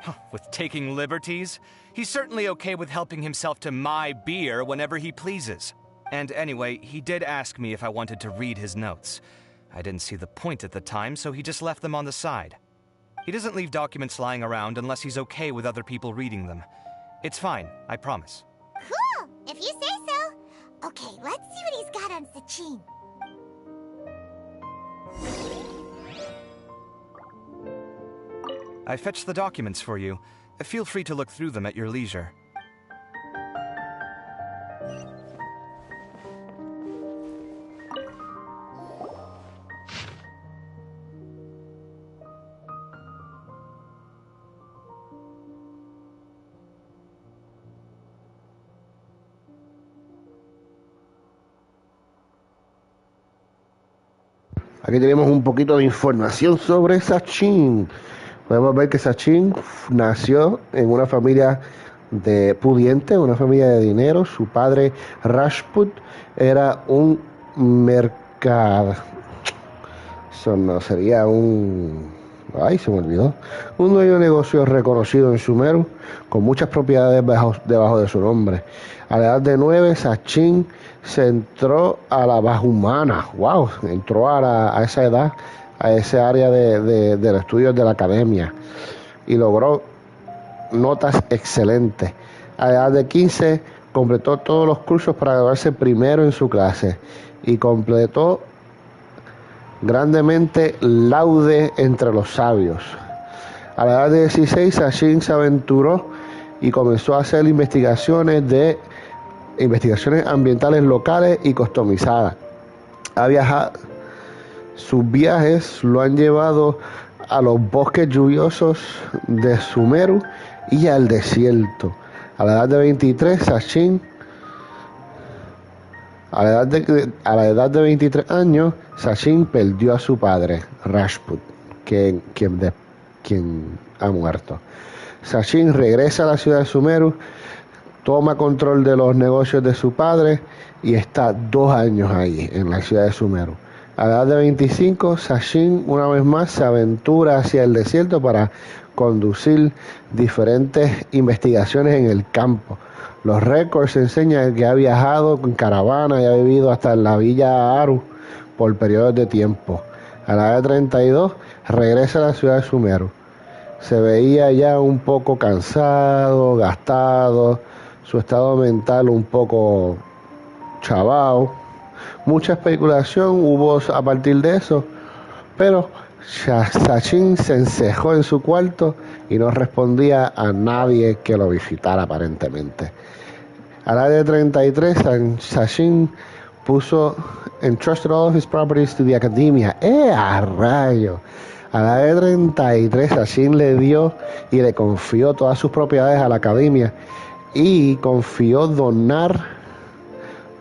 this? With taking liberties? He's certainly okay with helping himself to my beer whenever he pleases. And anyway, he did ask me if I wanted to read his notes. I didn't see the point at the time, so he just left them on the side. He doesn't leave documents lying around unless he's okay with other people reading them. It's fine, I promise. Cool, if you say so. Okay, let's see what he's got on Sachin. I fetched the documents for you. Feel free to look through them at your leisure. Aquí tenemos un poquito de información sobre Sachin. Podemos ver que Sachin nació en una familia pudiente, una familia de dinero. Su padre, Rajput, era un mercado. Eso no sería un... Ay, se me olvidó. Un dueño de negocios reconocido en Sumeru, con muchas propiedades debajo de su nombre. A la edad de 9, Sachin se entró a la Bajumana. ¡Wow! Entró a esa edad, a ese área de los estudios de la academia. Y logró notas excelentes. A la edad de 15, completó todos los cursos para graduarse primero en su clase. Y completó grandemente laude entre los sabios. A la edad de 16, Sachin se aventuró y comenzó a hacer investigaciones ambientales locales y customizadas. Sus viajes lo han llevado a los bosques lluviosos de Sumeru y al desierto. A la edad de 23, Sachin A la edad de 23 años, Sachin perdió a su padre, Rajput, quien ha muerto. Sachin regresa a la ciudad de Sumeru, toma control de los negocios de su padre y está 2 años ahí, en la ciudad de Sumeru. A la edad de 25, Sachin una vez más se aventura hacia el desierto para conducir diferentes investigaciones en el campo. Los récords enseñan que ha viajado en caravana y ha vivido hasta en la villa Aru por periodos de tiempo. A la edad de 32, regresa a la ciudad de Sumeru. Se veía ya un poco cansado, gastado, su estado mental un poco chavao. Mucha especulación hubo a partir de eso, pero Sachin se encejó en su cuarto y no respondía a nadie que lo visitara aparentemente. A la edad de 33, Sachin puso entrusted all of his properties to the academia. ¡A rayo! A la edad de 33, Sachin le dio y le confió todas sus propiedades a la academia y confió donar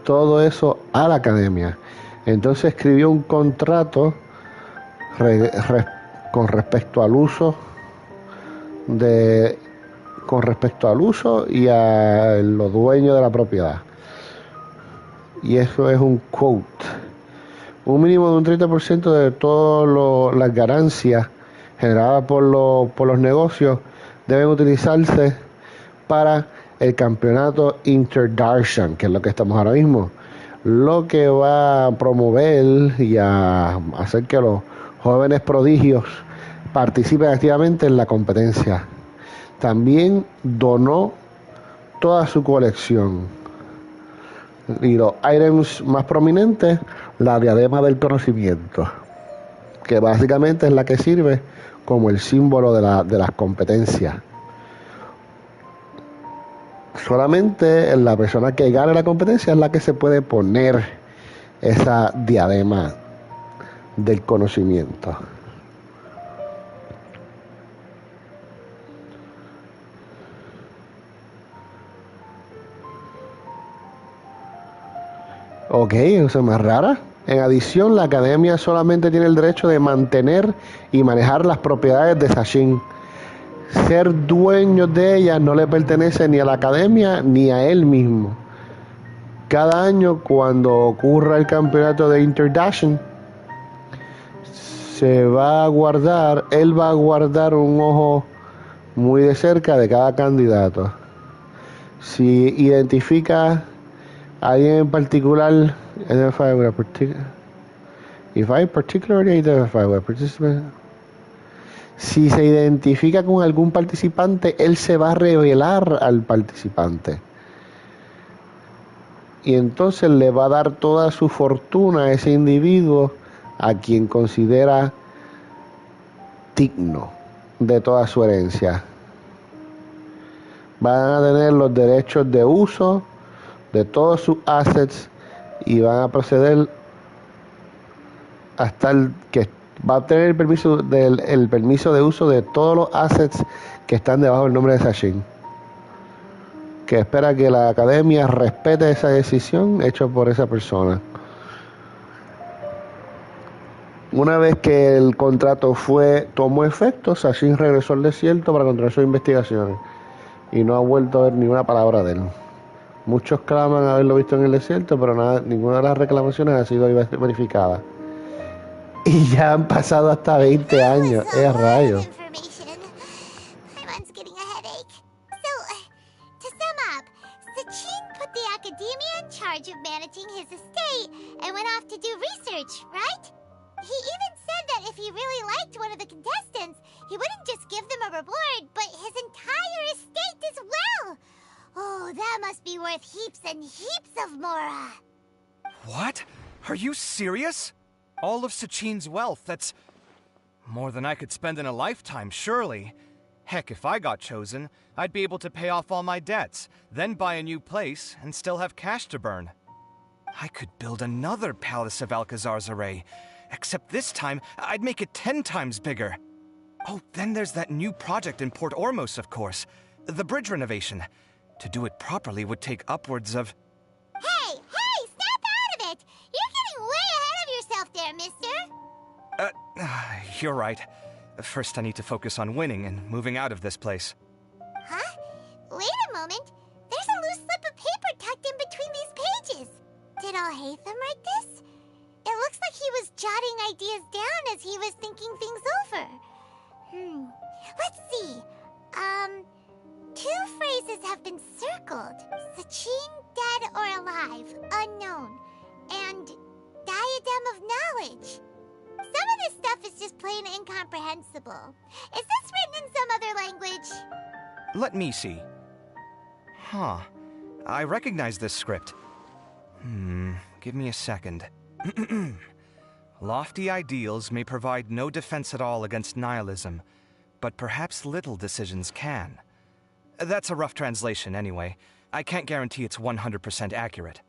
todo eso a la academia. Entonces escribió un contrato con respecto al uso y a los dueños de la propiedad. Y eso es un quote. Un mínimo de un 30% de todas las ganancias generadas por los negocios deben utilizarse para el campeonato Interdarshan, que es lo que estamos ahora mismo, lo que va a promover y a hacer que los jóvenes prodigios participen activamente en la competencia. También donó toda su colección y los items más prominentes, la diadema del conocimiento, que básicamente es la que sirve como el símbolo de las competencias. Solamente la persona que gane la competencia es la que se puede poner esa diadema del conocimiento. Ok, eso es más rara. En adición, la academia solamente tiene el derecho de mantener y manejar las propiedades de Sachin. Ser dueño de ellas no le pertenece ni a la academia ni a él mismo. Cada año, cuando ocurra el campeonato de Interdashen, él va a guardar un ojo muy de cerca de cada candidato. Si identifica a alguien en particular, si se identifica con algún participante, él se va a revelar al participante. Y entonces le va a dar toda su fortuna a ese individuo a quien considera digno de toda su herencia. Van a tener los derechos de uso de todos sus assets y van a proceder hasta que va a tener el permiso de uso de todos los assets que están debajo del nombre de Sachin, que espera que la academia respete esa decisión hecha por esa persona. Una vez que el contrato tomó efecto, Sachin regresó al desierto para continuar sus investigaciones y no ha vuelto a ver ni una palabra de él. Muchos claman haberlo visto en el desierto, pero ninguna de las reclamaciones ha sido verificada. Y ya han pasado hasta 20 años. ¡Es rayos! Paimon's getting a headache. So, to sum up, Sachin put the academia in charge of managing his estate and went off to do research, right? He even said that if he really liked one of the contestants, he wouldn't just give them a reward, but his entire estate as well. Oh, that must be worth heaps and heaps of Mora. What? Are you serious? All of Sachin's wealth, that's more than I could spend in a lifetime, surely. Heck, if I got chosen, I'd be able to pay off all my debts, then buy a new place, and still have cash to burn. I could build another Palace of Alcazar's array, except this time, I'd make it 10 times bigger. Oh, then there's that new project in Port Ormos, of course. The bridge renovation. To do it properly would take upwards of... Hey, snap out of it! You're getting way ahead of yourself there, mister! You're right. First I need to focus on winning and moving out of this place. Huh? Wait a moment. There's a loose slip of paper tucked in between these pages. Did Alhaitham write this? It looks like he was jotting ideas down as he was thinking things over. Let's see. Two phrases have been circled. Sachin, dead or alive, unknown. And diadem of knowledge. Some of this stuff is just plain incomprehensible. Is this written in some other language? Let me see. Huh. I recognize this script. Give me a second. Lofty ideals may provide no defense at all against nihilism, but perhaps little decisions can. That's a rough translation anyway. I can't guarantee it's 100% accurate.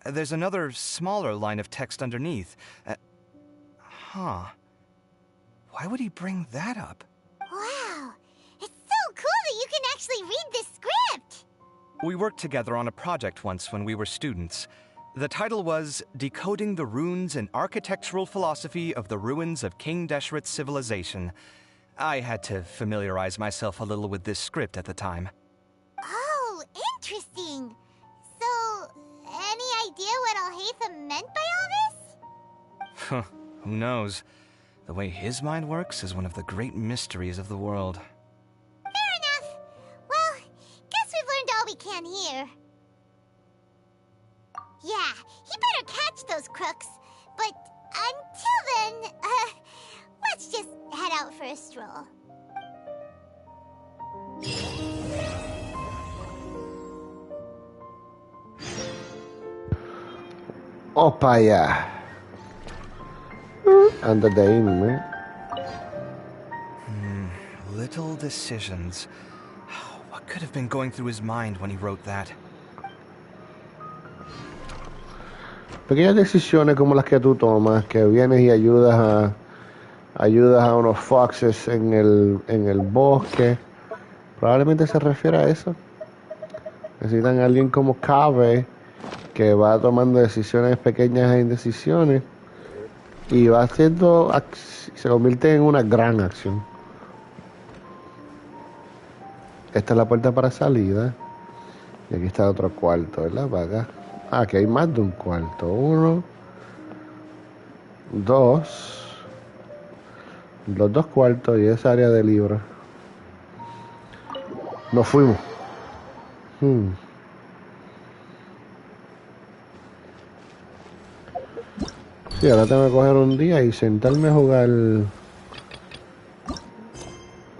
There's another smaller line of text underneath. Why would he bring that up? Wow! It's so cool that you can actually read this script! We worked together on a project once when we were students. The title was Decoding the Runes and Architectural Philosophy of the Ruins of King Deshret's Civilization. I had to familiarize myself a little with this script at the time. Oh, interesting! So, any idea what Alhaitham meant by all this? Who knows? The way his mind works is one of the great mysteries of the world. Fair enough. Well, guess we've learned all we can here. Yeah, he better catch those crooks. But until then, let's just head out for a stroll. Opa, yeah. Antes de irme. Little decisions. What could have been going through his mind when he wrote that? Pequeñas decisiones como las que tú tomas, que vienes y ayudas a unos foxes en el bosque. Probablemente se refiere a eso. Necesitan a alguien como Cabe que va tomando decisiones pequeñas e indecisiones y va haciendo, se convierte en una gran acción. Esta es la puerta para salida y aquí está otro cuarto, ¿verdad? Para acá. Aquí hay más de un cuarto. 1, 2, los 2 cuartos y esa área de libros. Nos fuimos. Sí, ahora tengo que coger un día y sentarme a jugar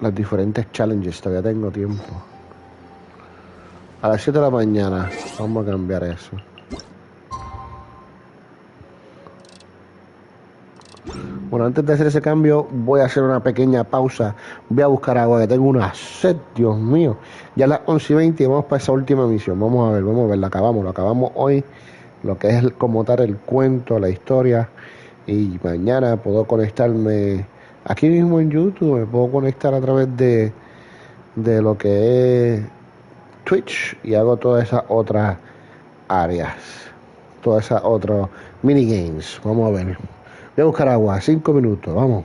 las diferentes challenges. Todavía tengo tiempo. A las 7 de la mañana vamos a cambiar eso. Bueno, antes de hacer ese cambio voy a hacer una pequeña pausa. Voy a buscar agua, que tengo una sed, Dios mío. Ya a las 11:20 y vamos para esa última misión. Vamos a ver, lo acabamos hoy. Lo que es como tal el cuento, la historia. Y mañana puedo conectarme aquí mismo en YouTube. Me puedo conectar a través de lo que es Twitch y hago todas esas otras áreas. Todas esas otros minigames. Vamos a ver. Voy a buscar agua, 5 minutos, vamos.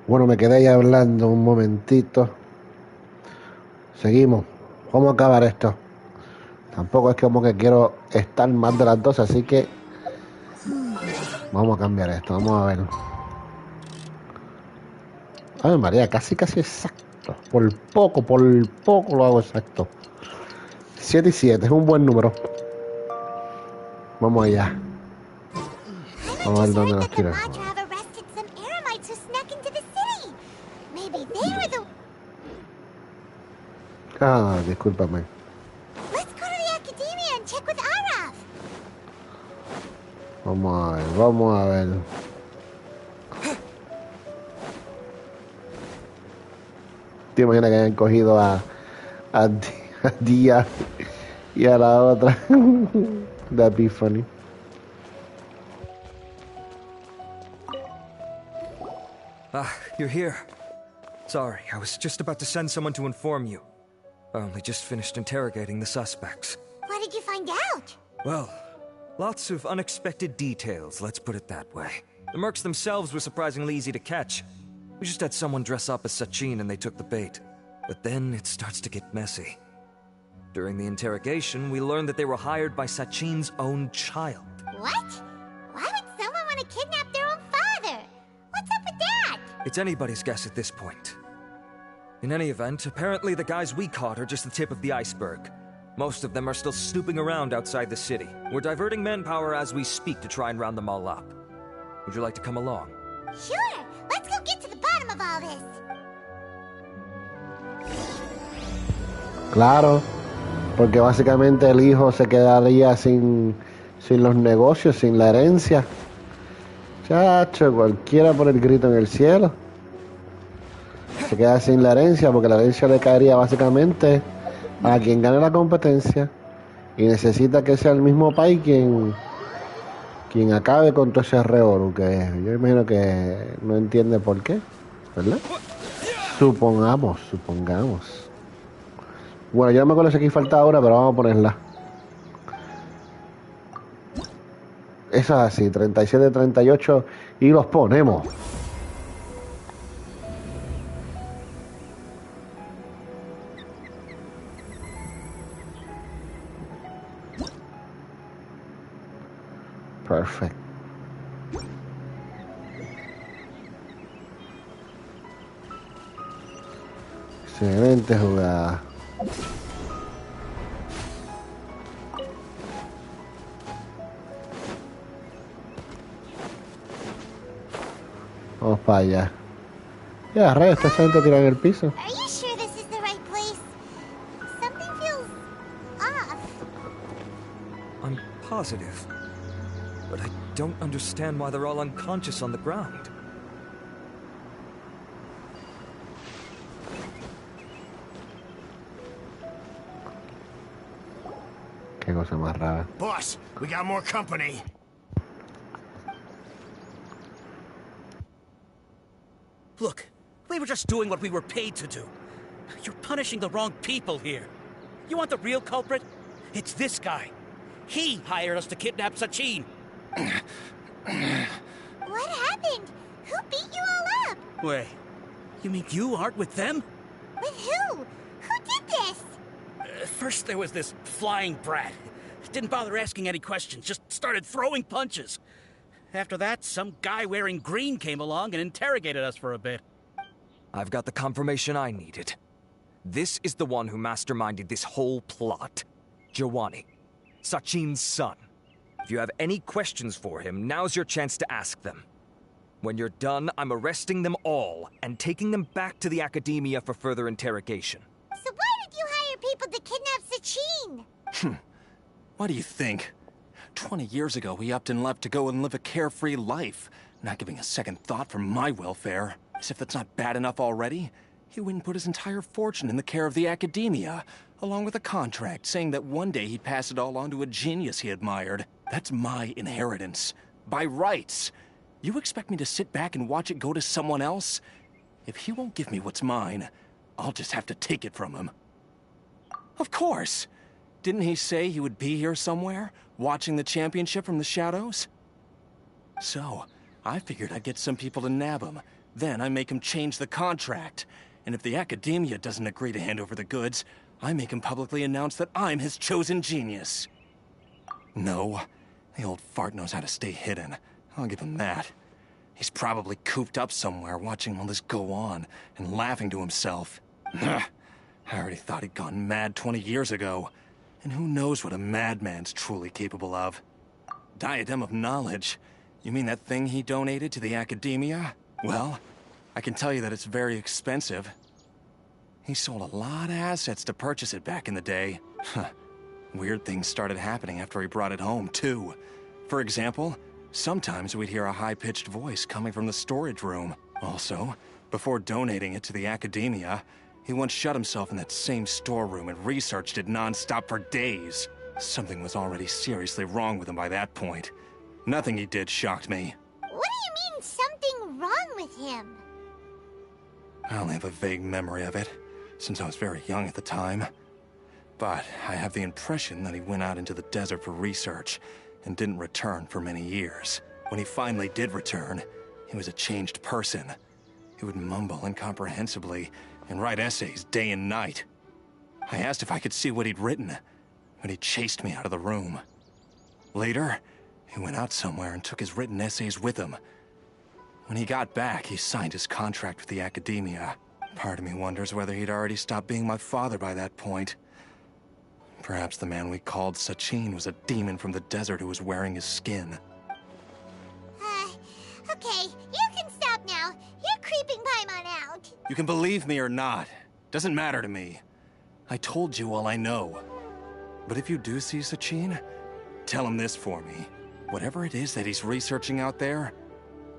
Bueno, me quedé ahí hablando un momentito. Seguimos. ¿Cómo acabar esto? Tampoco es como que quiero estar más de las 12, así que vamos a cambiar esto. Vamos a ver. Ay, María, casi exacto. Por poco lo hago exacto. 7 y 7, es un buen número. Vamos allá. Vamos a ver dónde nos tiran. Ah, discúlpame. Vamos a ver. ¿Te imaginas que hayan cogido a Día y a la otra? That'd be funny. Ah, you're here. Sorry, I was just about to send someone to inform you. I only just finished interrogating the suspects. What did you find out? Well, lots of unexpected details, let's put it that way. The mercs themselves were surprisingly easy to catch. We just had someone dress up as Sachin and they took the bait. But then it starts to get messy. During the interrogation, we learned that they were hired by Sachin's own child. What? Why would someone want to kidnap their own father? What's up with that? It's anybody's guess at this point. In any event, apparently the guys we caught are just the tip of the iceberg. Most of them are still snooping around outside the city. We're diverting manpower as we speak to try and round them all up. Would you like to come along? Sure! Let's go get to the bottom of all this! Claro, porque básicamente el hijo se quedaría sin los negocios, sin la herencia. Chacho, cualquiera por el grito en el cielo. Se queda sin la herencia porque la herencia le caería básicamente a quien gane la competencia y necesita que sea el mismo país quien acabe con todo ese revolú que yo imagino que no entiende por qué, ¿verdad? Supongamos. Bueno, yo no me acuerdo si aquí falta ahora, pero vamos a ponerla. Eso es así, 37, 38 y los ponemos. Perfect. Excelente jugada. Vamos para allá. Ya, rayos, esta gente tira en el piso. Are you sure this is the right place? Something feels off. I'm positive. But I don't understand why they're all unconscious on the ground. Qué cosa más rara. Boss, we got more company. Look, we were just doing what we were paid to do. You're punishing the wrong people here. You want the real culprit? It's this guy. He hired us to kidnap Sachin. What happened? Who beat you all up? Wait, you mean you aren't with them? With who? Who did this? First there was this flying brat. Didn't bother asking any questions, just started throwing punches. After that, some guy wearing green came along and interrogated us for a bit. I've got the confirmation I needed. This is the one who masterminded this whole plot. Jawani, Sachin's son. If you have any questions for him, now's your chance to ask them. When you're done, I'm arresting them all and taking them back to the Academia for further interrogation. So why did you hire people to kidnap Sachin? What do you think? 20 years ago, he upped and left to go and live a carefree life, not giving a second thought for my welfare. As if that's not bad enough already, he went and put his entire fortune in the care of the Academia, along with a contract saying that one day he'd pass it all on to a genius he admired. That's my inheritance. By rights. You expect me to sit back and watch it go to someone else? If he won't give me what's mine, I'll just have to take it from him. Of course! Didn't he say he would be here somewhere, watching the championship from the shadows? So, I figured I'd get some people to nab him, Then I make him change the contract. And if the Academia doesn't agree to hand over the goods, I make him publicly announce that I'm his chosen genius. No, the old fart knows how to stay hidden. I'll give him that. He's probably cooped up somewhere watching all this go on and laughing to himself. I already thought he'd gone mad 20 years ago. And who knows what a madman's truly capable of. Diadem of Knowledge? You mean that thing he donated to the Academia? Well, I can tell you that it's very expensive. He sold a lot of assets to purchase it back in the day. Weird things started happening after he brought it home, too. For example, sometimes we'd hear a high-pitched voice coming from the storage room. Also, before donating it to the Academia, he once shut himself in that same storeroom and researched it non-stop for days. Something was already seriously wrong with him by that point. Nothing he did shocked me. What do you mean, something wrong with him? I only have a vague memory of it, since I was very young at the time. But I have the impression that he went out into the desert for research and didn't return for many years. When he finally did return, he was a changed person. He would mumble incomprehensibly and write essays day and night. I asked if I could see what he'd written, but he chased me out of the room. Later, he went out somewhere and took his written essays with him. When he got back, he signed his contract with the Academia. Part of me wonders whether he'd already stopped being my father by that point. Perhaps the man we called Sachin was a demon from the desert who was wearing his skin. Okay, you can stop now. You're creeping Paimon out. You can believe me or not. Doesn't matter to me. I told you all I know. But if you do see Sachin, tell him this for me. Whatever it is that he's researching out there,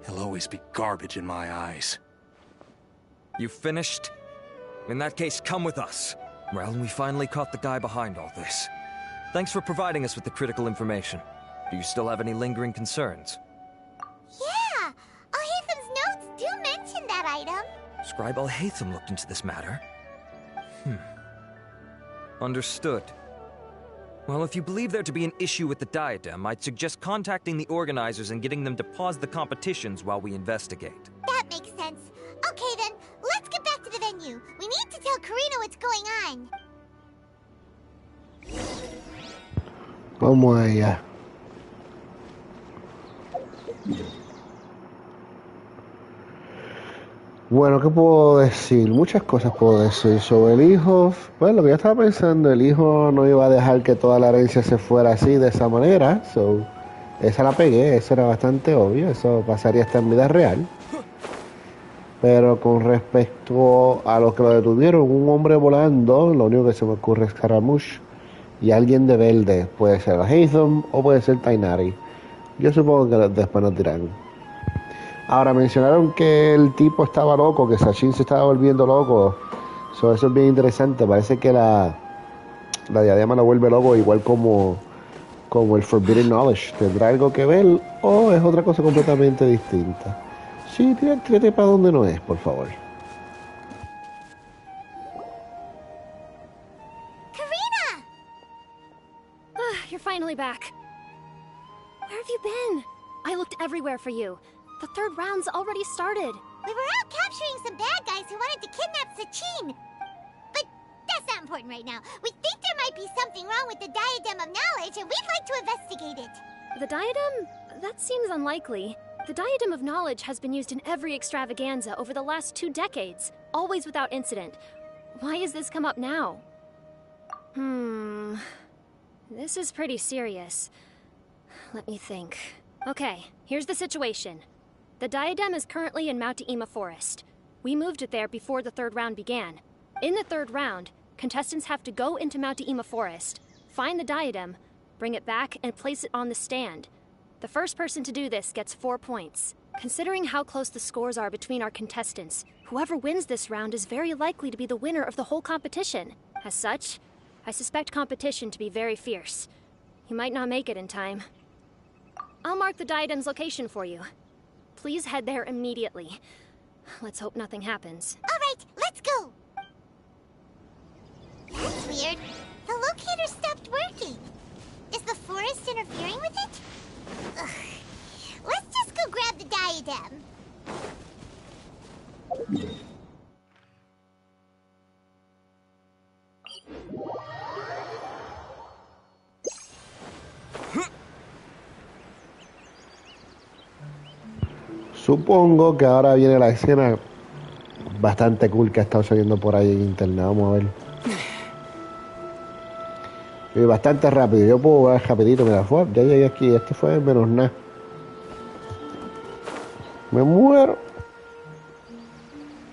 he'll always be garbage in my eyes. You finished? In that case, come with us. Well, we finally caught the guy behind all this. Thanks for providing us with the critical information. Do you still have any lingering concerns? Yeah! Al-Haytham's notes do mention that item. Scribe Al-Haytham looked into this matter. Understood. Well, if you believe there to be an issue with the diadem, I'd suggest contacting the organizers and getting them to pause the competitions while we investigate. That makes sense. Okay then, let's get back to the venue. We need to tell Karina what's going on. Vamos allá. Bueno, ¿qué puedo decir? Muchas cosas puedo decir sobre el hijo. Bueno, lo que yo estaba pensando, el hijo no iba a dejar que toda la herencia se fuera así, de esa manera. Esa la pegué, eso era bastante obvio, eso pasaría hasta en vida real. Pero con respecto a los que lo detuvieron, un hombre volando, lo único que se me ocurre es Scaramouche y alguien de verde. Puede ser Haytham o puede ser Tainari. Yo supongo que después nos dirán. Ahora, mencionaron que el tipo estaba loco, que Sachin se estaba volviendo loco. Eso es bien interesante. Parece que la diadema lo vuelve loco, igual como el Forbidden Knowledge. ¿Tendrá algo que ver o es otra cosa completamente distinta? Sí, tírate para donde no es, por favor. Karina! You're finally back. Where have you been? I looked everywhere for you. The third round's already started. We were out capturing some bad guys who wanted to kidnap Sachin. But that's not important right now. We think there might be something wrong with the Diadem of Knowledge, and we'd like to investigate it. The diadem? That seems unlikely. The Diadem of Knowledge has been used in every extravaganza over the last 2 decades, always without incident. Why has this come up now? This is pretty serious. Let me think. Okay, here's the situation. The diadem is currently in Mount Ima Forest. We moved it there before the third round began. In the third round, contestants have to go into Mount Ima Forest, find the diadem, bring it back, and place it on the stand. The first person to do this gets 4 points. Considering how close the scores are between our contestants, whoever wins this round is very likely to be the winner of the whole competition. As such, I suspect competition to be very fierce. You might not make it in time. I'll mark the diadem's location for you. Please head there immediately. Let's hope nothing happens. All right, let's go. That's weird. The locator stopped working. Is the forest interfering with it? Ugh. Let's just go grab the diadem. Supongo que ahora viene la escena bastante cool que ha estado saliendo por ahí en internet. Vamos a ver. Y bastante rápido. Yo puedo ver rapidito. Mira, ya llegué aquí. Este fue menos nada. Me muero.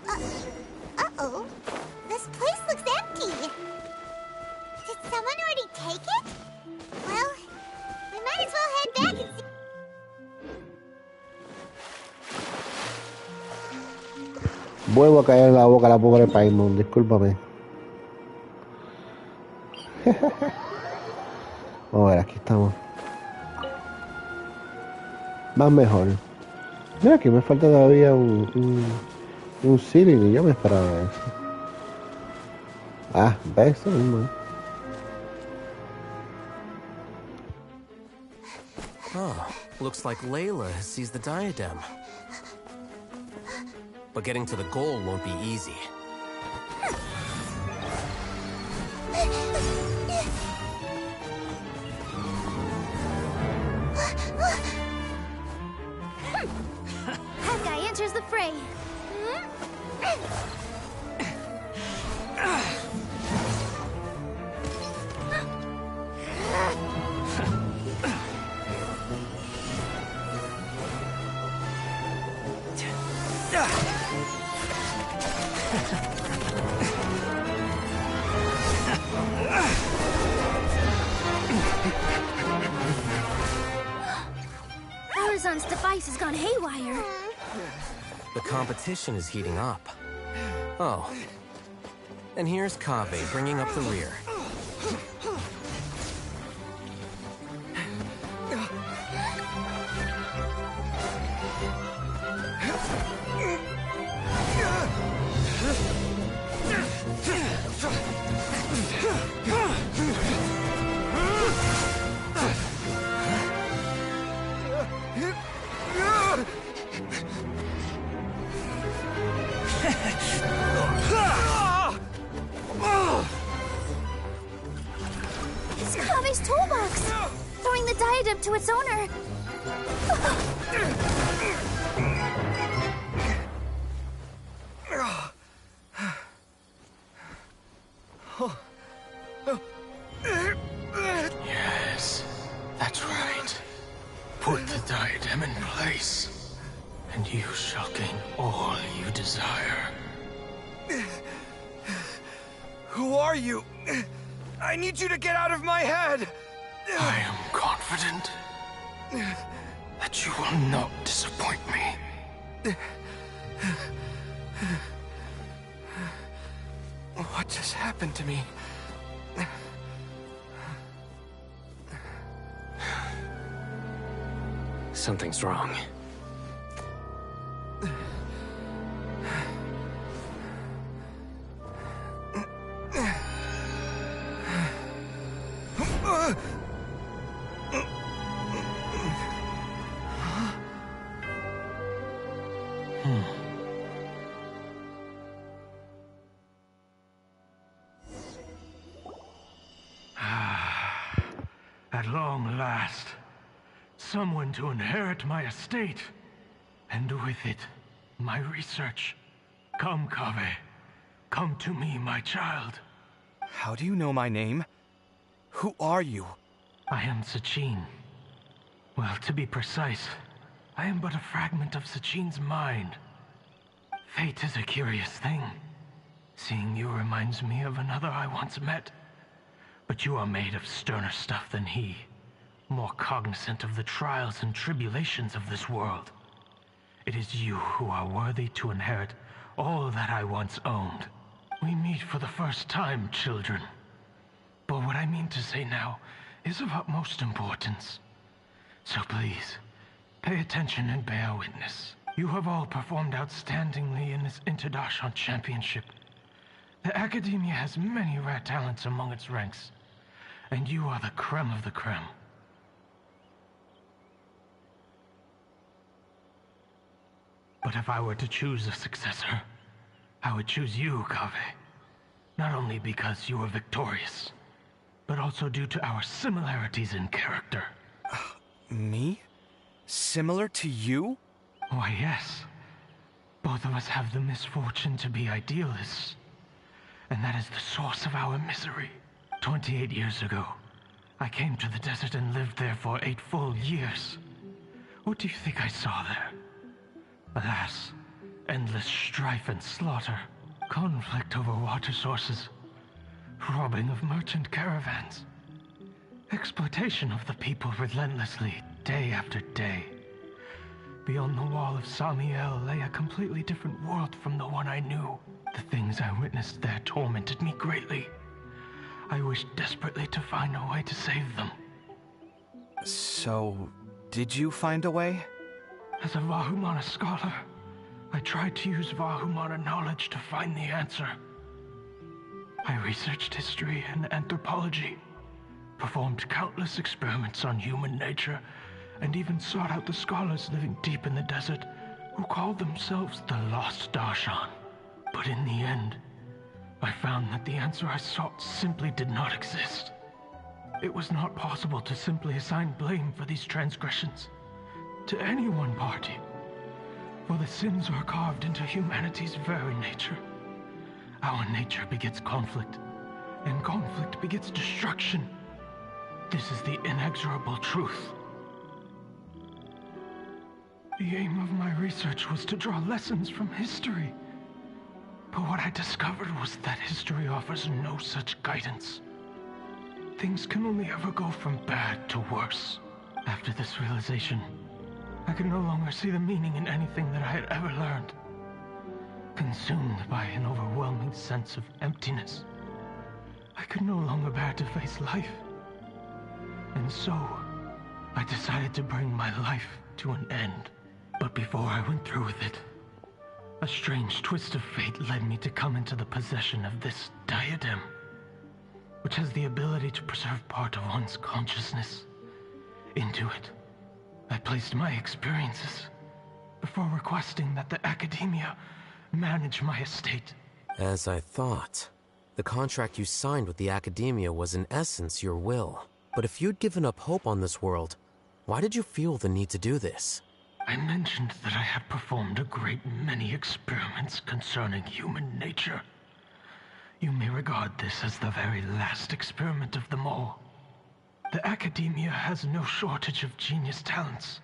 Uh-oh. This place looks empty. Did someone already take it? Well, we might as well head back and see. Vuelvo a caer en la boca a la pobre Paimon. Discúlpame. Vamos a ver, aquí estamos. Más mejor. Mira, aquí me falta todavía un ceiling y yo me esperaba eso. Ah, ves eso mismo. Oh, looks like Layla has seized the diadem. But getting to the goal won't be easy. That guy enters the fray. Horizon's device has gone haywire. The competition is heating up. Oh. And here's Kaveh bringing up the rear. It's Kaveh's toolbox! Throwing the diadem to its owner! Yes, that's right. Put the diadem in place, and you shall gain all you desire. Who are you? I need you to get out of my head! I am confident that you will not disappoint me. What just happened to me? Something's wrong. At long last, someone to inherit my estate, and with it, my research. Come, Kaveh. Come to me, my child. How do you know my name? Who are you? I am Sachin. Well, to be precise, I am but a fragment of Sachin's mind. Fate is a curious thing. Seeing you reminds me of another I once met. But you are made of sterner stuff than he, more cognizant of the trials and tribulations of this world. It is you who are worthy to inherit all that I once owned. We meet for the first time, children. But what I mean to say now is of utmost importance. So please, pay attention and bear witness. You have all performed outstandingly in this Interdashant Championship. The Academia has many rare talents among its ranks, and you are the creme of the creme. But if I were to choose a successor, I would choose you, Kaveh. Not only because you were victorious, but also due to our similarities in character. Me? Similar to you? Why, yes. Both of us have the misfortune to be idealists. And that is the source of our misery. 28 years ago, I came to the desert and lived there for 8 full years. What do you think I saw there? Alas, endless strife and slaughter, conflict over water sources, robbing of merchant caravans, exploitation of the people relentlessly, day after day. Beyond the wall of Samiel lay a completely different world from the one I knew. The things I witnessed there tormented me greatly. I wished desperately to find a way to save them. So, did you find a way? As a Vahumana scholar, I tried to use Vahumana knowledge to find the answer. I researched history and anthropology, performed countless experiments on human nature, and even sought out the scholars living deep in the desert who called themselves the Lost Darshan. But in the end, I found that the answer I sought simply did not exist. It was not possible to simply assign blame for these transgressions to any one party, for the sins are carved into humanity's very nature. Our nature begets conflict, and conflict begets destruction. This is the inexorable truth. The aim of my research was to draw lessons from history. But what I discovered was that history offers no such guidance. Things can only ever go from bad to worse. After this realization, I could no longer see the meaning in anything that I had ever learned. Consumed by an overwhelming sense of emptiness, I could no longer bear to face life. And so, I decided to bring my life to an end. But before I went through with it, a strange twist of fate led me to come into the possession of this diadem, which has the ability to preserve part of one's consciousness. Into it, I placed my experiences before requesting that the academia manage my estate. As I thought, the contract you signed with the academia was in essence your will. But if you'd given up hope on this world, why did you feel the need to do this? I mentioned that I had performed a great many experiments concerning human nature. You may regard this as the very last experiment of them all. The academia has no shortage of genius talents,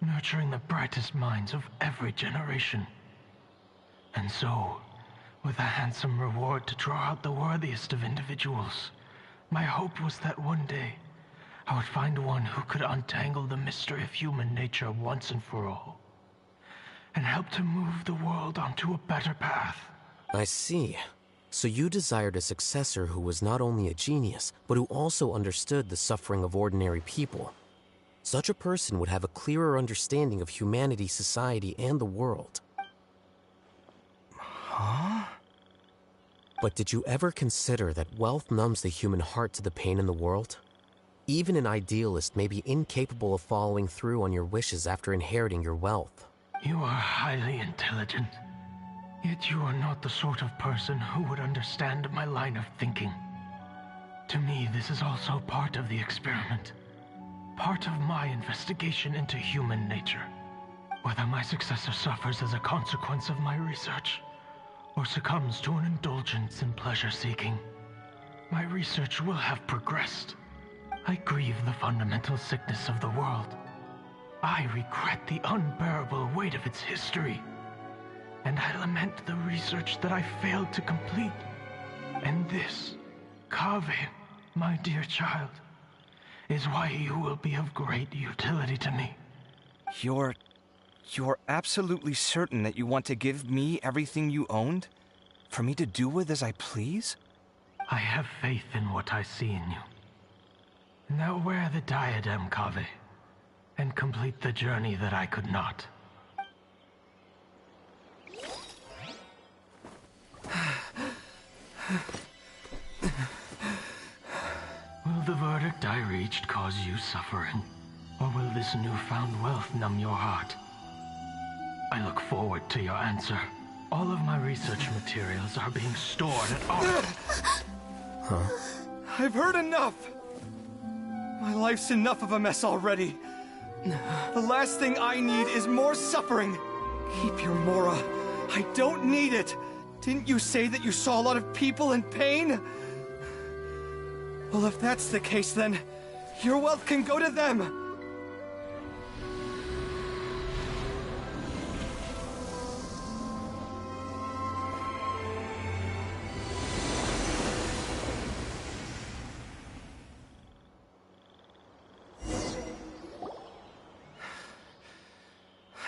nurturing the brightest minds of every generation. And so, with a handsome reward to draw out the worthiest of individuals, my hope was that one day, I would find one who could untangle the mystery of human nature once and for all, and help to move the world onto a better path. I see. So you desired a successor who was not only a genius, but who also understood the suffering of ordinary people. Such a person would have a clearer understanding of humanity, society, and the world. Huh? But did you ever consider that wealth numbs the human heart to the pain in the world? Even an idealist may be incapable of following through on your wishes after inheriting your wealth. You are highly intelligent, yet you are not the sort of person who would understand my line of thinking. To me, this is also part of the experiment, part of my investigation into human nature. Whether my successor suffers as a consequence of my research, or succumbs to an indulgence in pleasure-seeking, my research will have progressed. I grieve the fundamental sickness of the world. I regret the unbearable weight of its history. And I lament the research that I failed to complete. And this, Kaveh, my dear child, is why you will be of great utility to me. You're absolutely certain that you want to give me everything you owned? For me to do with as I please? I have faith in what I see in you. Now wear the diadem, Kaveh, and complete the journey that I could not. Will the verdict I reached cause you suffering? Or will this newfound wealth numb your heart? I look forward to your answer. All of my research materials are being stored at all. Huh? I've heard enough! My life's enough of a mess already. The last thing I need is more suffering. Keep your Mora. I don't need it. Didn't you say that you saw a lot of people in pain? Well, if that's the case, then your wealth can go to them.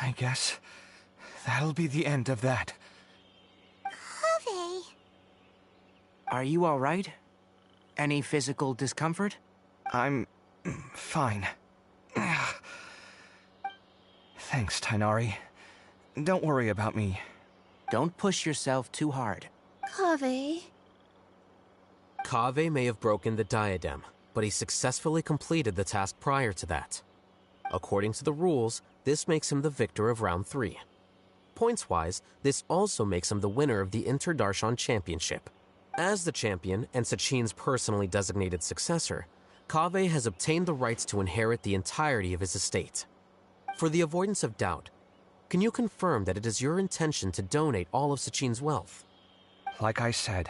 I guess that'll be the end of that. Kaveh. Are you all right? Any physical discomfort? I'm fine. Thanks, Tainari. Don't worry about me. Don't push yourself too hard. Kaveh. Kaveh may have broken the diadem, but he successfully completed the task prior to that. According to the rules, this makes him the victor of round 3. Points-wise, this also makes him the winner of the Inter-Darshan Championship. As the champion and Sachin's personally designated successor, Kaveh has obtained the rights to inherit the entirety of his estate. For the avoidance of doubt, can you confirm that it is your intention to donate all of Sachin's wealth? Like I said,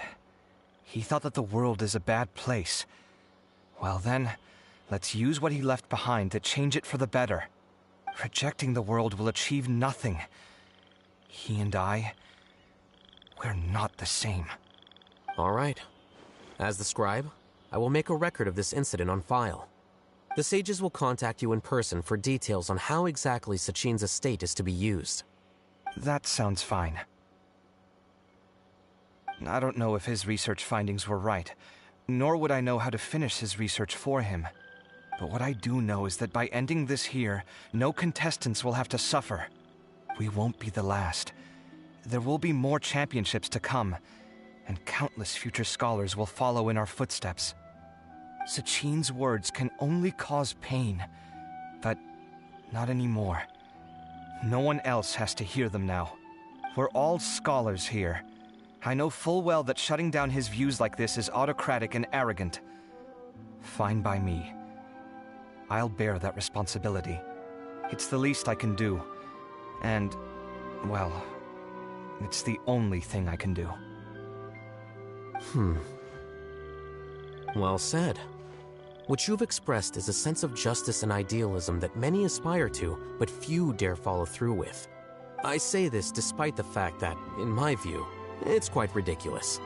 he thought that the world is a bad place. Well then, let's use what he left behind to change it for the better. Rejecting the world will achieve nothing. He and I, we're not the same. All right. As the scribe, I will make a record of this incident on file. The sages will contact you in person for details on how exactly Sachin's estate is to be used. That sounds fine. I don't know if his research findings were right, nor would I know how to finish his research for him. But what I do know is that by ending this here, no contestants will have to suffer. We won't be the last. There will be more championships to come, and countless future scholars will follow in our footsteps. Sachin's words can only cause pain, but not anymore. No one else has to hear them now. We're all scholars here. I know full well that shutting down his views like this is autocratic and arrogant. Fine by me. I'll bear that responsibility. It's the least I can do. And, well, it's the only thing I can do. Well said. What you've expressed is a sense of justice and idealism that many aspire to, but few dare follow through with. I say this despite the fact that, in my view, it's quite ridiculous.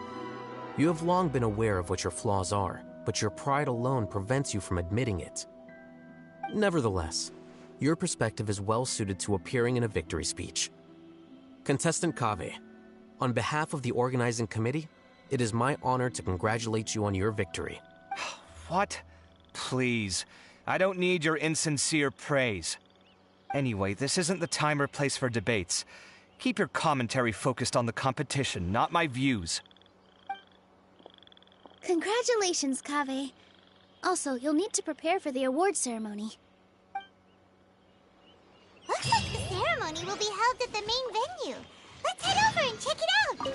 You have long been aware of what your flaws are, but your pride alone prevents you from admitting it. Nevertheless, your perspective is well suited to appearing in a victory speech. Contestant Kaveh, on behalf of the organizing committee, it is my honor to congratulate you on your victory. What? Please. I don't need your insincere praise. Anyway, this isn't the time or place for debates. Keep your commentary focused on the competition, not my views. Congratulations, Kaveh. Also, you'll need to prepare for the award ceremony. Looks like the ceremony will be held at the main venue. Let's head over and check it out.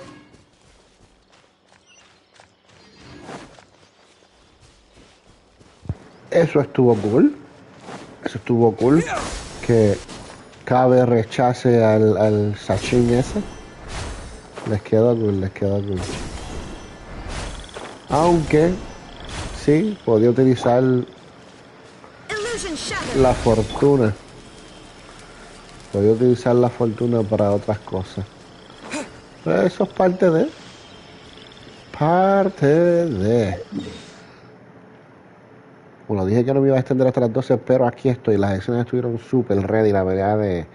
Eso estuvo cool. Eso estuvo cool. Que Kaveh rechace al Sachin ese. Les quedó cool, les quedó cool. Aunque sí, podía utilizar la fortuna. Podía utilizar la fortuna para otras cosas. Pero eso es parte de... Bueno, dije que no me iba a extender hasta las 12, pero aquí estoy. Las escenas estuvieron súper ready. La pelea de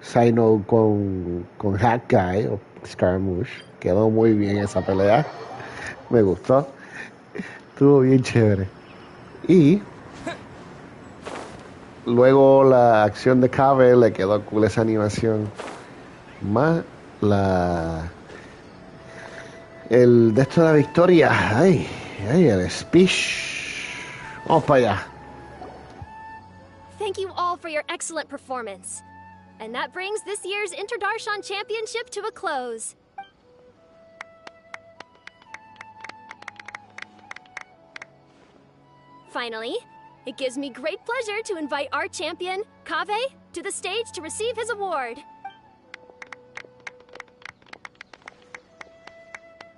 Sino con Hat Guy o Scaramouche. Quedó muy bien esa pelea. Me gustó. Estuvo bien chévere. Y luego la acción de Kaveh le quedó cool esa animación. Más el de esto de la victoria. Ay, el speech. Vamos para allá. Thank you all for your excellent performance. And that brings this year's Inter-Darshan Championship to a close. Finally, it gives me great pleasure to invite our champion, Kaveh, to the stage to receive his award.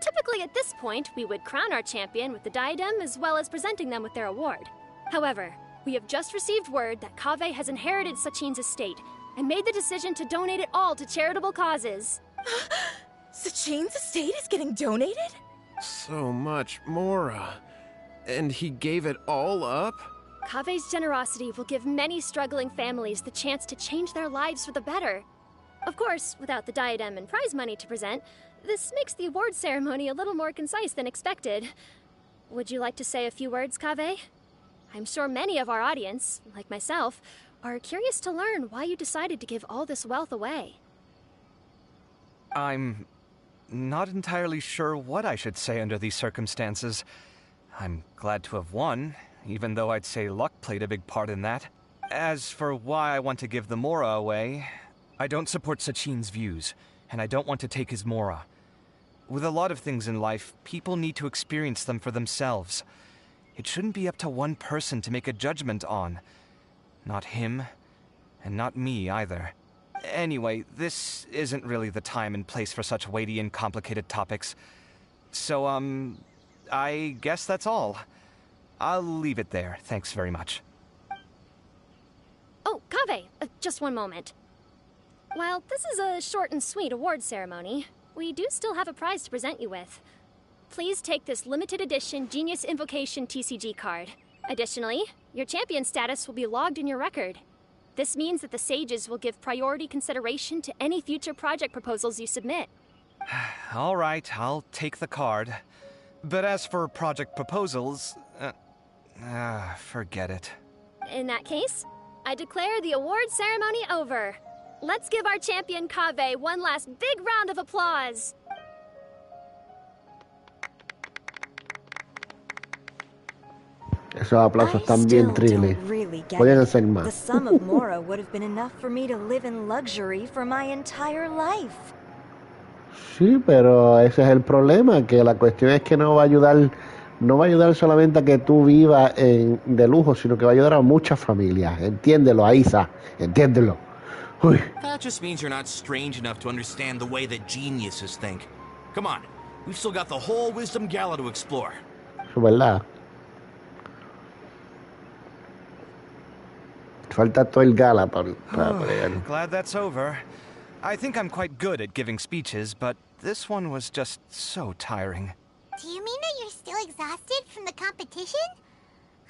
Typically at this point, we would crown our champion with the diadem as well as presenting them with their award. However, we have just received word that Kaveh has inherited Sachin's estate and made the decision to donate it all to charitable causes. Sachin's estate is getting donated? So much, Mora. And he gave it all up? Kaveh's generosity will give many struggling families the chance to change their lives for the better. Of course, without the diadem and prize money to present, this makes the award ceremony a little more concise than expected. Would you like to say a few words, Kaveh? I'm sure many of our audience, like myself, are curious to learn why you decided to give all this wealth away. I'm not entirely sure what I should say under these circumstances. I'm glad to have won, even though I'd say luck played a big part in that. As for why I want to give the Mora away, I don't support Sachin's views, and I don't want to take his Mora. With a lot of things in life, people need to experience them for themselves. It shouldn't be up to one person to make a judgment on. Not him, and not me either. Anyway, this isn't really the time and place for such weighty and complicated topics. So, I guess that's all. I'll leave it there. Thanks very much. Oh, Kaveh, just one moment. While this is a short and sweet award ceremony, we do still have a prize to present you with. Please take this limited edition Genius Invocation TCG card. Additionally, your champion status will be logged in your record. This means that the Sages will give priority consideration to any future project proposals you submit. All right, I'll take the card. But as for project proposals, forget it. In that case, I declare the award ceremony over. Let's give our champion Kaveh one last big round of applause. Esos aplausos están bien trilly. Really get Podían it. ser The más. sum of Mora would have been enough for me to live in luxury for my entire life. Sí, pero ese es el problema, que la cuestión es que no va a ayudar solamente a que tú vivas de lujo, sino que va a ayudar a muchas familias. Entiéndelo, Aisa, entiéndelo. Uy. That just means you're not strange enough to understand the way that geniuses think. Come on, we've still got the whole Wisdom Gala to explore. Eso es verdad. Falta todo el gala para pelear. Glad that's over. I think I'm quite good at giving speeches, but this one was just so tiring. Do you mean that you're still exhausted from the competition?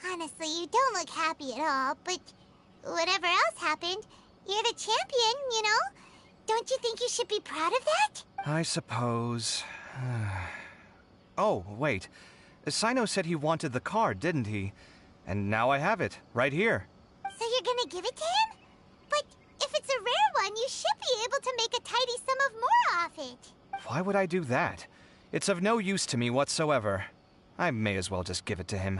Honestly, you don't look happy at all, but whatever else happened, you're the champion, you know? Don't you think you should be proud of that? I suppose. Oh, wait. Sino said he wanted the card, didn't he? And now I have it, right here. So you're gonna give it to him? But if it's a rare one, you should be able to make a tidy sum of Mora off it. Why would I do that? It's of no use to me whatsoever. I may as well just give it to him.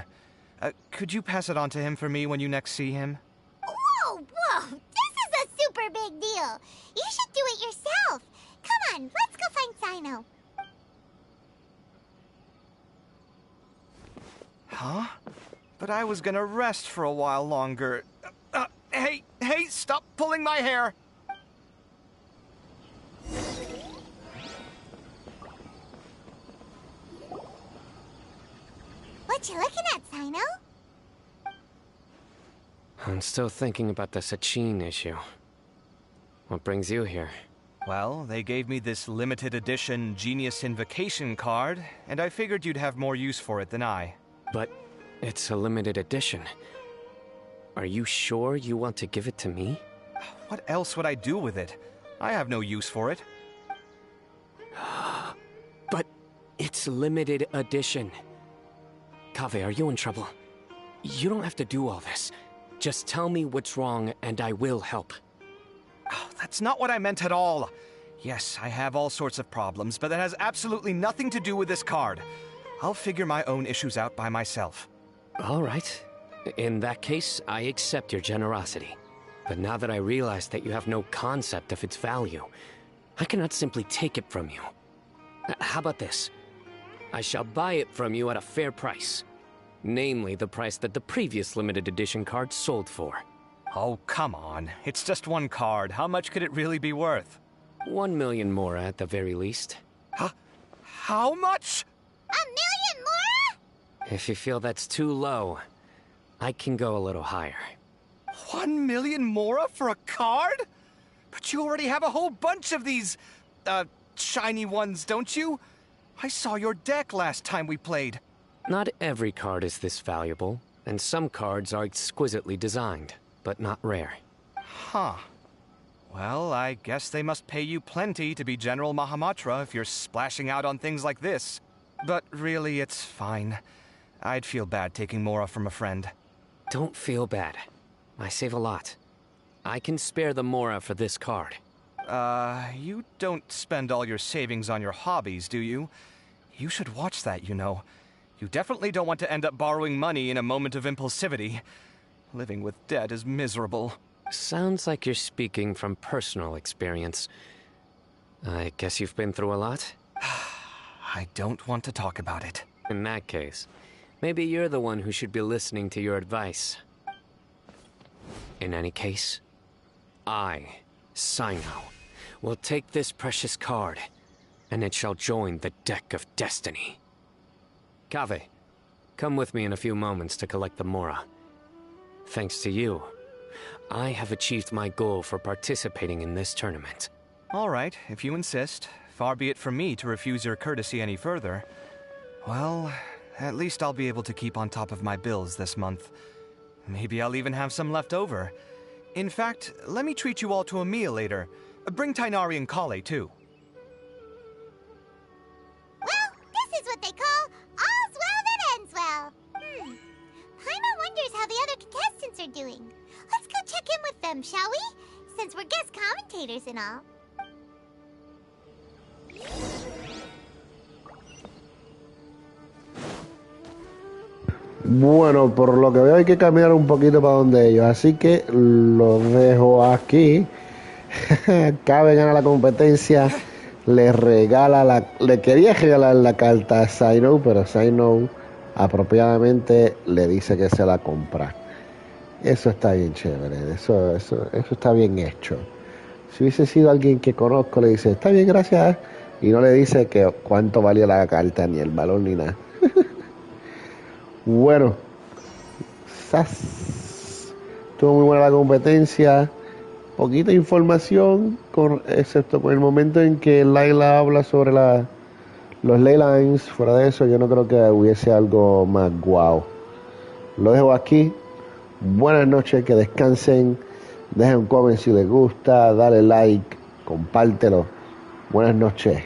Could you pass it on to him for me when you next see him? Whoa! This is a super big deal. You should do it yourself. Come on, let's go find Sino. Huh? But I was gonna rest for a while longer. Hey, stop pulling my hair! What you looking at, Sino? I'm still thinking about the Sachin issue. What brings you here? Well, they gave me this limited edition Genius Invocation card, and I figured you'd have more use for it than I. But it's a limited edition. Are you sure you want to give it to me? What else would I do with it? I have no use for it. But it's limited edition. Kaveh, are you in trouble? You don't have to do all this. Just tell me what's wrong and I will help. Oh, that's not what I meant at all. Yes, I have all sorts of problems, but that has absolutely nothing to do with this card. I'll figure my own issues out by myself. All right. In that case, I accept your generosity. But now that I realize that you have no concept of its value, I cannot simply take it from you. How about this? I shall buy it from you at a fair price. Namely, the price that the previous limited edition card sold for. Oh, come on. It's just one card. How much could it really be worth? 1 million more at the very least. How much? 1 million more? If you feel that's too low, I can go a little higher. 1 million mora for a card? But you already have a whole bunch of these, shiny ones, don't you? I saw your deck last time we played. Not every card is this valuable, and some cards are exquisitely designed, but not rare. Huh. Well, I guess they must pay you plenty to be General Mahamatra if you're splashing out on things like this. But really, it's fine. I'd feel bad taking mora from a friend. Don't feel bad. I save a lot. I can spare the mora for this card. You don't spend all your savings on your hobbies, do you? You should watch that, you know. You definitely don't want to end up borrowing money in a moment of impulsivity. Living with debt is miserable. Sounds like you're speaking from personal experience. I guess you've been through a lot? I don't want to talk about it. In that case, maybe you're the one who should be listening to your advice. In any case, I, Sino, will take this precious card, and it shall join the deck of destiny. Kaveh, come with me in a few moments to collect the mora. Thanks to you, I have achieved my goal for participating in this tournament. All right, if you insist. Far be it from me to refuse your courtesy any further. Well, at least I'll be able to keep on top of my bills this month. Maybe I'll even have some left over. In fact, let me treat you all to a meal later. Bring Tighnari and Kale, too. Well, this is what they call all's well that ends well. Paimon wonders how the other contestants are doing. Let's go check in with them, shall we? Since we're guest commentators and all. Bueno, por lo que veo hay que caminar un poquito para donde ellos, así que lo dejo aquí. Cabe gana la competencia, le quería regalar la carta a Sino, pero Sino apropiadamente le dice que se la compra. Eso está bien chévere, eso está bien hecho. Si hubiese sido alguien que conozco, le dice, está bien, gracias, y no le dice que cuánto valía la carta, ni el valor, ni nada. Bueno, estuvo muy buena la competencia, poquita información, excepto por el momento en que Layla habla sobre los leylines. Fuera de eso, yo no creo que hubiese algo más guau. Lo dejo aquí. Buenas noches, que descansen. Dejen un comment si les gusta, dale like, compártelo. Buenas noches.